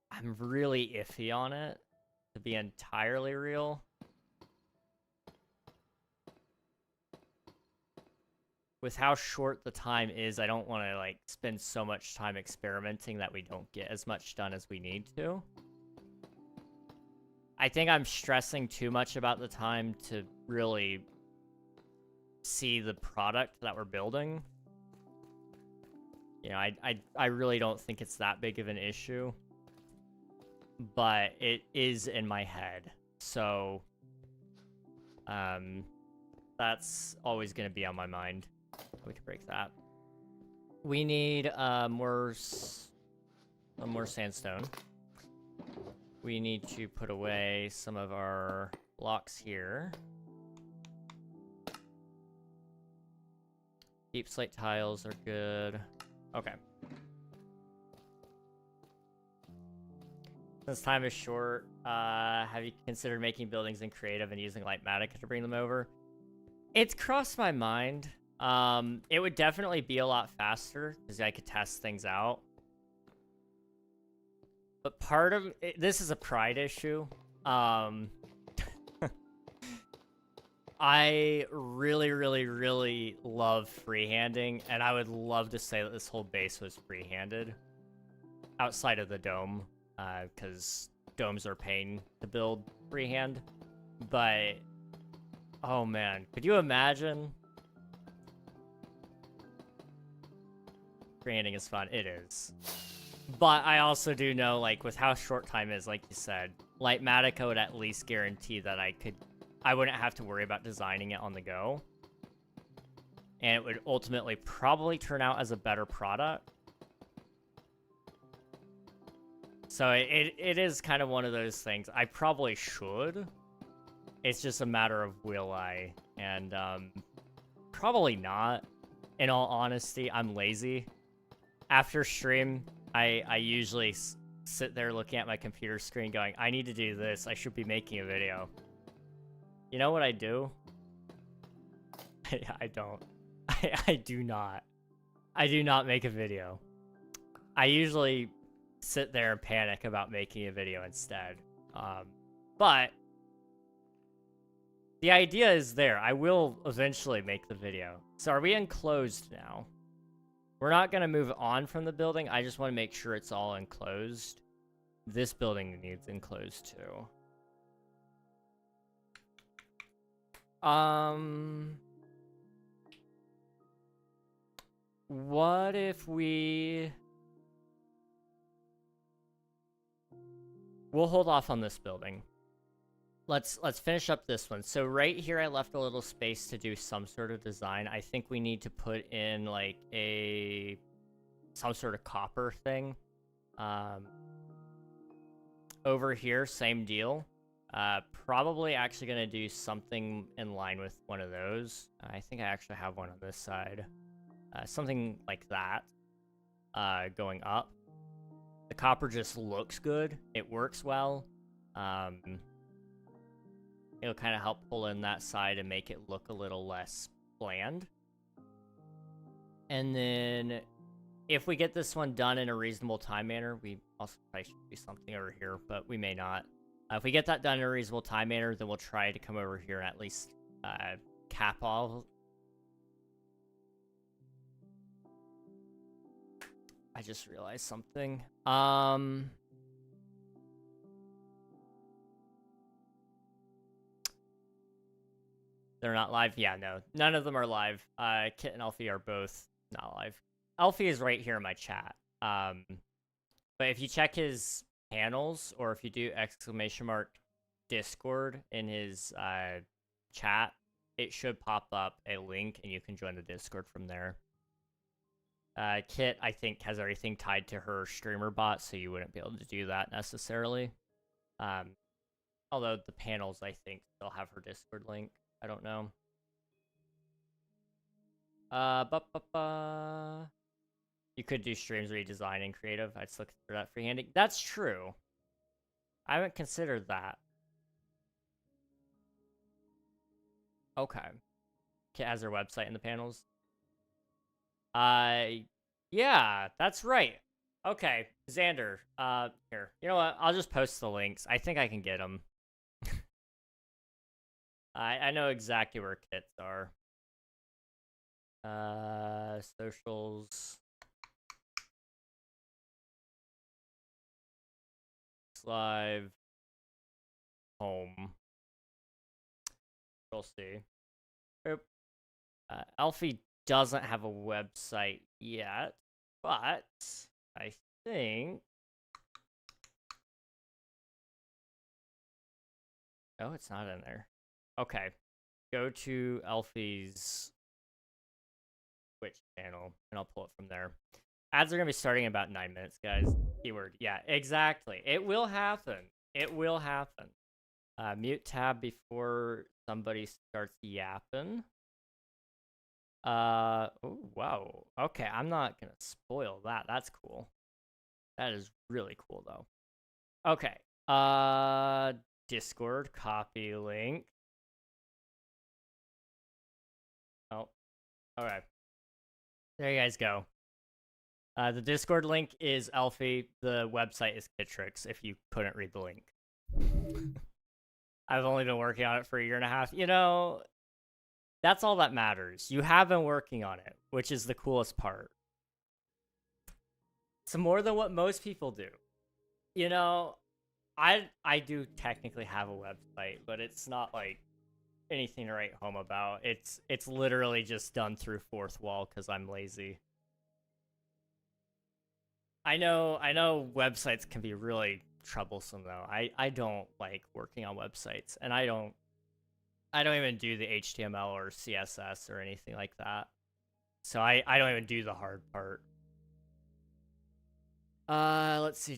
I'm really iffy on it, to be entirely real. With how short the time is, I don't want to like spend so much time experimenting that we don't get as much done as we need to. I think I'm stressing too much about the time to really see the product that we're building. You know, I really don't think it's that big of an issue, but it is in my head. So, that's always going to be on my mind. We can break that. We need more sandstone. We need to put away some of our blocks here. Deep slate tiles are good. Okay. Since time is short, have you considered making buildings in creative and using Lightmatica to bring them over? It's crossed my mind. It would definitely be a lot faster because I could test things out. But part of it, this is a pride issue. I really, really, really love freehanding, and I would love to say that this whole base was freehanded outside of the dome, because domes are pain to build freehand. But oh man, could you imagine? Freehanding is fun. It is. But I also do know, like, with how short time is, like you said, Lightmatica would at least guarantee that I wouldn't have to worry about designing it on the go. And it would ultimately probably turn out as a better product. So it is kind of one of those things. I probably should. It's just a matter of will I. And probably not. In all honesty, I'm lazy. After stream, I usually sit there looking at my computer screen going, I need to do this. I should be making a video. You know what I do? I don't. I do not. I do not make a video. I usually sit there and panic about making a video instead. But the idea is there. I will eventually make the video. So are we enclosed now? We're not going to move on from the building. I just want to make sure it's all enclosed. This building needs enclosed too. What if we'll hold off on this building. Let's finish up this one. So right here, I left a little space to do some sort of design. I think we need to put in like some sort of copper thing. Over here, same deal. Probably actually gonna do something in line with one of those. I think I actually have one on this side. Something like that, going up. The copper just looks good. It works well. It'll kind of help pull in that side and make it look a little less bland. And then if we get this one done in a reasonable time manner, we also probably should do something over here, but we may not. If we get that done in a reasonable time manner, then we'll try to come over here and at least cap all. I just realized something. They're not live? Yeah, no. None of them are live. Kit and Alfie are both not live. Alfie is right here in my chat. But if you check his panels, or if you do !Discord in his chat, it should pop up a link and you can join the Discord from there. Kit, I think, has everything tied to her streamer bot, so you wouldn't be able to do that necessarily. Although the panels, I think, still have her Discord link. I don't know. You could do streams redesign in creative. I'd still consider that freehanding. That's true. I haven't considered that. Okay. Kit has her website in the panels. Yeah, that's right. Okay, Xander. Here. You know what? I'll just post the links. I think I can get them. I know exactly where Kits are. Socials. Live. Home. We'll see. Oop. Alfie doesn't have a website yet, but I think... Oh, it's not in there. Okay. Go to Alfie's Twitch channel, and I'll pull it from there. Ads are going to be starting in about 9 minutes, guys. Keyword. Yeah, exactly. It will happen. It will happen. Mute tab before somebody starts yapping. Oh, wow. Okay, I'm not going to spoil that. That's cool. That is really cool, though. Okay. Discord, copy link. Oh, okay. There you guys go. The Discord link is Alfie. The website is Kitrix, if you couldn't read the link. I've only been working on it for 1.5 years. You know, that's all that matters. You have been working on it, which is the coolest part. It's more than what most people do. You know, I do technically have a website, but it's not like anything to write home about. It's literally just done through fourth wall because I'm lazy. I know websites can be really troublesome though. I don't like working on websites, and I don't even do the HTML or CSS or anything like that. So I don't even do the hard part. Let's see.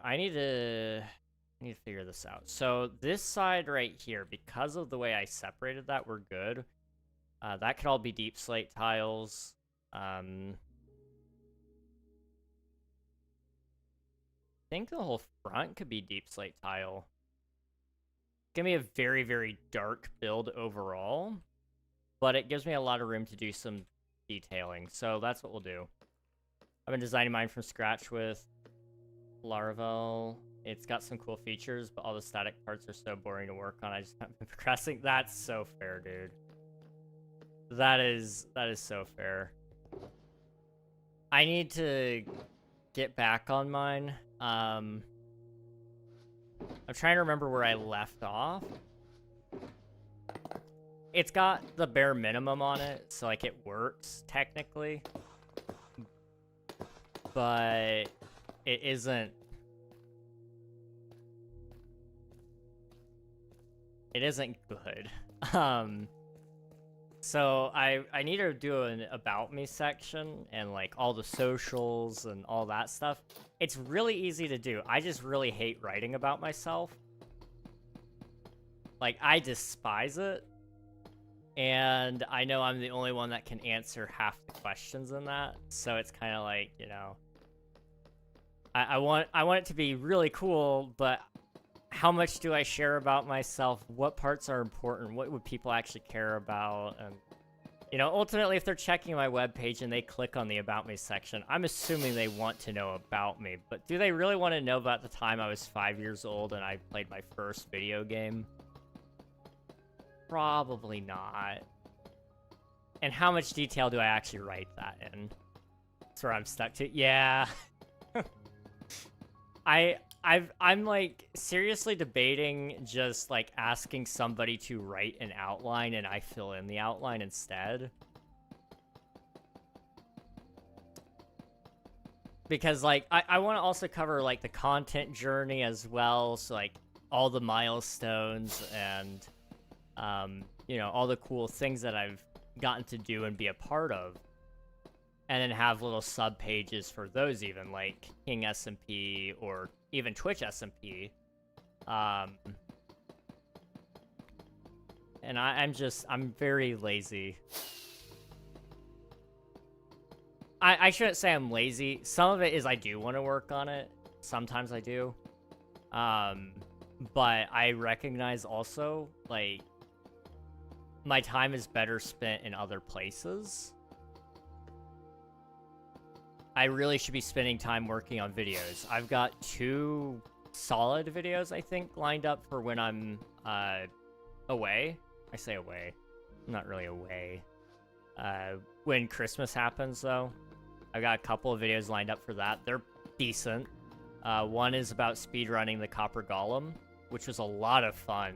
I need to figure this out. So this side right here, because of the way I separated that, we're good. That could all be deep slate tiles. I think the whole front could be deep slate tile. It's gonna be a very, very dark build overall, but it gives me a lot of room to do some detailing. So that's what we'll do. I've been designing mine from scratch with Laravel. It's got some cool features, but all the static parts are so boring to work on. I just haven't been progressing. That's so fair, dude. That is so fair. I need to get back on mine. I'm trying to remember where I left off. It's got the bare minimum on it, so like it works technically. But it isn't good. So I need to do an about me section and like all the socials and all that stuff. It's really easy to do. I just really hate writing about myself. Like, I despise it. And I know I'm the only one that can answer half the questions in that. So it's kind of like, you know, I want it to be really cool, but how much do I share about myself? What parts are important? What would people actually care about? And, you know, ultimately, if they're checking my webpage and they click on the About Me section, I'm assuming they want to know about me. But do they really want to know about the time I was 5 years old and I played my first video game? Probably not. And how much detail do I actually write that in? That's where I'm stuck to. Yeah. I'm like seriously debating just like asking somebody to write an outline and I fill in the outline instead. Because like I want to also cover like the content journey as well, so like all the milestones and you know, all the cool things that I've gotten to do and be a part of. And then have little sub pages for those, even like King SMP or even Twitch SMP. And I'm very lazy. I shouldn't say I'm lazy. Some of it is I do want to work on it. Sometimes I do. But I recognize also, like, my time is better spent in other places. I really should be spending time working on videos. I've got 2 solid videos, I think, lined up for when I'm away. I say away. I'm not really away. When Christmas happens, though, I've got a couple of videos lined up for that. They're decent. One is about speedrunning the Copper Golem, which was a lot of fun.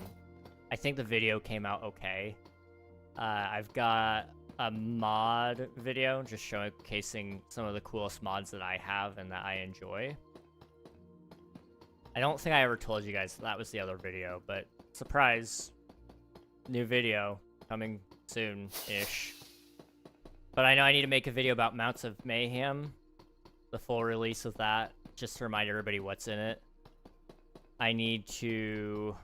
I think the video came out okay. I've got a mod video just showcasing some of the coolest mods that I have and that I enjoy. I don't think I ever told you guys that was the other video, but surprise, new video coming soon-ish. But I know I need to make a video about Mounts of Mayhem, the full release of that, just to remind everybody what's in it. I need to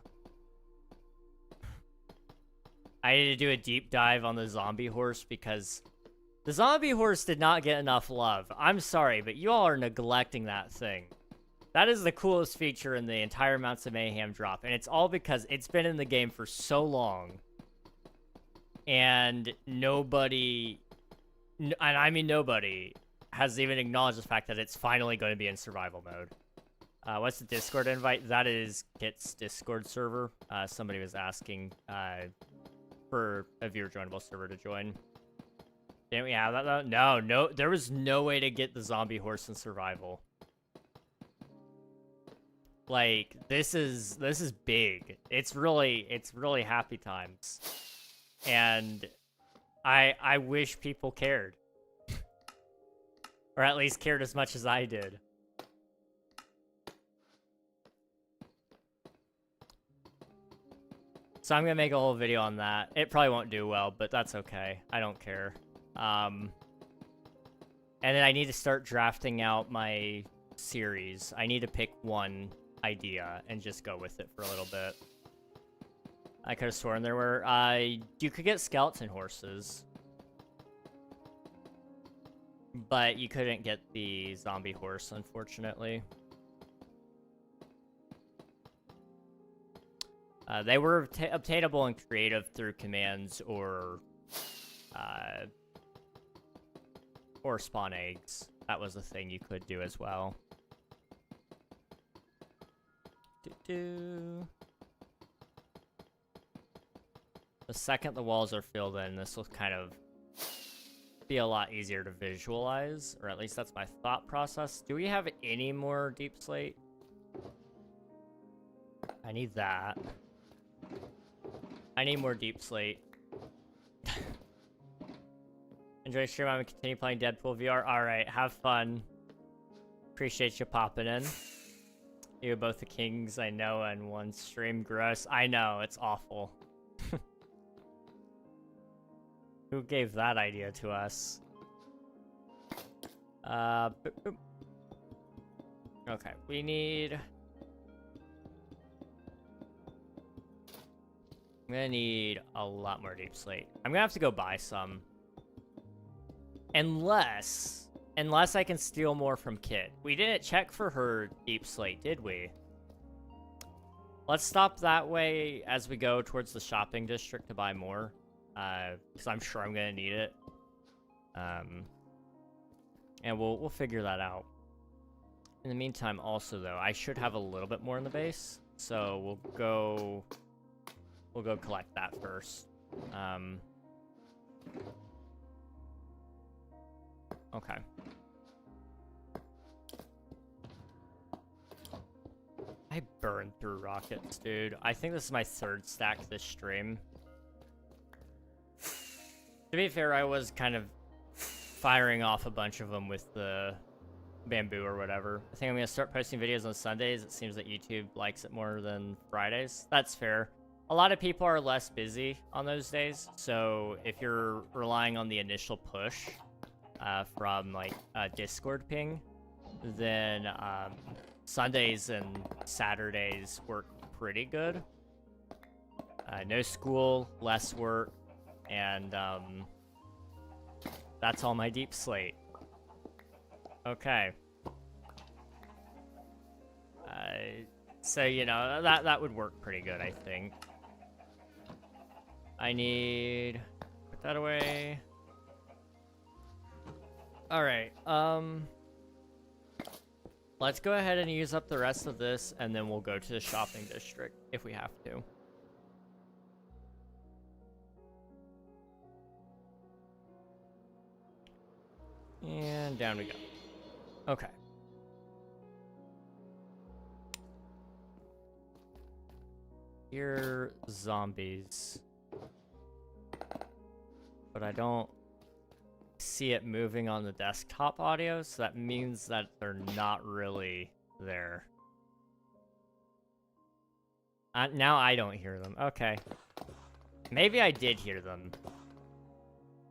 do a deep dive on the zombie horse because the zombie horse did not get enough love. I'm sorry, but you all are neglecting that thing. That is the coolest feature in the entire Mounts of Mayhem drop, and it's all because it's been in the game for so long. And nobody, and I mean nobody, has even acknowledged the fact that it's finally going to be in survival mode. What's the Discord invite? That is Kit's Discord server. Somebody was asking for a viewer joinable server to join. Didn't we have that though? No, there was no way to get the zombie horse in survival. Like, this is big. It's really happy times. And I wish people cared. Or at least cared as much as I did. So I'm gonna make a whole video on that. It probably won't do well, but that's okay. I don't care. And then I need to start drafting out my series. I need to pick one idea and just go with it for a little bit. I could have sworn there were, you could get skeleton horses. But you couldn't get the zombie horse, unfortunately. They were obtainable in creative through commands or spawn eggs. That was a thing you could do as well. The second the walls are filled in, this will kind of be a lot easier to visualize, or at least that's my thought process. Do we have any more deep slate? I need that. I need more deep slate. Enjoy stream. I'm gonna continue playing Deadpool VR. Alright, have fun. Appreciate you popping in. You both the kings I know and one stream. Gross. I know, it's awful. Who gave that idea to us? Boop, boop. Okay, we need... I'm gonna need a lot more deep slate. I'm gonna have to go buy some. Unless I can steal more from Kit. We didn't check for her deep slate, did we? Let's stop that way as we go towards the shopping district to buy more. Because I'm sure I'm gonna need it. And we'll figure that out. In the meantime, also though, I should have a little bit more in the base, so we'll go collect that first. Okay. I burned through rockets, dude. I think this is my 3rd stack this stream. To be fair, I was kind of firing off a bunch of them with the bamboo or whatever. I think I'm going to start posting videos on Sundays. It seems that YouTube likes it more than Fridays. That's fair. A lot of people are less busy on those days, so if you're relying on the initial push from like Discord ping, then Sundays and Saturdays work pretty good. No school, less work, and that's all my deep slate. Okay. So, you know, that would work pretty good, I think. I need... Put that away. Alright, let's go ahead and use up the rest of this, and then we'll go to the shopping district, if we have to. And down we go. Okay. Here, zombies. But I don't see it moving on the desktop audio, so that means that they're not really there. Now I don't hear them. Okay. Maybe I did hear them.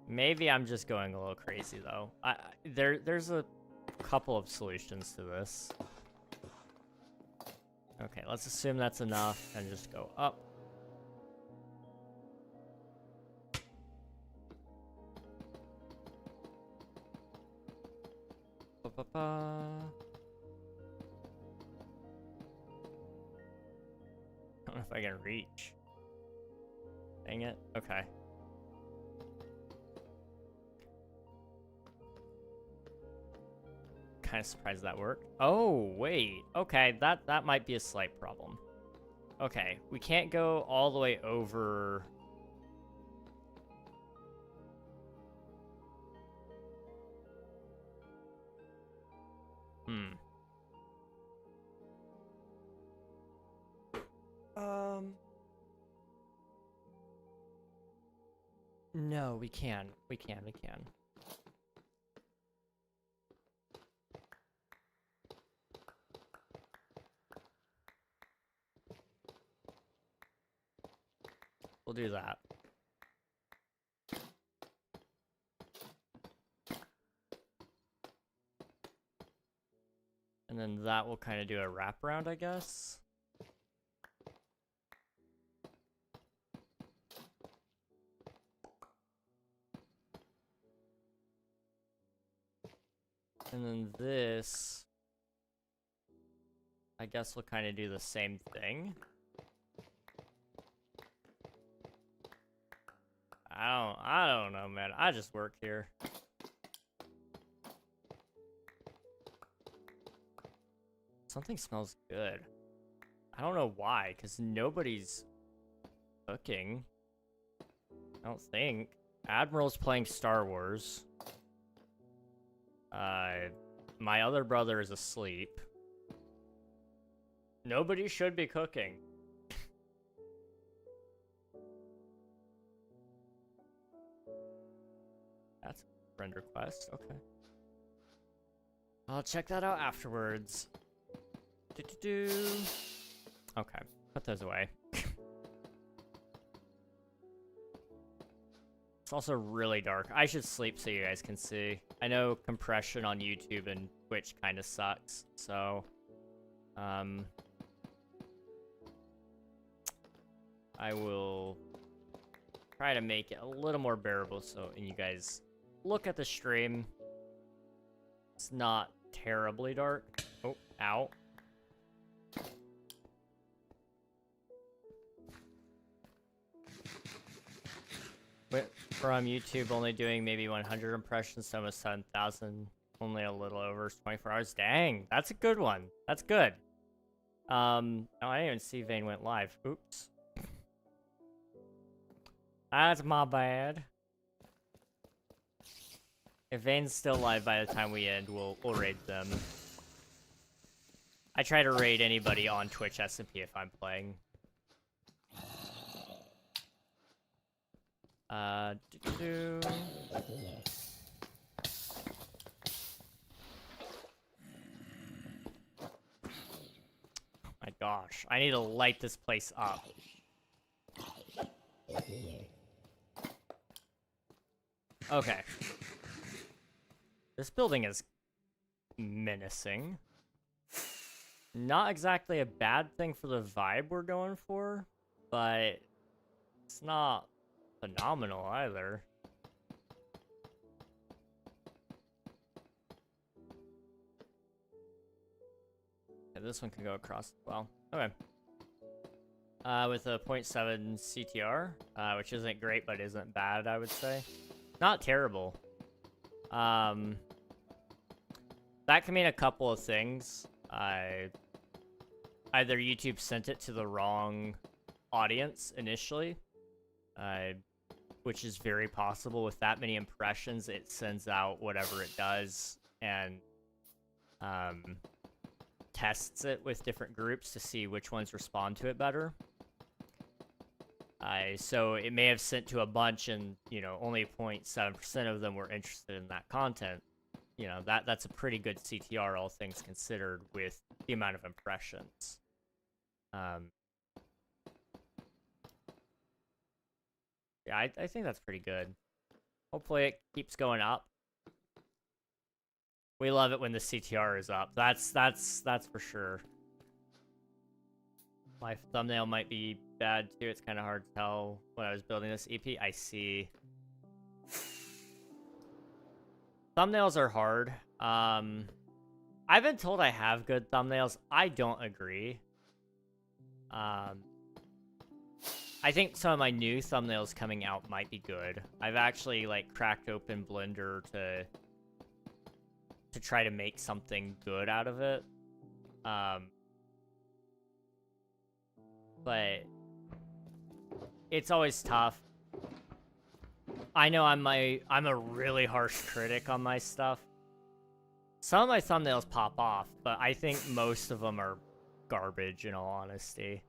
Maybe I'm just going a little crazy, though. There's a couple of solutions to this. Okay, let's assume that's enough and just go up. Ba-ba-ba. I don't know if I can reach. Dang it. Okay. Kind of surprised that worked. Oh, wait. Okay, that might be a slight problem. Okay, we can't go all the way over... No, we can. We can. We'll do that. And then that will kind of do a wraparound, I guess. And then this, I guess we'll kind of do the same thing. I don't know, man. I just work here. Something smells good. I don't know why, because nobody's cooking. I don't think. Admiral's playing Star Wars. My other brother is asleep. Nobody should be cooking. That's a friend request. Okay. I'll check that out afterwards. Okay, put those away. It's also really dark. I should sleep so you guys can see. I know compression on YouTube and Twitch kind of sucks, so... I will try to make it a little more bearable so and you guys look at the stream. It's not terribly dark. Oh, ow. from YouTube only doing maybe 100 impressions, so almost 7,000, only a little over 24 hours. Dang, that's a good one. That's good. Oh, I didn't even see Vane went live. Oops. That's my bad. If Vane's still live by the time we end, we'll raid them. I try to raid anybody on Twitch SMP if I'm playing. My gosh, I need to light this place up. Okay. This building is menacing. Not exactly a bad thing for the vibe we're going for, but it's not phenomenal either. Yeah, this one can go across as well. Okay. With a 0.7 CTR, which isn't great, but isn't bad, I would say. Not terrible. That can mean a couple of things. Either YouTube sent it to the wrong audience initially, which is very possible. With that many impressions, it sends out whatever it does and tests it with different groups to see which ones respond to it better. So it may have sent to a bunch and, you know, only 0.7% of them were interested in that content. You know, that's a pretty good CTR, all things considered, with the amount of impressions. Yeah, I think that's pretty good. Hopefully it keeps going up. We love it when the CTR is up. That's for sure. My thumbnail might be bad too. It's kind of hard to tell when I was building this EP. I see. Thumbnails are hard. I've been told I have good thumbnails. I don't agree. I think some of my new thumbnails coming out might be good. I've actually like cracked open Blender to try to make something good out of it. But it's always tough. I know I'm a really harsh critic on my stuff. Some of my thumbnails pop off, but I think most of them are garbage, in all honesty.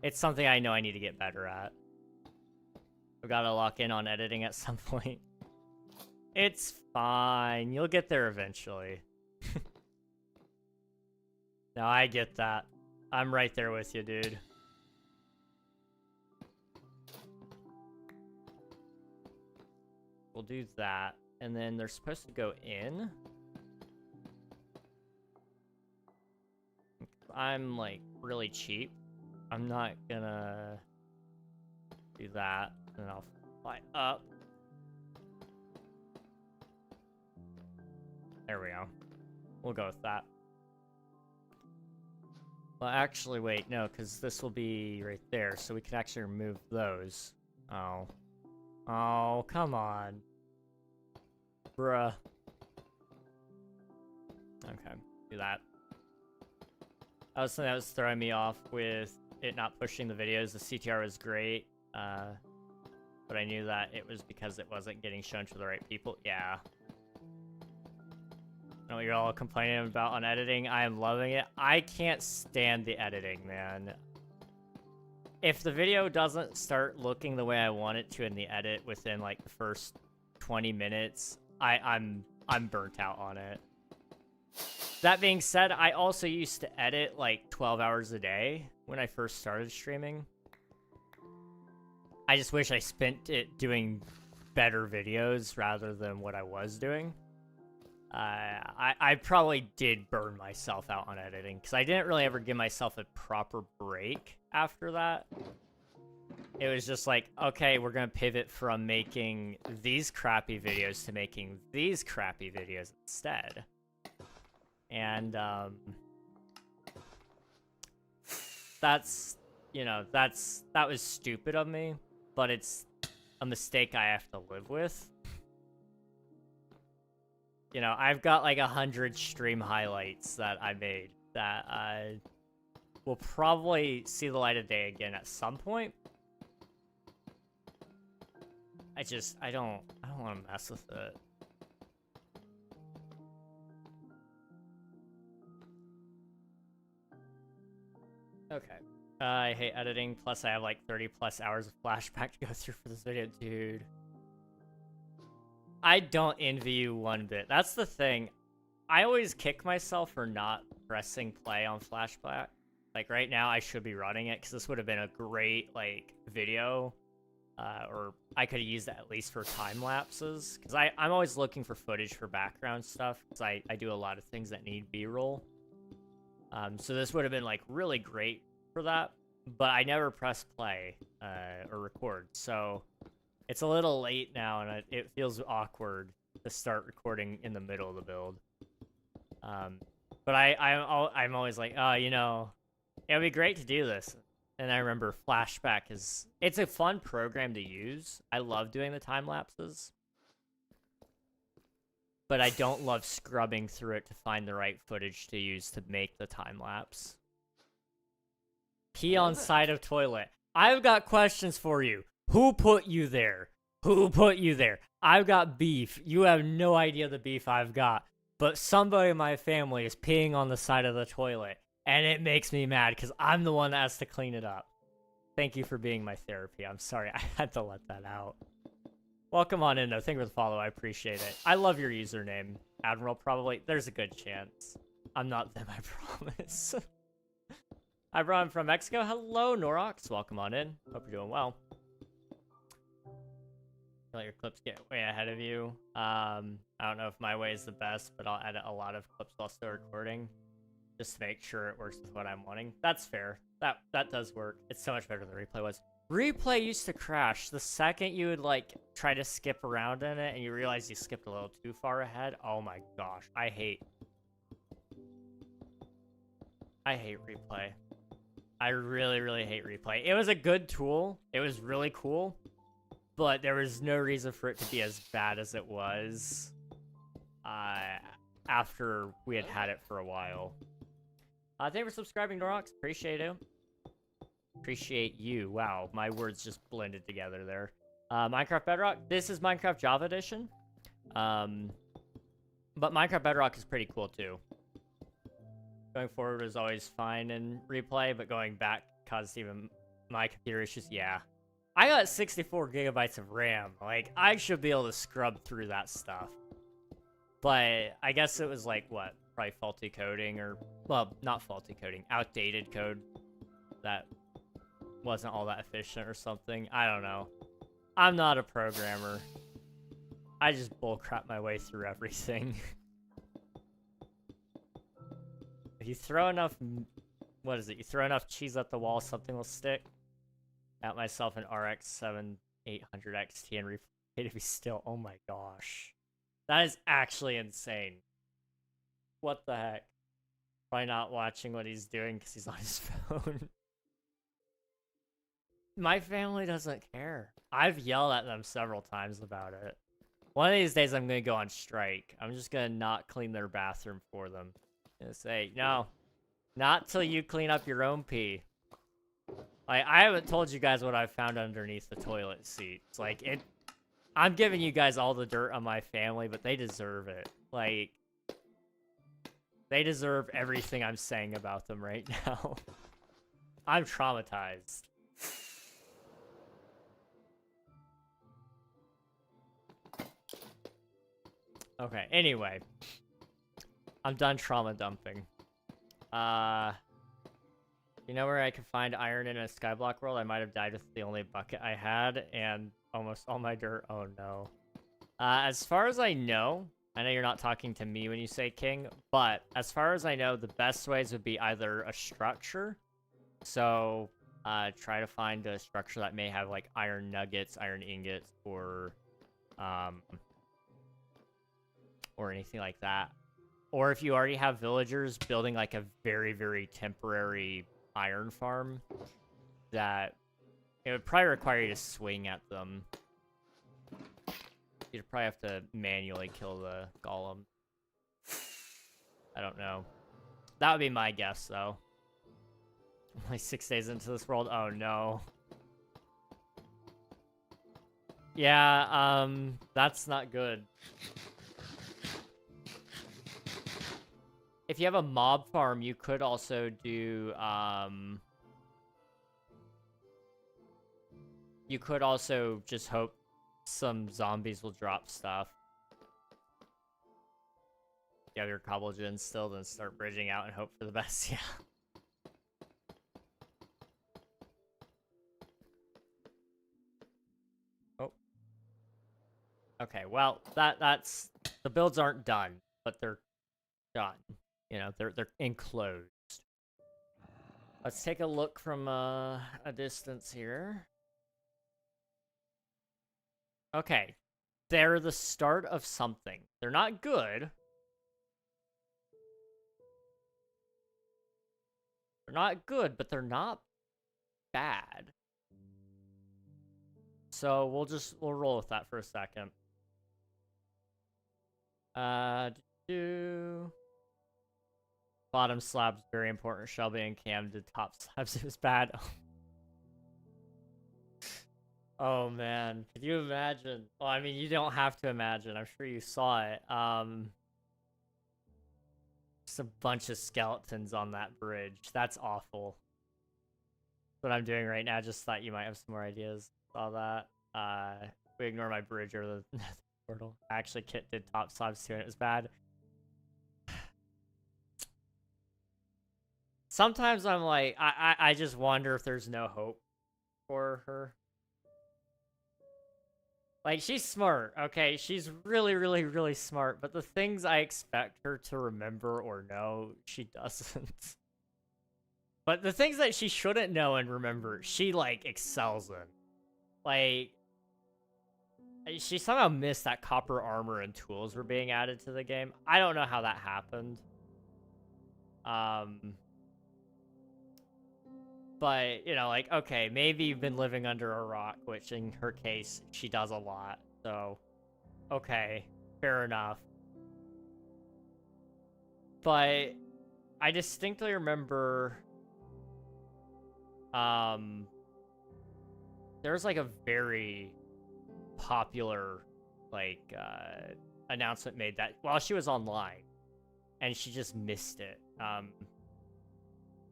It's something I know I need to get better at. I've got to lock in on editing at some point. It's fine. You'll get there eventually. No, I get that. I'm right there with you, dude. We'll do that. And then they're supposed to go in. I'm, like, really cheap. I'm not gonna do that. And I'll fly up. There we go. We'll go with that. Well, actually, wait, no, because this will be right there, so we can actually remove those. Oh. Oh, come on. Bruh. Okay, do that. That was something that was throwing me off with it not pushing the videos. The CTR was great, but I knew that it was because it wasn't getting shown to the right people. Yeah. I know what you're all complaining about on editing. I am loving it. I can't stand the editing, man. If the video doesn't start looking the way I want it to in the edit within like the first 20 minutes, I'm burnt out on it. That being said, I also used to edit like 12 hours a day when I first started streaming. I just wish I spent it doing better videos rather than what I was doing. I probably did burn myself out on editing because I didn't really ever give myself a proper break after that. It was just like, okay, we're going to pivot from making these crappy videos to making these crappy videos instead. And, that's, you know, that was stupid of me, but it's a mistake I have to live with. You know, I've got like 100 stream highlights that I made that will probably see the light of day again at some point. I don't want to mess with it. Okay. I hate editing, plus I have like 30 plus hours of flashback to go through for this video, dude. I don't envy you one bit. That's the thing. I always kick myself for not pressing play on flashback. Like right now, I should be running it because this would have been a great like video, or I could have used it at least for time lapses. Because I'm always looking for footage for background stuff because I do a lot of things that need B-roll. So this would have been like really great for that, but I never press play or record. So it's a little late now, and it feels awkward to start recording in the middle of the build. But I'm always like, oh, you know, it would be great to do this. And I remember Flashback it's a fun program to use. I love doing the time lapses, but I don't love scrubbing through it to find the right footage to use to make the time lapse. Pee on side of toilet. I've got questions for you. Who put you there? Who put you there? I've got beef. You have no idea the beef I've got. But somebody in my family is peeing on the side of the toilet, and it makes me mad because I'm the one that has to clean it up. Thank you for being my therapy. I'm sorry, I had to let that out. Welcome on in, though. Thank you for the follow. I appreciate it. I love your username, Admiral. Probably. There's a good chance. I'm not them, I promise. Hi, bro. I'm from Mexico. Hello, Norox. Welcome on in. Hope you're doing well. Let your clips get way ahead of you. I don't know if my way is the best, but I'll edit a lot of clips while still recording, just to make sure it works with what I'm wanting. That's fair. That does work. It's so much better than replay was. Replay used to crash the second you would like try to skip around in it, and you realize you skipped a little too far ahead. Oh my gosh, I hate replay. I really, really hate replay. It was a good tool. It was really cool. But there was no reason for it to be as bad as it was after we had had it for a while. Thank you for subscribing, Norox. Appreciate you. Appreciate you. Wow, my words just blended together there. Minecraft Bedrock. This is Minecraft Java Edition. But Minecraft Bedrock is pretty cool, too. Going forward was always fine in replay, but going back caused even my computer issues. Yeah. I got 64 gigabytes of RAM. Like, I should be able to scrub through that stuff. But I guess it was like, what? Probably faulty coding or... Well, not faulty coding. Outdated code that wasn't all that efficient or something. I don't know. I'm not a programmer. I just bullcrap my way through everything. If you throw enough... What is it? You throw enough cheese at the wall, something will stick. At myself an RX 7800 XT and replay to be still. Oh my gosh. That is actually insane. What the heck? Probably not watching what he's doing because he's on his phone. My family doesn't care. I've yelled at them several times about it. One of these days I'm going to go on strike. I'm just going to not clean their bathroom for them. I'm going to say, no, not till you clean up your own pee. Like, I haven't told you guys what I found underneath the toilet seat. It's like, I'm giving you guys all the dirt on my family, but they deserve it. Like, they deserve everything I'm saying about them right now. I'm traumatized. Okay, anyway. I'm done trauma dumping. You know where I could find iron in a skyblock world? I might have died with the only bucket I had and almost all my dirt. Oh no. As far as I know you're not talking to me when you say king, but as far as I know, the best ways would be either a structure. So try to find a structure that may have like iron nuggets, iron ingots, or anything like that. Or if you already have villagers, building like a very, very temporary iron farm that it would probably require you to swing at them You'd probably have to manually kill the golem. I don't know. That would be my guess, though. Only 6 days into this world. Oh, no. Yeah, that's not good. If you have a mob farm, you could also do, you could also just hope some zombies will drop stuff. You have your cobble gens still, then start bridging out and hope for the best, yeah. Oh. Okay, well, that's... The builds aren't done, but they're done. You know, they're enclosed. Let's take a look from a distance here. Okay. They're the start of something. They're not good. They're not good, but they're not bad. So we'll roll with that for a second. Bottom slab's very important. Shelby and Cam did top slabs. It was bad. Oh man, could you imagine? Well, I mean, you don't have to imagine. I'm sure you saw it. Just a bunch of skeletons on that bridge. That's awful. That's what I'm doing right now. Just thought you might have some more ideas. Saw that. We ignore my bridge or the portal. Actually, Kit did top slabs too, and it was bad. Sometimes I'm like, I just wonder if there's no hope for her. Like, she's smart, okay? She's really, really, really smart, but the things I expect her to remember or know, she doesn't. But the things that she shouldn't know and remember, she, like, excels in. Like, she somehow missed that copper armor and tools were being added to the game. I don't know how that happened. But, you know, like, okay, maybe you've been living under a rock, which in her case, she does a lot. So, okay, fair enough. But I distinctly remember, there's like a very popular, like, announcement made that while she was online, and she just missed it.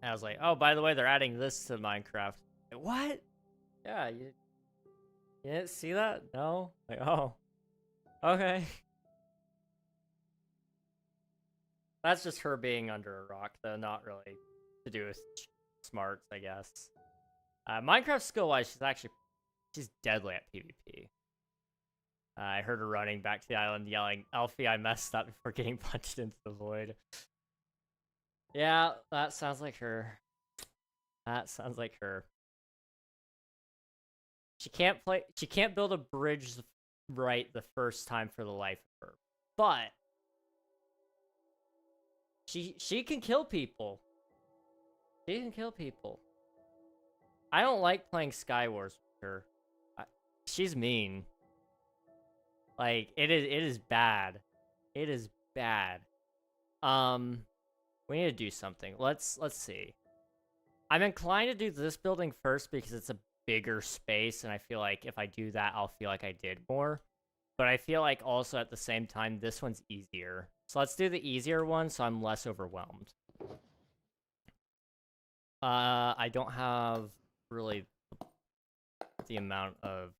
And I was like, oh, by the way, they're adding this to Minecraft. Like, what? Yeah, you didn't see that? No? Like, oh. Okay. That's just her being under a rock, though, not really to do with smarts, I guess. Minecraft skill-wise, she's deadly at PvP. I heard her running back to the island yelling, Elfie, I messed up before getting punched into the void. Yeah, that sounds like her. That sounds like her. She can't build a bridge right the first time for the life of her. But she can kill people. She can kill people. I don't like playing Skywars with her. She's mean. Like, it is bad. It is bad. We need to do something. Let's see. I'm inclined to do this building first because it's a bigger space, and I feel like if I do that, I'll feel like I did more. But I feel like also at the same time, this one's easier. So let's do the easier one so I'm less overwhelmed. I don't have really the amount of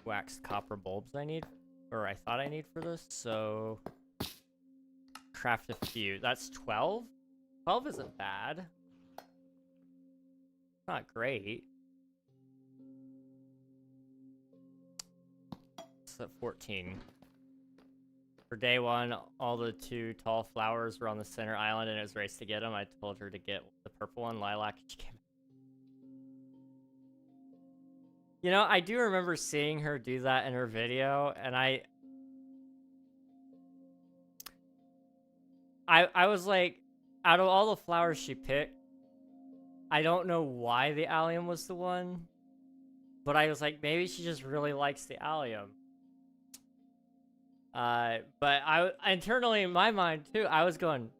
waxed copper bulbs I need, or I thought I need for this, so craft a few. That's 12? 12 isn't bad. Not great. It's at 14. For day one, all the 2 tall flowers were on the center island and it was a race to get them. I told her to get the purple one, lilac. She came. You know, I do remember seeing her do that in her video, and I was like, out of all the flowers she picked, I don't know why the allium was the one, but I was like, maybe she just really likes the allium. But I internally in my mind too, I was going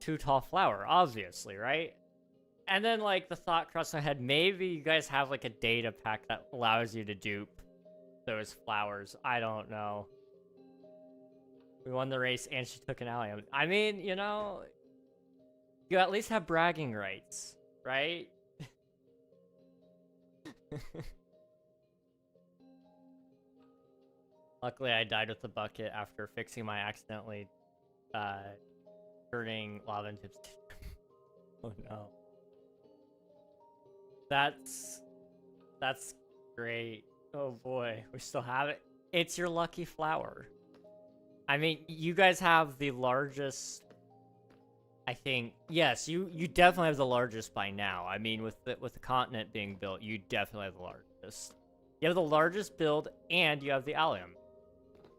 too tall flower, obviously, right? And then like the thought crossed my head, maybe you guys have like a data pack that allows you to dupe those flowers. I don't know. We won the race and she took an allium. I mean, you know, you at least have bragging rights, right? Luckily, I died with the bucket after fixing my accidentally turning lava into... Oh no. That's great. Oh boy, we still have it. It's your lucky flower. I mean, you guys have the largest... I think, yes, you definitely have the largest by now. I mean, with the continent being built, you definitely have the largest. You have the largest build, and you have the allium.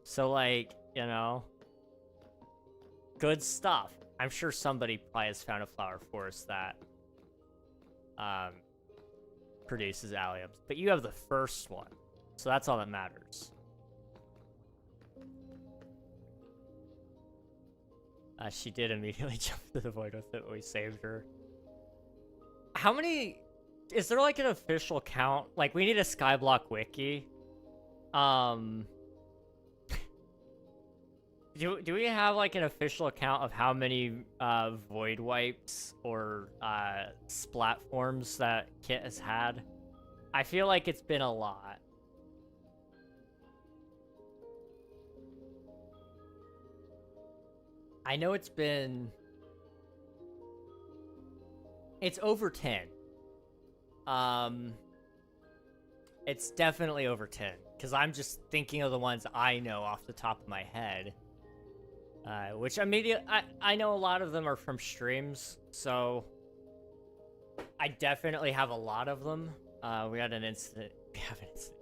So, like, you know, good stuff. I'm sure somebody probably has found a flower forest that produces alliums, but you have the first one, so that's all that matters. She did immediately jump into the void with it when we saved her. How many... Is there, like, an official count? Like, we need a Skyblock wiki. Do we have, like, an official account of how many, void wipes or, splatforms that Kit has had? I feel like it's been a lot. I know it's been... It's over 10. It's definitely over 10. Because I'm just thinking of the ones I know off the top of my head. Which I know a lot of them are from streams, so... I definitely have a lot of them. We had an incident... We have an incident.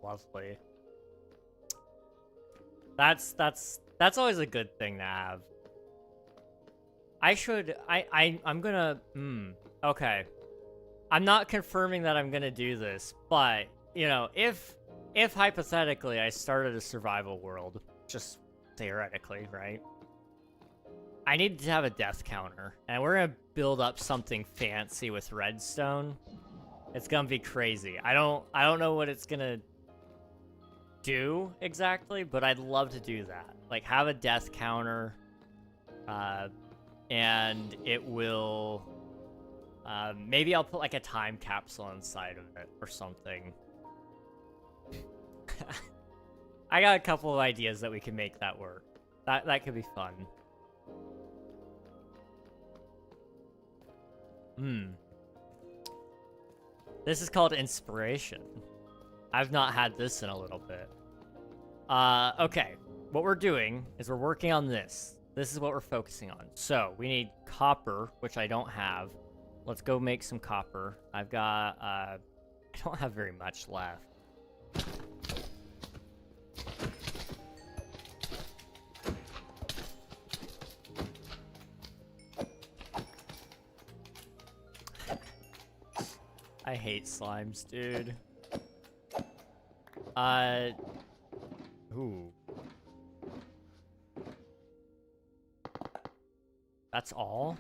Lovely. That's always a good thing to have. I'm gonna... okay. I'm not confirming that I'm gonna do this, but, you know, if hypothetically I started a survival world, just theoretically, right? I need to have a death counter, and we're gonna build up something fancy with redstone. It's gonna be crazy. I don't know what it's gonna do exactly, but I'd love to do that. Like, have a death counter, and it will... maybe I'll put, like, a time capsule inside of it or something. I got a couple of ideas that we can make that work. That could be fun. This is called inspiration. I've not had this in a little bit. Okay. What we're doing is we're working on this. This is what we're focusing on. So, we need copper, which I don't have. Let's go make some copper. I've got, I don't have very much left. I hate slimes, dude. Ooh. That's all?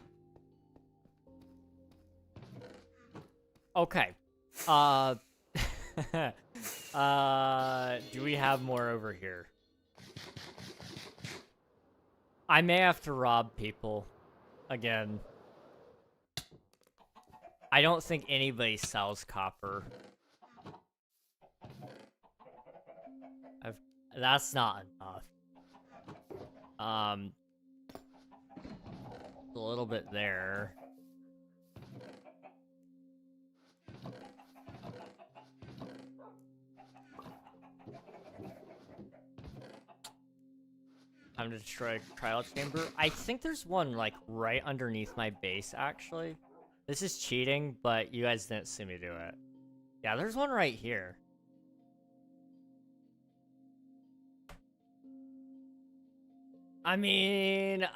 Okay. Do we have more over here? I may have to rob people again. I don't think anybody sells copper. That's not enough. A little bit there. Time to destroy a trial chamber. I think there's one, like, right underneath my base, actually. This is cheating, but you guys didn't see me do it. Yeah, there's one right here. I mean...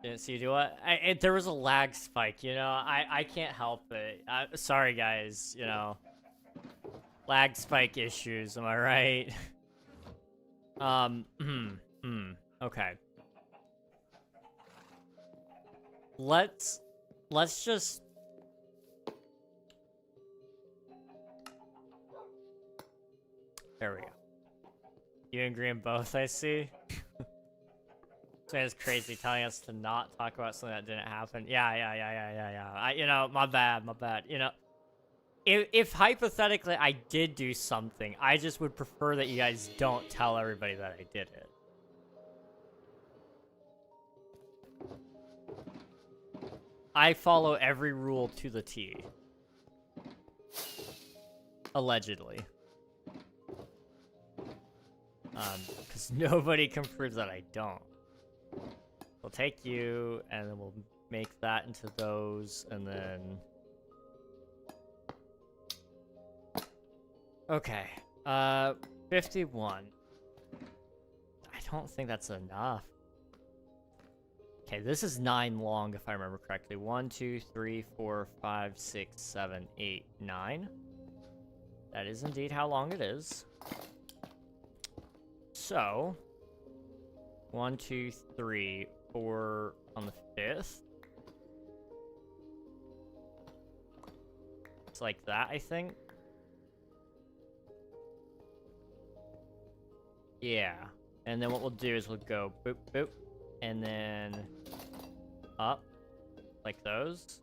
Didn't see you do it? There was a lag spike, you know? I can't help it. Sorry, guys, you know. Lag spike issues, am I right? Okay. Let's just... There we go. You agree on both, I see. This man's crazy telling us to not talk about something that didn't happen. Yeah. You know, my bad. You know, if hypothetically I did do something, I just would prefer that you guys don't tell everybody that I did it. I follow every rule to the T. Allegedly. Because nobody can prove that I don't. We'll take you, and then we'll make that into those, and then... Okay, 51. I don't think that's enough. Okay, this is 9 long, if I remember correctly. 1, 2, 3, 4, 5, 6, 7, 8, 9. That is indeed how long it is. So, 1, 2, 3, 4 on the 5th. It's like that, I think. Yeah. And then what we'll do is we'll go boop, boop, and then up, like those.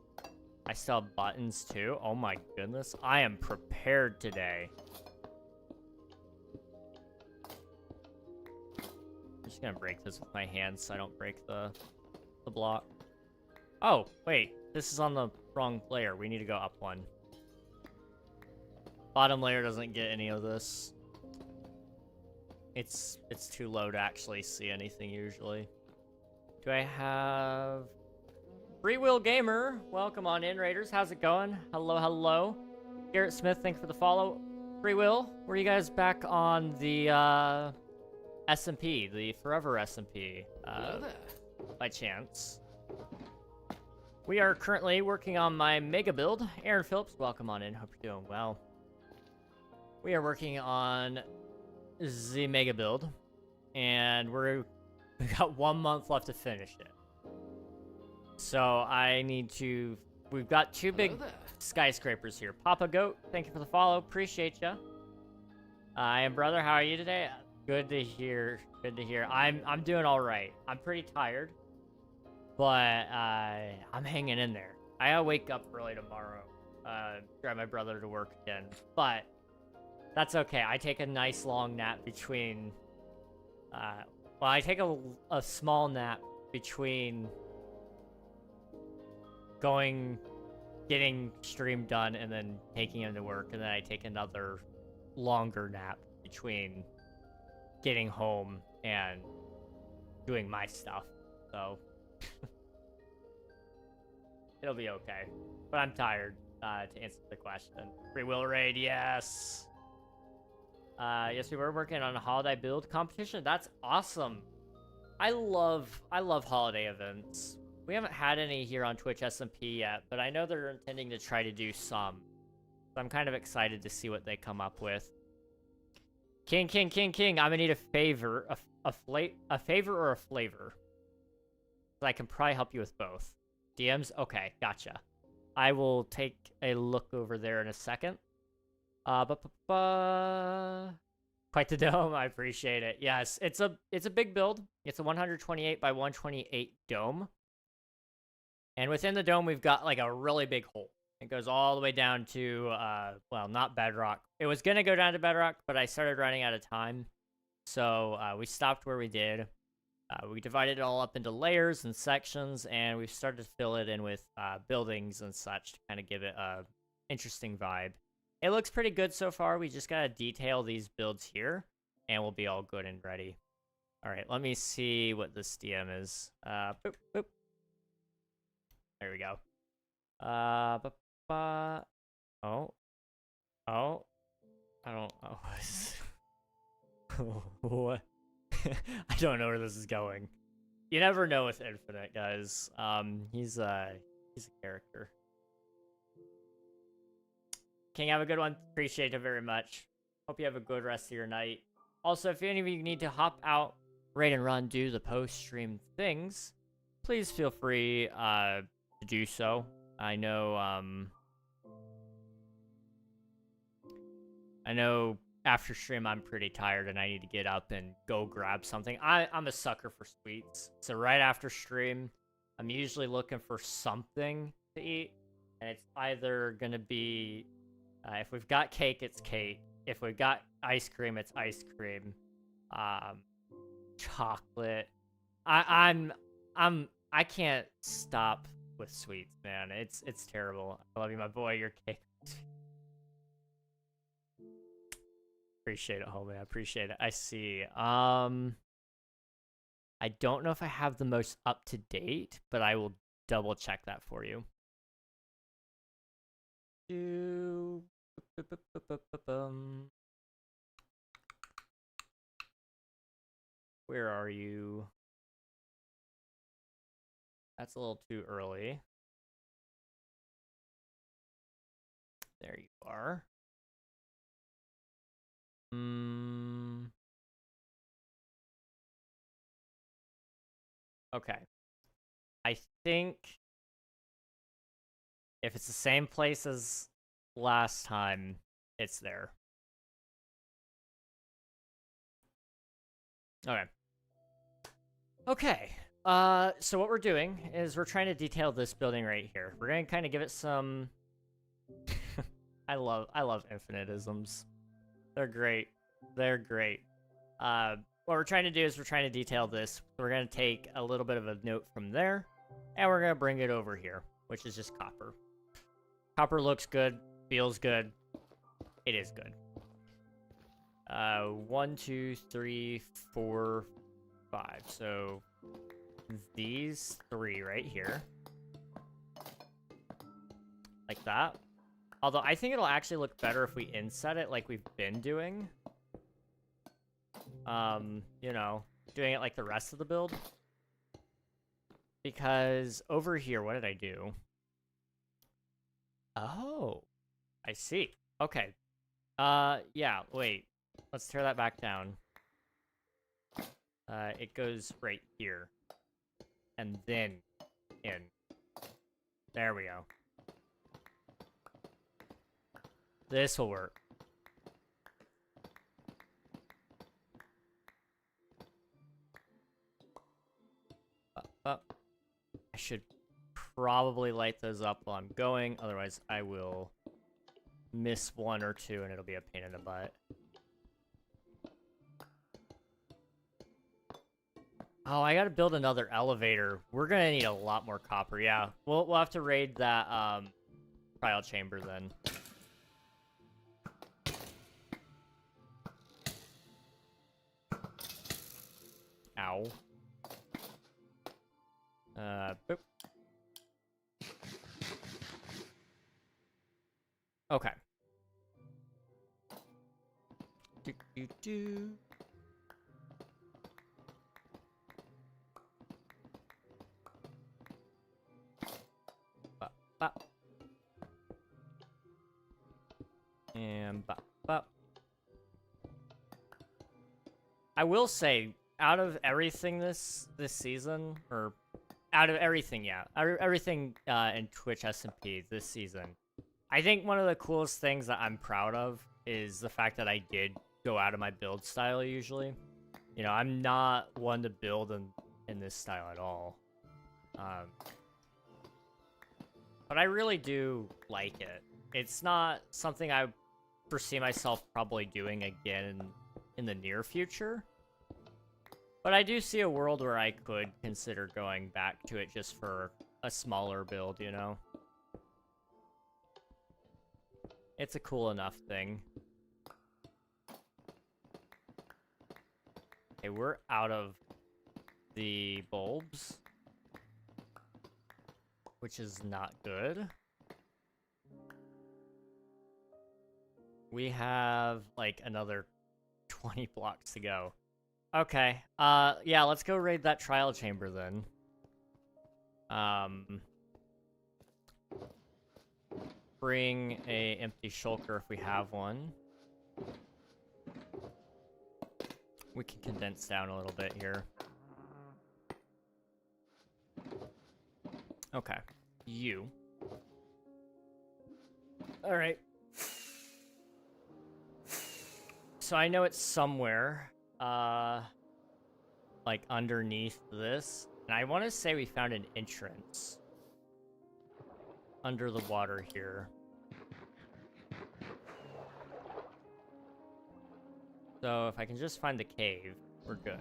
I still have buttons too. Oh my goodness. I am prepared today. I'm just gonna break this with my hands so I don't break the block. Oh, wait. This is on the wrong layer. We need to go up one. Bottom layer doesn't get any of this. It's too low to actually see anything usually. Do I have... Free Will Gamer, welcome on in, Raiders. How's it going? Hello. Garrett Smith, thanks for the follow. Free Will, were you guys back on the SMP, the Forever SMP, by chance? We are currently working on my mega build. Aaron Phillips, welcome on in. Hope you're doing well. We are working on the mega build, and we got 1 month left to finish it. So I need to... We've got 2 big skyscrapers here. Papa Goat, thank you for the follow. Appreciate ya. I am brother. How are you today? Good to hear. Good to hear. I'm doing all right. I'm pretty tired, but I'm hanging in there. I gotta wake up early tomorrow. Drive my brother to work again, but that's okay. I take a nice long nap between. Well, I take a small nap between getting stream done and then taking him to work, and then I take another longer nap between getting home and doing my stuff. So it'll be okay. But I'm tired, to answer the question. Free will raid, yes. Yes, we were working on a holiday build competition. That's awesome. I love holiday events. We haven't had any here on Twitch SMP yet, but I know they're intending to try to do some. So I'm kind of excited to see what they come up with. King, I'm gonna need a favor, a favor or a flavor. So I can probably help you with both. DMs? Okay, gotcha. I will take a look over there in a second. Quite the dome, I appreciate it. Yes, it's a big build. It's a 128 by 128 dome. And within the dome, we've got like a really big hole. It goes all the way down to, well, not bedrock. It was going to go down to bedrock, but I started running out of time. So we stopped where we did. We divided it all up into layers and sections, and we've started to fill it in with buildings and such to kind of give it a interesting vibe. It looks pretty good so far. We just got to detail these builds here, and we'll be all good and ready. All right, let me see what this DM is. Boop, boop. There we go. Oh. I don't know. What? I don't know where this is going. You never know with Infinite, He's a character. King, have a good one. Appreciate it very much. Hope you have a good rest of your night. Also, if any of you need to hop out, raid and run, do the post-stream things, please feel free to do so. I know after stream I'm pretty tired and I need to get up and go grab something. I'm a sucker for sweets. So right after stream, I'm usually looking for something to eat. And it's either going to be, if we've got cake, it's cake. If we've got ice cream, it's ice cream. Chocolate. I can't stop with sweets, man. It's terrible. I love you, my boy. Your cake. Appreciate it, homie. I appreciate it. I see. I don't know if I have the most up to date, but I will double check that for you. Where are you? That's a little too early. There you are. Okay. I think if it's the same place as last time, it's there. Okay. Okay. So what we're doing is we're trying to detail this building right here. We're gonna kind of give it some. I love infinitisms. They're great. They're great. What we're trying to do is we're trying to detail this. We're gonna take a little bit of a note from there, and we're gonna bring it over here, which is just copper. Copper looks good, feels good. It is good. 1, 2, 3, 4, 5. So these 3 right here. Like that. Although I think it'll actually look better if we inset it like we've been doing. You know, doing it like the rest of the build. Because over here, what did I do? Oh, I see. Okay. Yeah, wait. Let's tear that back down. It goes right here. And then in. There we go. This will work. I should probably light those up while I'm going, otherwise I will miss 1 or 2 and it'll be a pain in the butt. Oh, I gotta build another elevator. We're gonna need a lot more copper, yeah. We'll have to raid that trial chamber then. Ow. Boop. Okay. Do. Bop. And bop. I will say, out of everything this season, or out of everything, yeah, everything in Twitch SMP this season, I think one of the coolest things that I'm proud of is the fact that I did go out of my build style usually. You know, I'm not one to build in this style at all. But I really do like it. It's not something I foresee myself probably doing again in the near future. But I do see a world where I could consider going back to it just for a smaller build, you know? It's a cool enough thing. Okay, we're out of the bulbs, which is not good. We have, like, another 20 blocks to go. Okay, yeah, let's go raid that trial chamber then. bring a empty shulker if we have one. We can condense down a little bit here. Okay. You. Alright. So I know it's somewhere, like underneath this. And I want to say we found an entrance under the water here. So if I can just find the cave, we're good.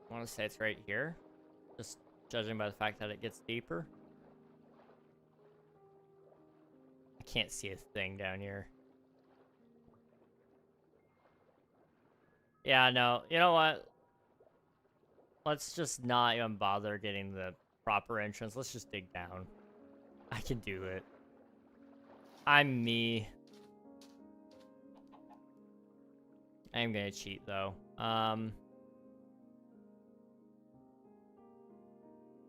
I want to say it's right here, just judging by the fact that it gets deeper. I can't see a thing down here. Yeah, no, you know what? Let's just not even bother getting the proper entrance. Let's just dig down. I can do it. I'm me. I am gonna cheat though.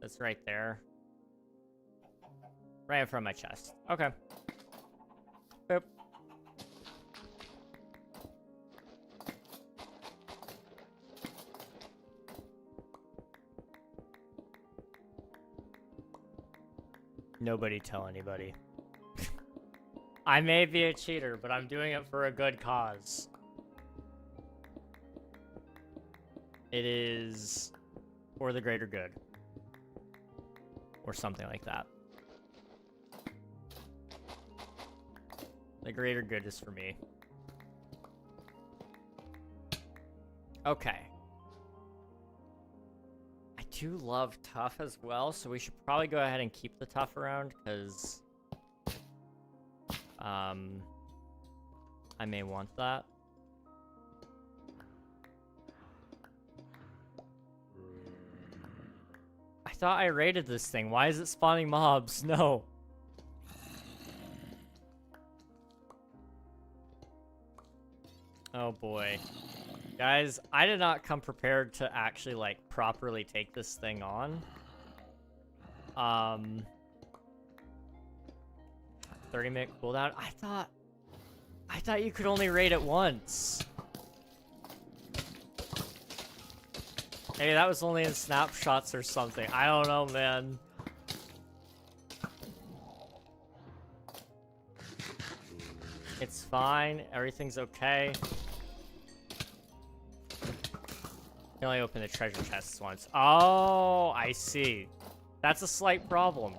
That's right there. Right in front of my chest. Okay. Boop. Nobody tell anybody. I may be a cheater, but I'm doing it for a good cause. It is for the greater good. Or something like that. The greater good is for me. Okay. I do love tough as well, so we should probably go ahead and keep the tough around, because I may want that. I thought I raided this thing. Why is it spawning mobs? No. Oh boy. Guys, I did not come prepared to actually, like, properly take this thing on. 30-minute cooldown? I thought you could only raid it once. Maybe that was only in snapshots or something. I don't know, man. It's fine. Everything's okay. You only open the treasure chests once. Oh, I see. That's a slight problem.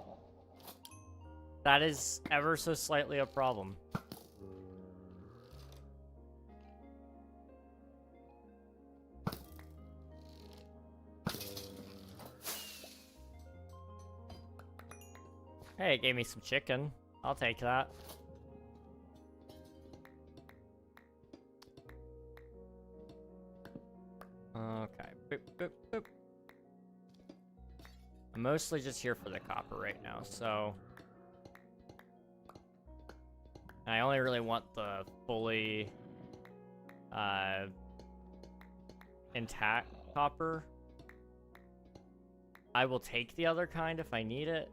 That is ever so slightly a problem. Hey, it gave me some chicken. I'll take that. Okay. Boop, boop, boop. I'm mostly just here for the copper right now, so... I only really want the fully... intact copper. I will take the other kind if I need it,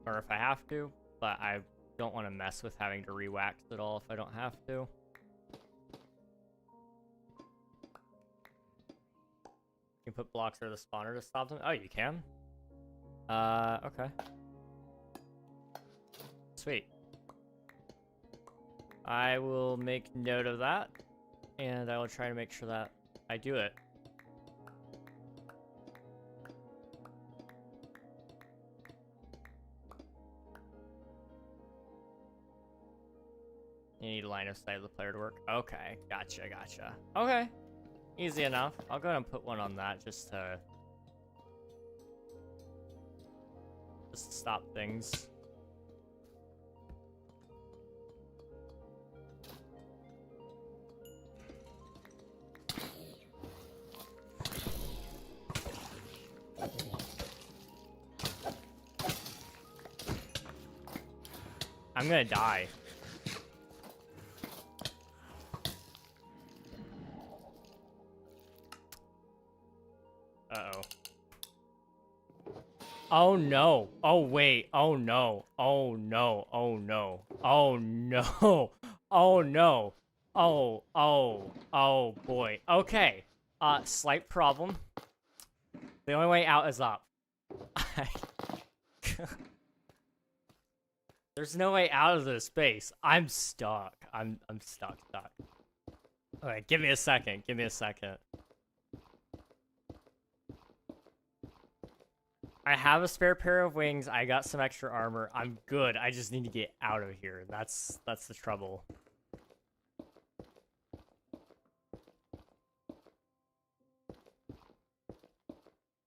or if I have to, but I don't want to mess with having to re-wax it all if I don't have to. You can put blocks or the spawner to stop them? Oh, you can? Okay. Sweet. I will make note of that, and I will try to make sure that I do it. You need line of sight of the player to work. Okay, gotcha, gotcha. Okay, easy enough. I'll go ahead and put one on that just to stop things. I'm gonna die. Uh-oh. Oh no. Oh wait. Oh no. Oh no. Oh no. Oh no. Oh no. Oh boy. Okay. Slight problem. The only way out is up. There's no way out of this space. I'm stuck. I'm stuck. Alright, give me a second. Give me a second. I have a spare pair of wings. I got some extra armor. I'm good. I just need to get out of here. That's the trouble.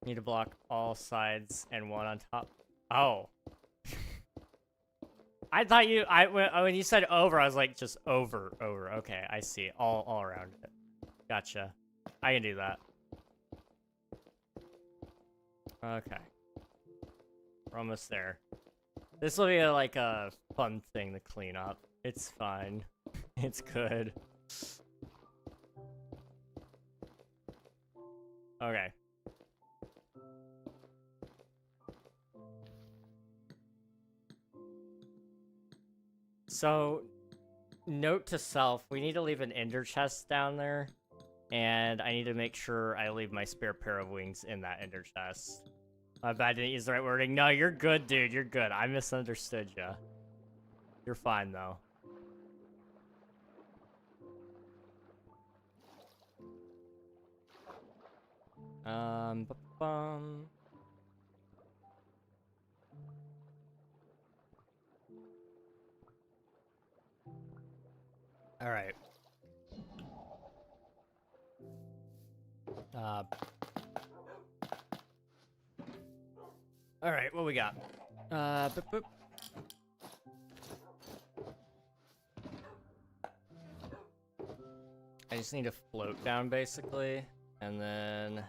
Need to block all sides and one on top. Oh. I thought you, when you said over, I was like, just over. Okay, I see. All around it. Gotcha. I can do that. Okay. We're almost there. This will be like a fun thing to clean up. It's fine. It's good. Okay. So, note to self, we need to leave an ender chest down there. And I need to make sure I leave my spare pair of wings in that ender chest. My bad, I didn't use the right wording. No, you're good, dude. You're good. I misunderstood ya. You're fine, though. Ba-bum. All right. All right, what we got? Boop, boop. I just need to float down, basically, and then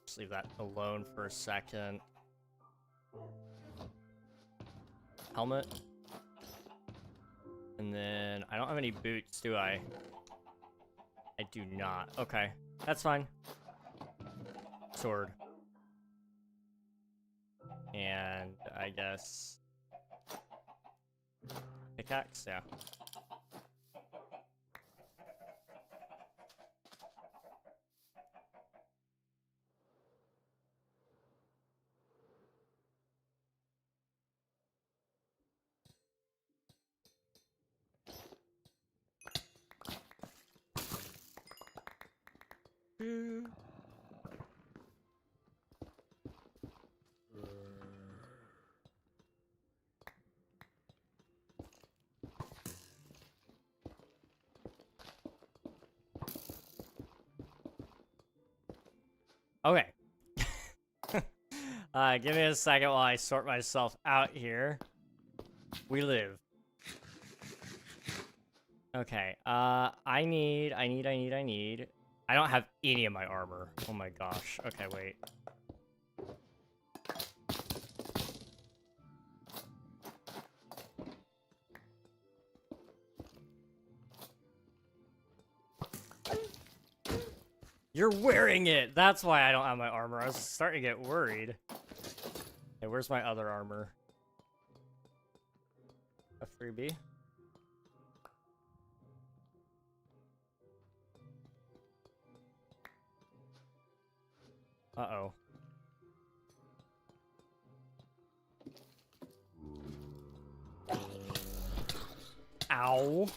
just leave that alone for a second. Helmet. And then, I don't have any boots, do I? I do not. Okay, that's fine. Sword. And I guess pickaxe, yeah. Okay. Give me a second while I sort myself out here. We live. Okay, I need. I don't have any of my armor. Oh my gosh. Okay, wait. You're wearing it! That's why I don't have my armor. I was starting to get worried. Okay, where's my other armor? A freebie? Uh-oh. Ow.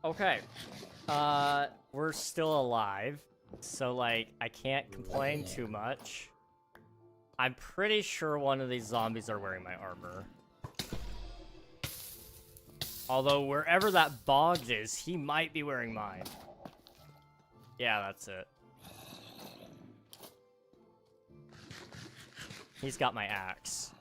Okay. We're still alive. So, like, I can't complain too much. I'm pretty sure one of these zombies are wearing my armor. Although, wherever that bog is, he might be wearing mine. Yeah, that's it. He's got my axe.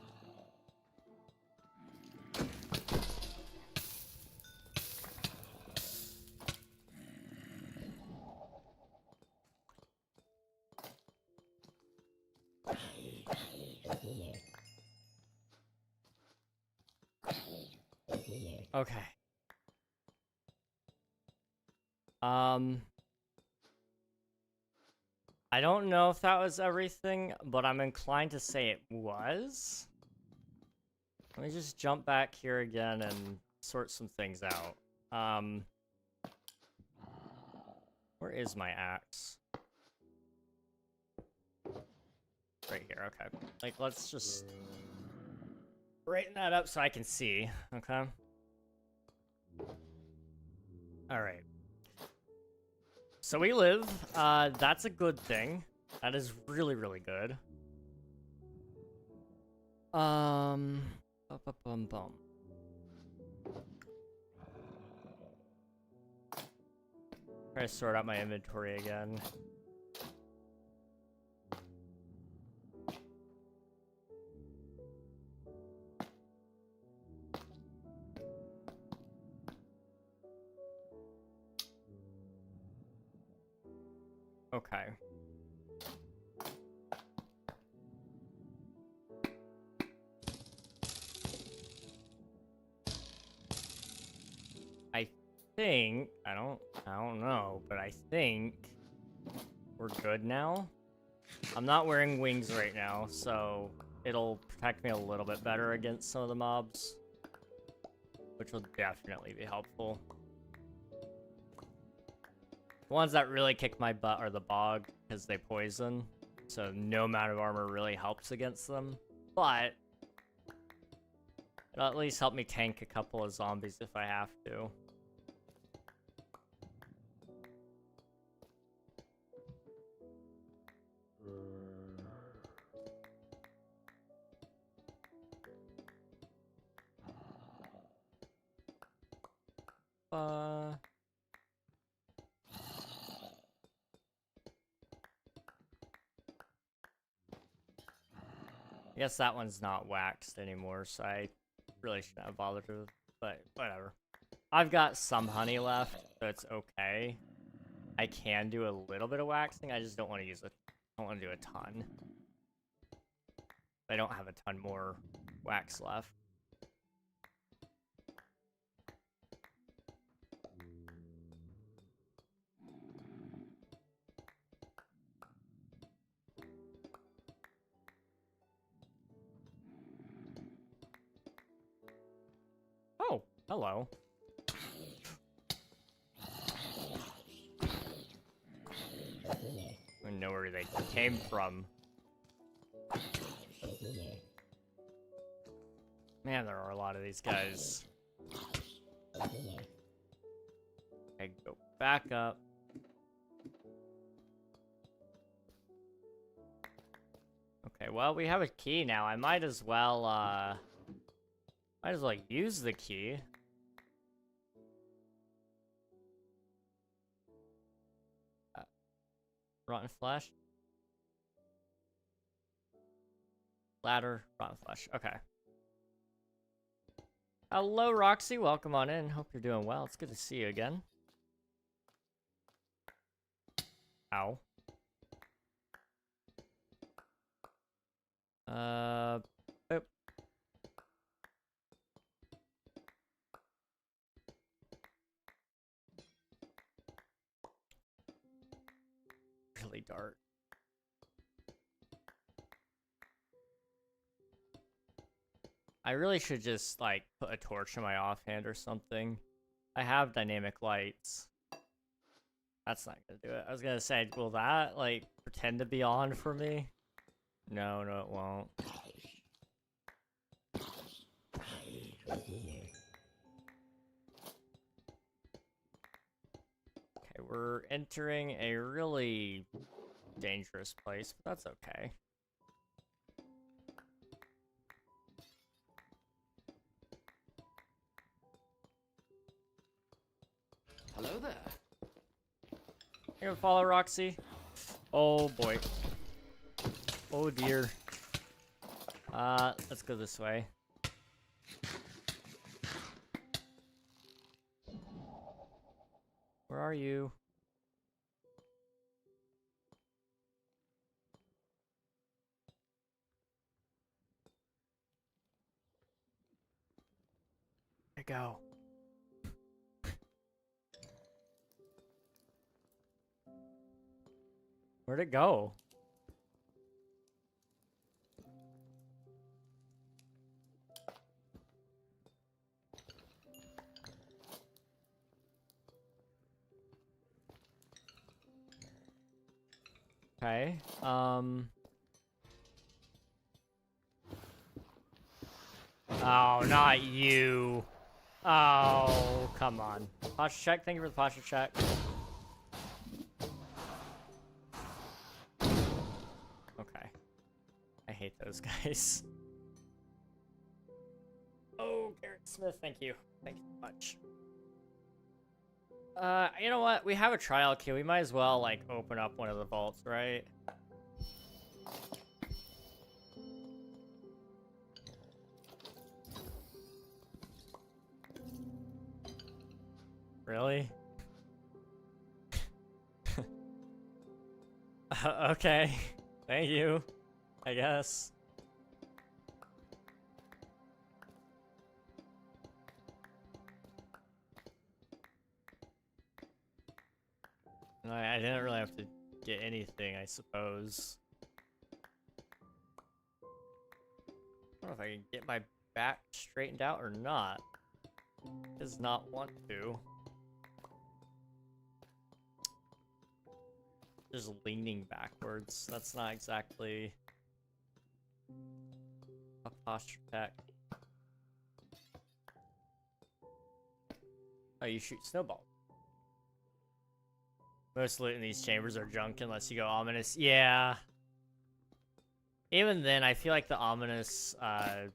Okay. I don't know if that was everything, but I'm inclined to say it was. Let me just jump back here again and sort some things out. Where is my axe? Right here, okay. Like, let's just brighten that up so I can see, okay? Alright. So we live. That's a good thing. That is really, really good. Bum. Try to sort out my inventory again. Okay. I don't know, but I think we're good now. I'm not wearing wings right now, so it'll protect me a little bit better against some of the mobs, which will definitely be helpful. The ones that really kick my butt are the bog, because they poison, so no amount of armor really helps against them, but it'll at least help me tank a couple of zombies if I have to. I guess that one's not waxed anymore, so I really shouldn't have bothered with, but whatever. I've got some honey left, so it's okay. I can do a little bit of waxing, I just don't want to use it. I don't want to do a ton. I don't have a ton more wax left. Oh, hello. I don't know where they came from. Man, there are a lot of these guys. Okay, go back up. Okay, well, we have a key now. I might as well use the key. Rotten flesh. Ladder, rotten flesh. Okay. Hello, Roxy. Welcome on in. Hope you're doing well. It's good to see you again. Ow. Boop. Really dark. I really should just, like, put a torch in my offhand or something. I have dynamic lights. That's not gonna do it. I was gonna say, will that, like, pretend to be on for me? No, no, it won't. Okay, we're entering a really dangerous place, but that's okay. Hello there. You gonna follow Roxy? Oh boy. Oh dear. Let's go this way. Where are you? There you go. Where'd it go? Okay. Oh, not you. Oh, come on. Posture check. Thank you for the posture check. Okay. I hate those guys. Oh, Garrett Smith, thank you. Thank you so much. You know what? We have a trial key. We might as well, like, open up one of the vaults, right? Really? Okay. Thank you. I guess. I didn't really have to get anything, I suppose. I don't know if I can get my back straightened out or not. Does not want to. Just leaning backwards. That's not exactly a posture tech. Oh, you shoot snowballs. Most loot in these chambers are junk unless you go ominous. Yeah. Even then, I feel like the ominous, oh,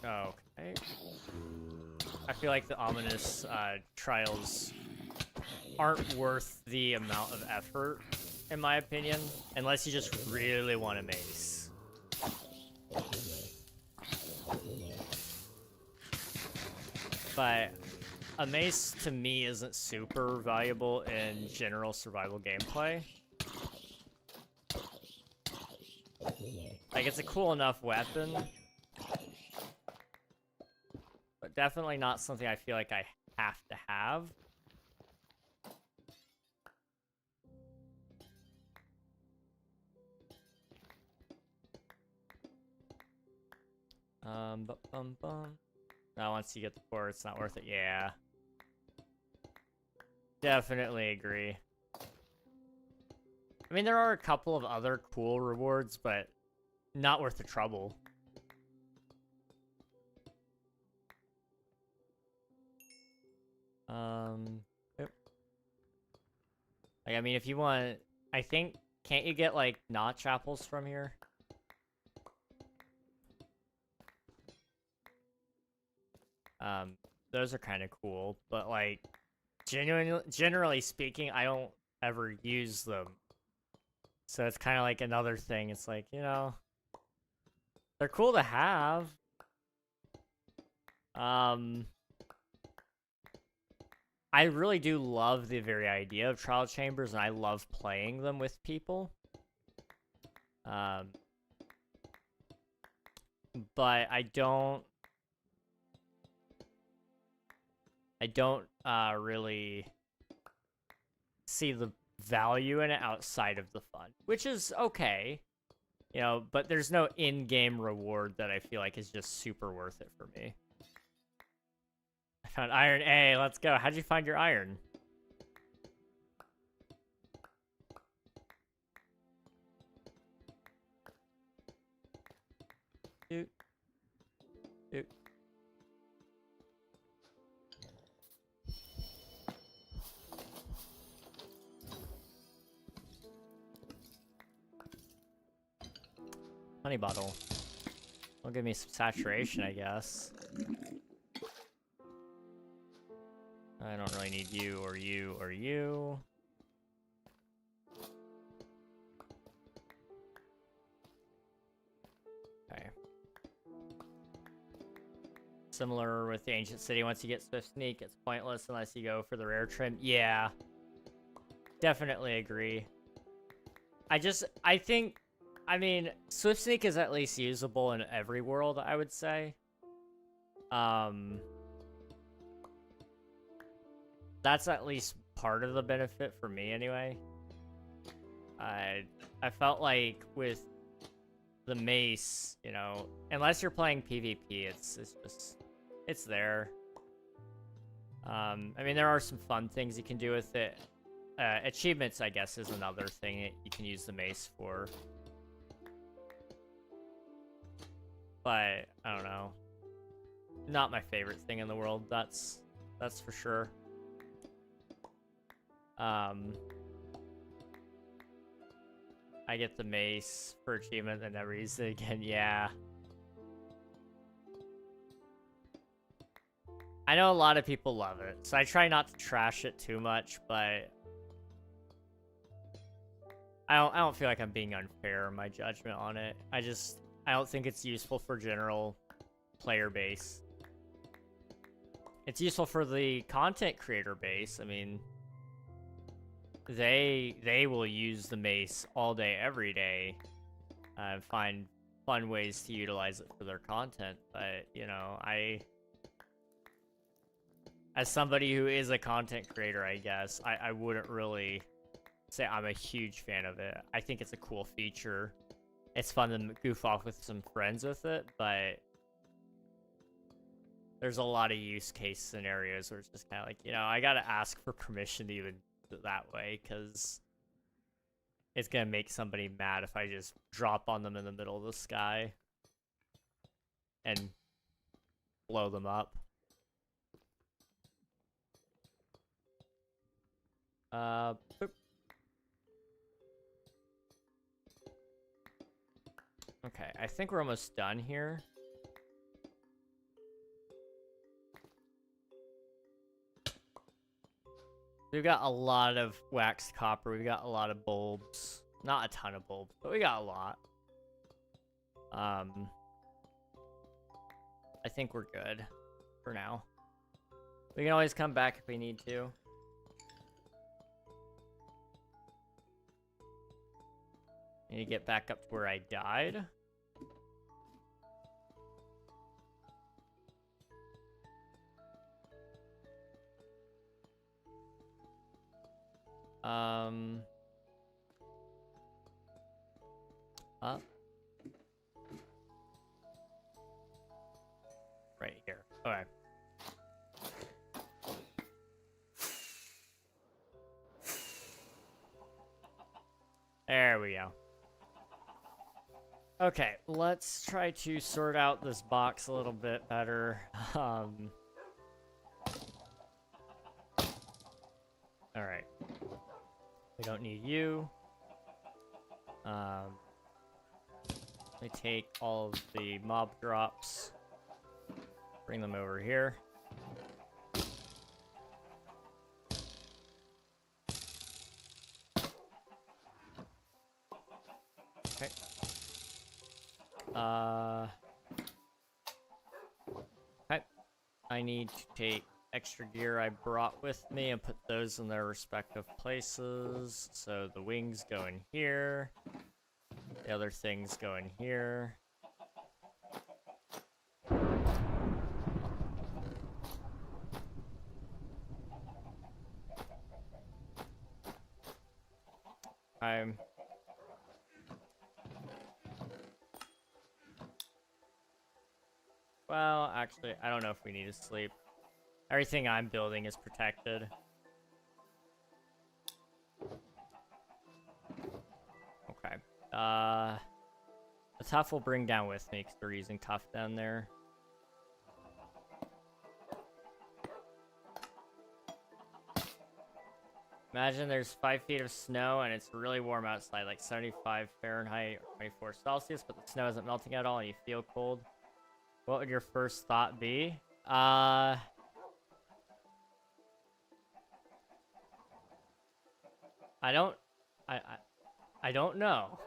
okay. I feel like the ominous, trials aren't worth the amount of effort, in my opinion, unless you just really want to mace. But a mace, to me, isn't super valuable in general survival gameplay. Like, it's a cool enough weapon, but definitely not something I feel like I have to have. Now, once you get the core, it's not worth it. Yeah. Definitely agree. I mean, there are a couple of other cool rewards, but not worth the trouble. Yep. Like, I mean, if you want, I think, can't you get, like, notch apples from here? Those are kind of cool, but, like, generally speaking, I don't ever use them. So it's kind of like another thing. It's like, you know, they're cool to have. I really do love the very idea of trial chambers, and I love playing them with people. But I don't really see the value in it outside of the fun, which is okay, you know, but there's no in-game reward that I feel like is just super worth it for me. I found iron. A. Let's go. How'd you find your iron? Doot. Doot. Honey bottle. Will give me some saturation, I guess. I don't really need you or you or you. Okay. Similar with the Ancient City, once you get Swift Sneak, it's pointless unless you go for the rare trim. Yeah. Definitely agree. I think, I mean, Swift Sneak is at least usable in every world, I would say. That's at least part of the benefit for me, anyway. I felt like with the mace, you know, unless you're playing PvP, it's there. I mean, there are some fun things you can do with it. Achievements, I guess, is another thing that you can use the mace for. But I don't know. Not my favorite thing in the world. That's for sure. I get the mace for achievement and never use it again. Yeah. I know a lot of people love it, so I try not to trash it too much, but I don't feel like I'm being unfair in my judgment on it. I don't think it's useful for general player base. It's useful for the content creator base. I mean, they will use the mace all day, every day, and find fun ways to utilize it for their content. But, you know, as somebody who is a content creator, I guess, I wouldn't really say I'm a huge fan of it. I think it's a cool feature. It's fun to goof off with some friends with it, but there's a lot of use case scenarios where it's just kind of like, you know, I gotta ask for permission to even do it that way, because it's gonna make somebody mad if I just drop on them in the middle of the sky and blow them up. Boop. Okay, I think we're almost done here. We've got a lot of waxed copper. We've got a lot of bulbs. Not a ton of bulbs, but we got a lot. I think we're good for now. We can always come back if we need to. I need to get back up to where I died. Up. Right here. Okay. There we go. Okay, let's try to sort out this box a little bit better. Alright. We don't need you. Let me take all of the mob drops. Bring them over here. Okay. Okay. I need to take extra gear I brought with me and put those in their respective places. So the wings go in here. The other things go in here. Well, actually, I don't know if we need to sleep. Everything I'm building is protected. Okay. The tough will bring down with me because we're using tough down there. Imagine there's 5 feet of snow and it's really warm outside, like 75 Fahrenheit or 24 Celsius, but the snow isn't melting at all and you feel cold. What would your first thought be? I don't know.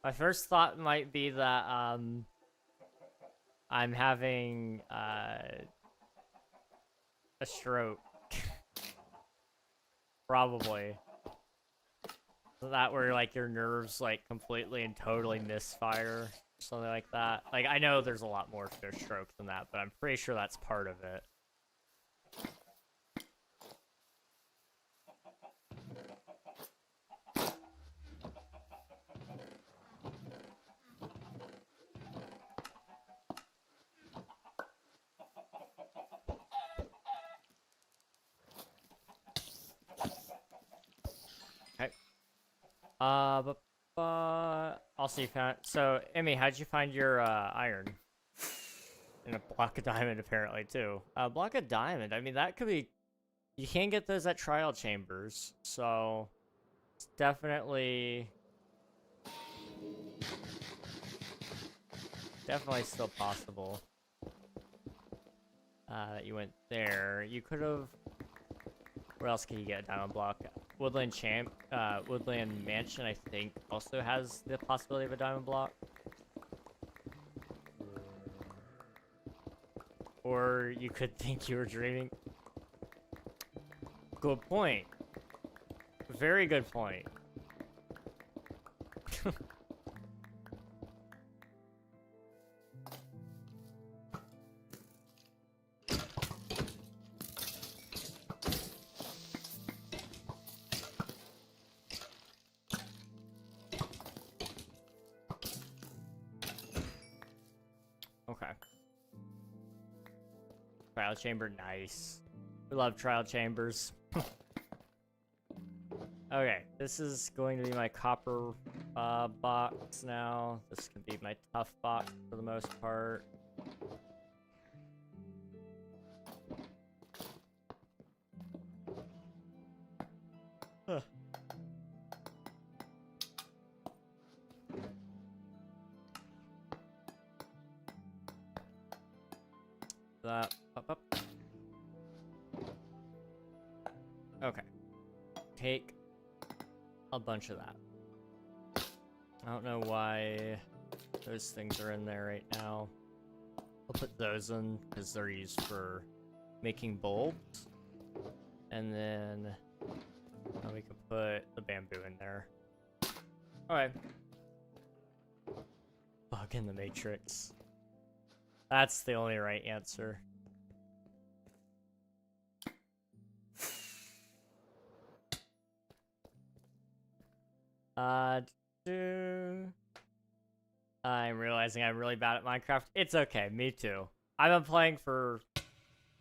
My first thought might be that I'm having a stroke. Probably. That where like your nerves like completely and totally misfire. Something like that. Like, I know there's a lot more to a stroke than that, but I'm pretty sure that's part of it. Also you found, so Emmy, how'd you find your iron? And a block of diamond apparently too. A block of diamond, I mean that could be, you can get those at trial chambers, so it's definitely still possible. That you went there. You could have, where else can you get a diamond block? Woodland Mansion, I think, also has the possibility of a diamond block. Or you could think you were dreaming. Good point. Very good point. Okay. Trial chamber, nice. We love trial chambers. Okay, this is going to be my copper box now. This can be my tough box for the most part. Huh. That up. Okay. Take a bunch of that. I don't know why those things are in there right now. I'll put those in because they're used for making bulbs. And then we can put the bamboo in there. Alright. Bug in the matrix. That's the only right answer. I'm realizing I'm really bad at Minecraft. It's okay, me too. I've been playing for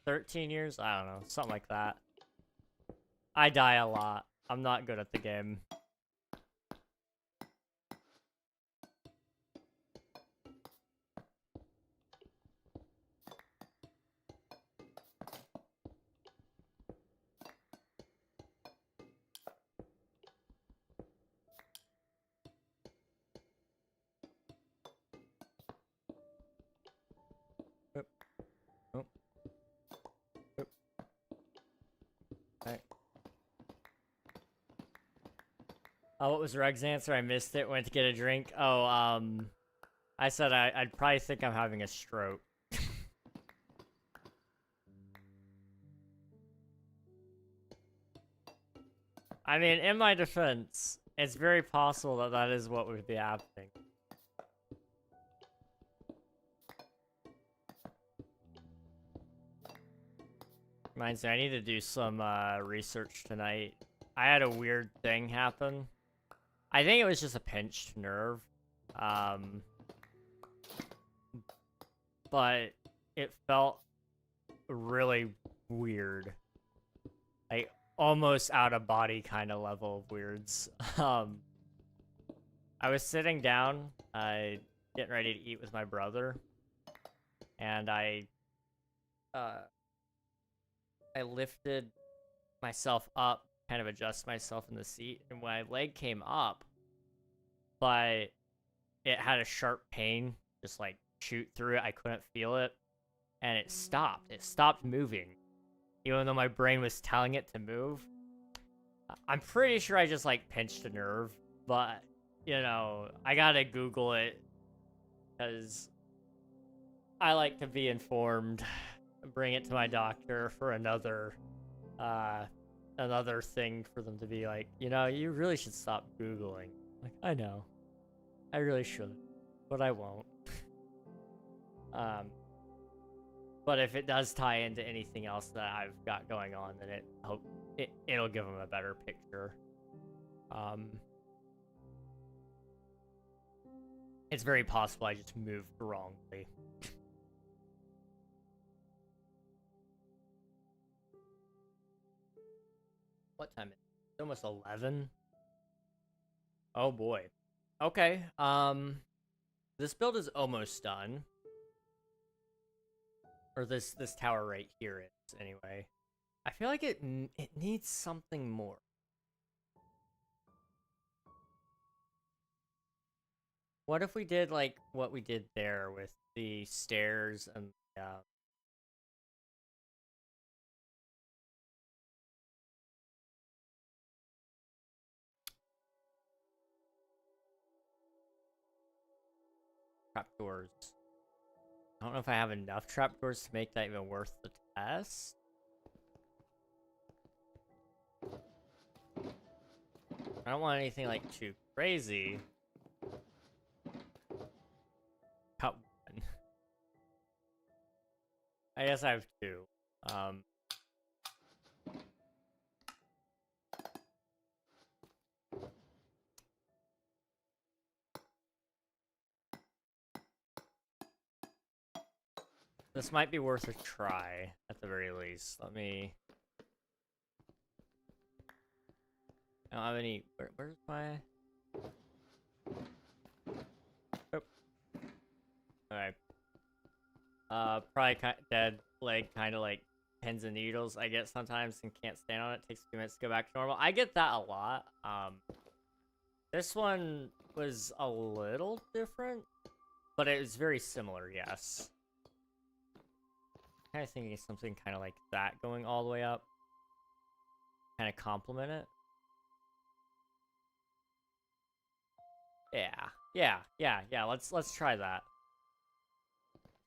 13 years? I don't know, something like that. I die a lot. I'm not good at the game. Okay. Oh, what was Reg's answer? I missed it. Went to get a drink. Oh, I said I'd probably think I'm having a stroke. I mean, in my defense, it's very possible that that is what would be happening. Reminds me, I need to do some research tonight. I had a weird thing happen. I think it was just a pinched nerve. But it felt really weird. Like, almost out of body kind of level of weirds. I was sitting down, getting ready to eat with my brother. And I lifted myself up, kind of adjust myself in the seat, and my leg came up, but it had a sharp pain, just like shoot through it. I couldn't feel it, and it stopped. It stopped moving, even though my brain was telling it to move. I'm pretty sure I just like pinched a nerve, but you know, I gotta Google it because I like to be informed. Bring it to my doctor for another thing for them to be like, you know, you really should stop Googling. Like, I know. I really should, but I won't. But if it does tie into anything else that I've got going on, then it'll give them a better picture. It's very possible I just moved wrongly. What time is it? It's almost 11. Oh boy. Okay. This build is almost done. Or this tower right here is anyway. I feel like it needs something more. What if we did like what we did there with the stairs and trapdoors? I don't know if I have enough trapdoors to make that even worth the test. I don't want anything like too crazy. Cut one. I guess I have two. This might be worth a try, at the very least. Let me... I don't have any... Where's my... Oh. Alright. Probably dead leg, kind of like pins and needles I get sometimes and can't stand on it. Takes a few minutes to go back to normal. I get that a lot. This one was a little different, but it was very similar, yes. Kind of thinking something kind of like that going all the way up. Kind of complement it. Yeah. Let's try that.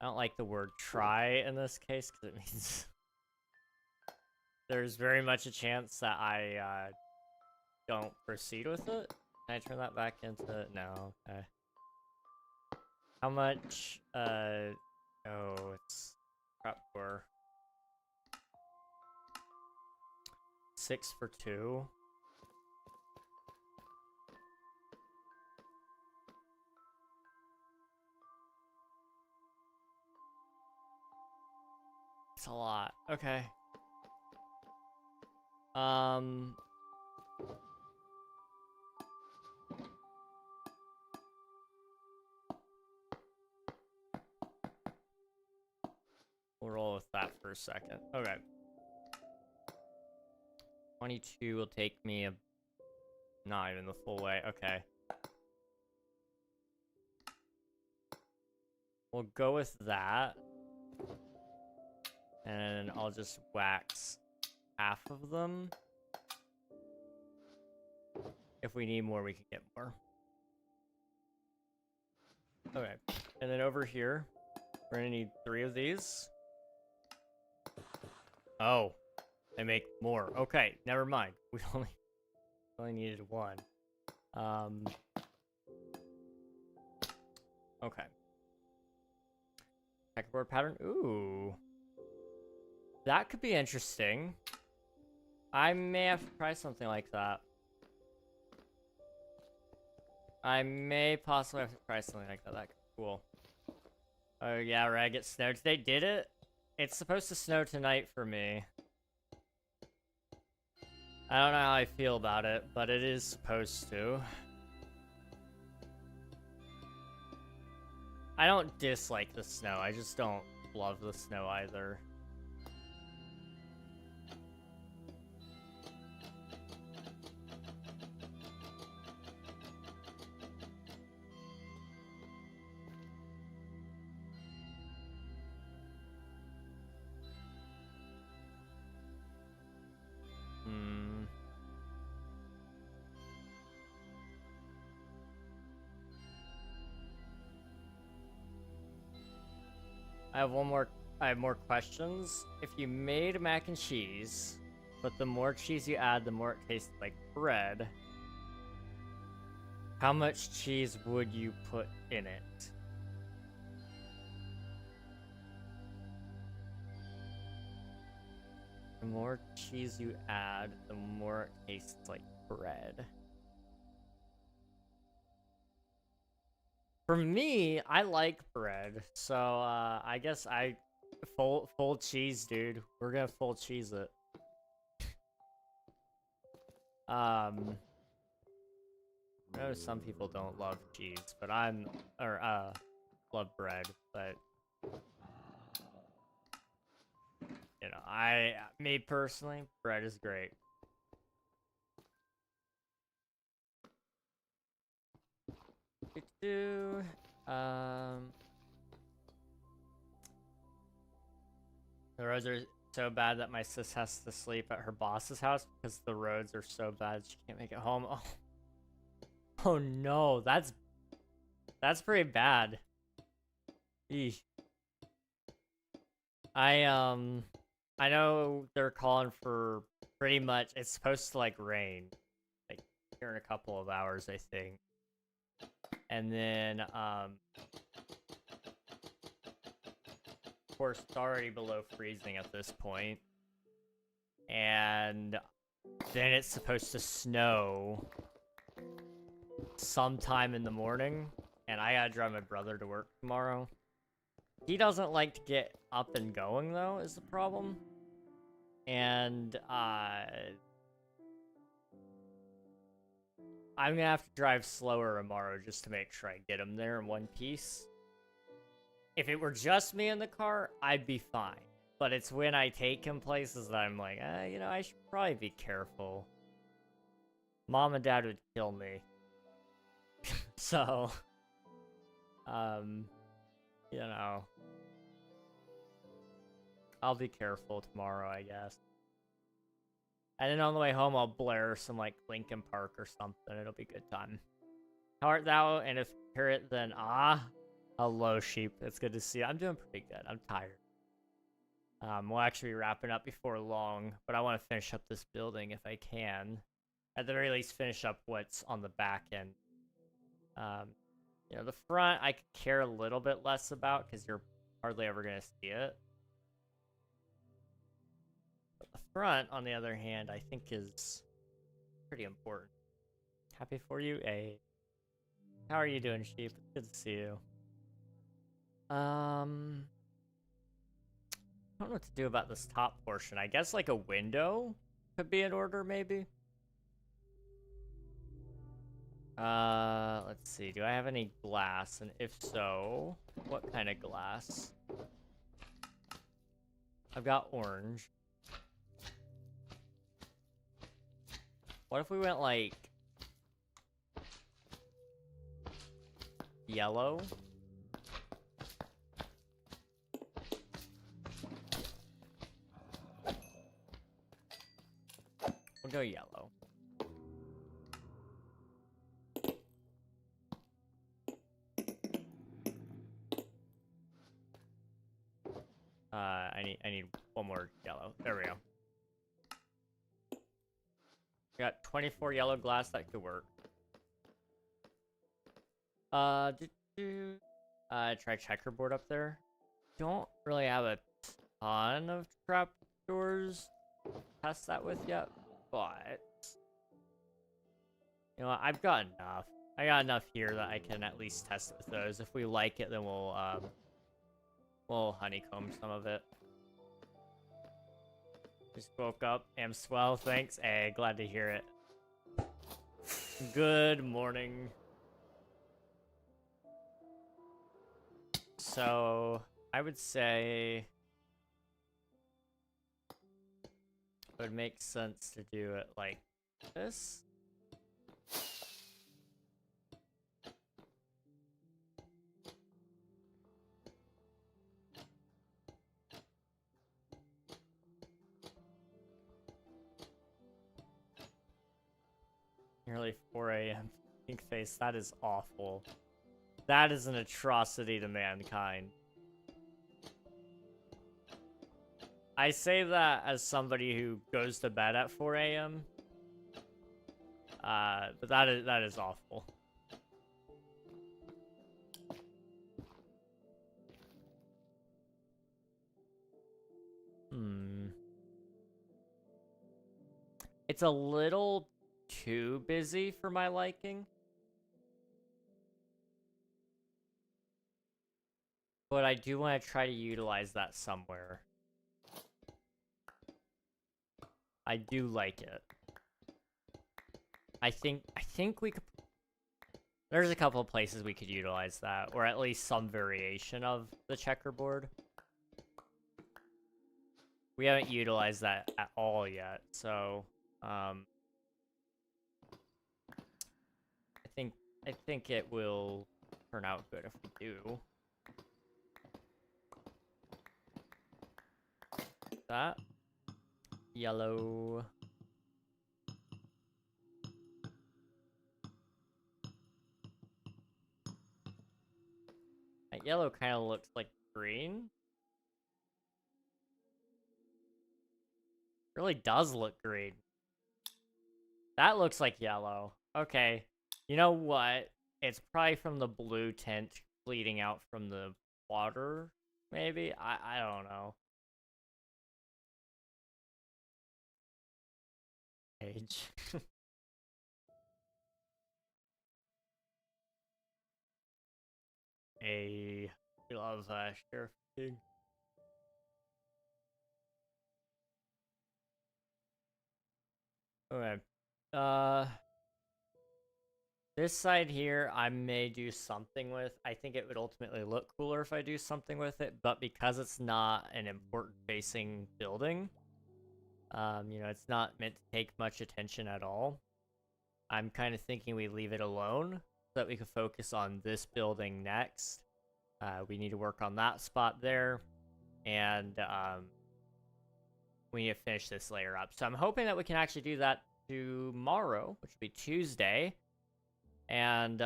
I don't like the word try in this case because it means there's very much a chance that I don't proceed with it. Can I turn that back into... No, okay. How much, oh, it's trapdoor. 6 for 2. It's a lot. Okay. We'll roll with that for a second. Okay. 22 will take me not even the full way. Okay. We'll go with that. And I'll just wax half of them. If we need more, we can get more. Okay. And then over here, we're gonna need 3 of these. Oh, they make more. Okay, never mind. We only needed 1. Okay. Checkerboard pattern. Ooh. That could be interesting. I may have to try something like that. I may possibly have to try something like that. That could be cool. Oh yeah, right. It snowed today. Did it? It's supposed to snow tonight for me. I don't know how I feel about it, but it is supposed to. I don't dislike the snow. I just don't love the snow either. I have more questions. If you made mac and cheese, but the more cheese you add, the more it tastes like bread, how much cheese would you put in it? The more cheese you add, the more it tastes like bread. For me, I like bread, so I guess full cheese, dude. We're gonna full cheese it. I know some people don't love cheese, but love bread, but you know, me personally, bread is great. The roads are so bad that my sis has to sleep at her boss's house because the roads are so bad she can't make it home. Oh, oh no, that's pretty bad. Eesh. I know they're calling for pretty much, it's supposed to like rain like here in a couple of hours, I think. And then of course it's already below freezing at this point. And then it's supposed to snow sometime in the morning, and I gotta drive my brother to work tomorrow. He doesn't like to get up and going, though, is the problem. And, I'm gonna have to drive slower tomorrow just to make sure I get him there in one piece. If it were just me in the car, I'd be fine. But it's when I take him places that I'm like, you know, I should probably be careful. Mom and Dad would kill me. So, you know, I'll be careful tomorrow, I guess. And then on the way home, I'll blare some, like, Linkin Park or something. It'll be a good time. How art thou? And if you hear it, then, hello, sheep. It's good to see you. I'm doing pretty good. I'm tired. We'll actually be wrapping up before long, but I want to finish up this building if I can. At the very least, finish up what's on the back end. You know, the front I could care a little bit less about because you're hardly ever going to see it. But the front, on the other hand, I think is pretty important. Happy for you, A. How are you doing, sheep? It's good to see you. I don't know what to do about this top portion. I guess like a window could be in order, maybe. Let's see. Do I have any glass? And if so, what kind of glass? I've got orange. What if we went like yellow? We'll go yellow. I need one more yellow. There we go. Got 24 yellow glass, that could work. Try checkerboard up there. Don't really have a ton of trapdoors to test that with yet, but you know what? I've got enough. I got enough here that I can at least test it with those. If we like it, then we'll honeycomb some of it. Just woke up. Am swell. Thanks. Hey, glad to hear it. Good morning. So, I would say it would make sense to do it like this. Nearly 4 a.m. Pink face, that is awful. That is an atrocity to mankind. I say that as somebody who goes to bed at 4 a.m. But that is awful. It's a little too busy for my liking. But I do want to try to utilize that somewhere. I do like it. I think we could There's a couple of places we could utilize that, or at least some variation of the checkerboard. We haven't utilized that at all yet, so I think it will turn out good if we do. That yellow. That yellow kind of looks like green. Really does look green. That looks like yellow. Okay. You know what? It's probably from the blue tint bleeding out from the water, maybe? I don't know. Page. We love Sheriff King. Okay. This side here, I may do something with. I think it would ultimately look cooler if I do something with it, but because it's not an important facing building, it's not meant to take much attention at all. I'm kind of thinking we leave it alone so that we can focus on this building next. We need to work on that spot there, and we need to finish this layer up. So I'm hoping that we can actually do that tomorrow, which will be Tuesday. And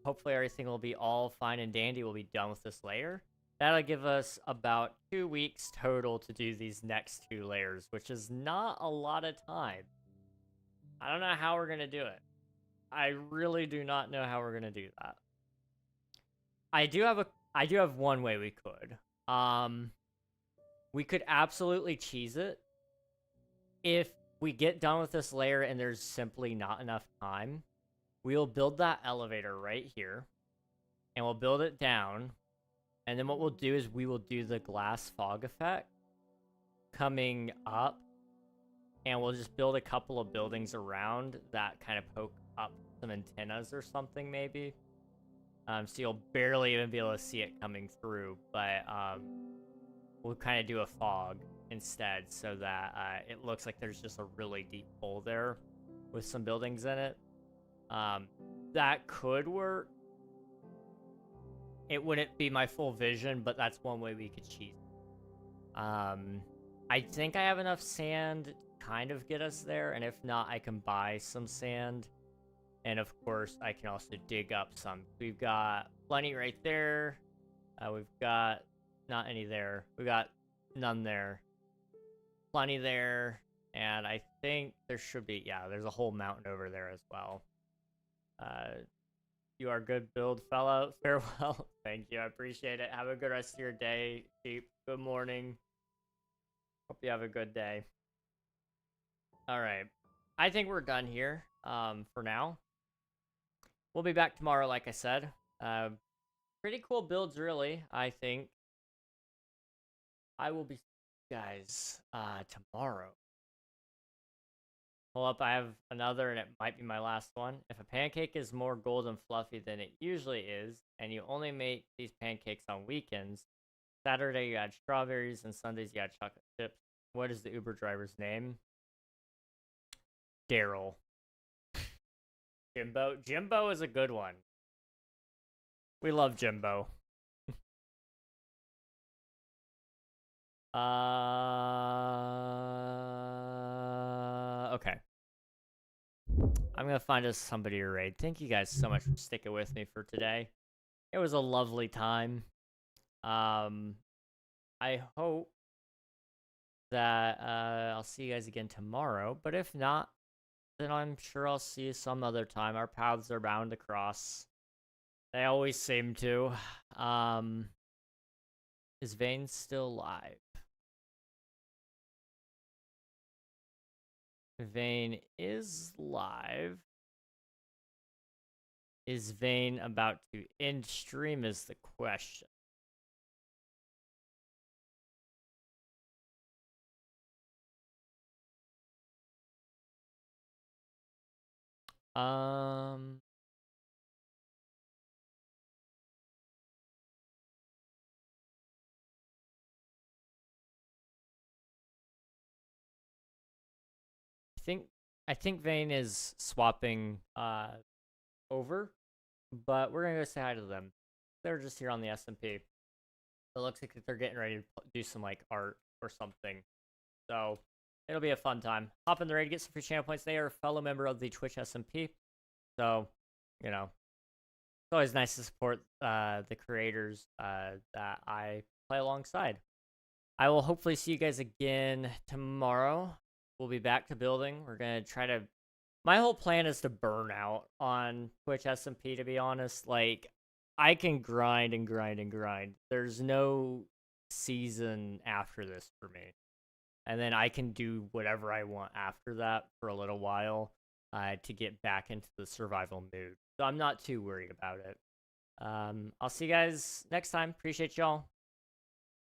hopefully everything will be all fine and dandy. We'll be done with this layer. That'll give us about 2 weeks total to do these next 2 layers, which is not a lot of time. I don't know how we're going to do it. I really do not know how we're going to do that. I do have one way we could. We could absolutely cheese it. If we get done with this layer and there's simply not enough time, we'll build that elevator right here, and we'll build it down, and then what we'll do is we will do the glass fog effect coming up, and we'll just build a couple of buildings around that kind of poke up some antennas or something, maybe. So you'll barely even be able to see it coming through, but we'll kind of do a fog instead so that it looks like there's just a really deep hole there with some buildings in it. That could work. It wouldn't be my full vision, but that's one way we could cheat. I think I have enough sand to kind of get us there, and if not, I can buy some sand. And of course, I can also dig up some. We've got plenty right there. We've got not any there. We got none there. Plenty there. And I think there should be, yeah, there's a whole mountain over there as well. You are good build, fellow. Farewell. Thank you. I appreciate it. Have a good rest of your day, Sheep. Good morning. Hope you have a good day. All right. I think we're done here for now. We'll be back tomorrow, like I said. Pretty cool builds, really, I think. I will be guys tomorrow. Hold up, I have another, and it might be my last one. If a pancake is more golden fluffy than it usually is, and you only make these pancakes on weekends, Saturday you add strawberries, and Sundays you add chocolate chips, what is the Uber driver's name? Daryl. Jimbo. Jimbo is a good one. We love Jimbo. Okay. I'm gonna find us somebody to raid. Thank you guys so much for sticking with me for today. It was a lovely time. I hope that I'll see you guys again tomorrow. But if not, then I'm sure I'll see you some other time. Our paths are bound to cross. They always seem to. Is Vane still live? Vane is live. Is Vane about to end stream is the question. think Vane is swapping over, but we're gonna go say hi to them. They're just here on the SMP. It looks like they're getting ready to do some like art or something. So it'll be a fun time. Hop in the raid, get some free channel points. They are a fellow member of the Twitch SMP. So, you know, it's always nice to support the creators that I play alongside. I will hopefully see you guys again tomorrow. We'll be back to building. We're going to try to... My whole plan is to burn out on Twitch SMP, to be honest. Like, I can grind and grind and grind. There's no season after this for me. And then I can do whatever I want after that for a little while to get back into the survival mood. So I'm not too worried about it. I'll see you guys next time. Appreciate y'all.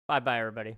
Bye-bye, everybody.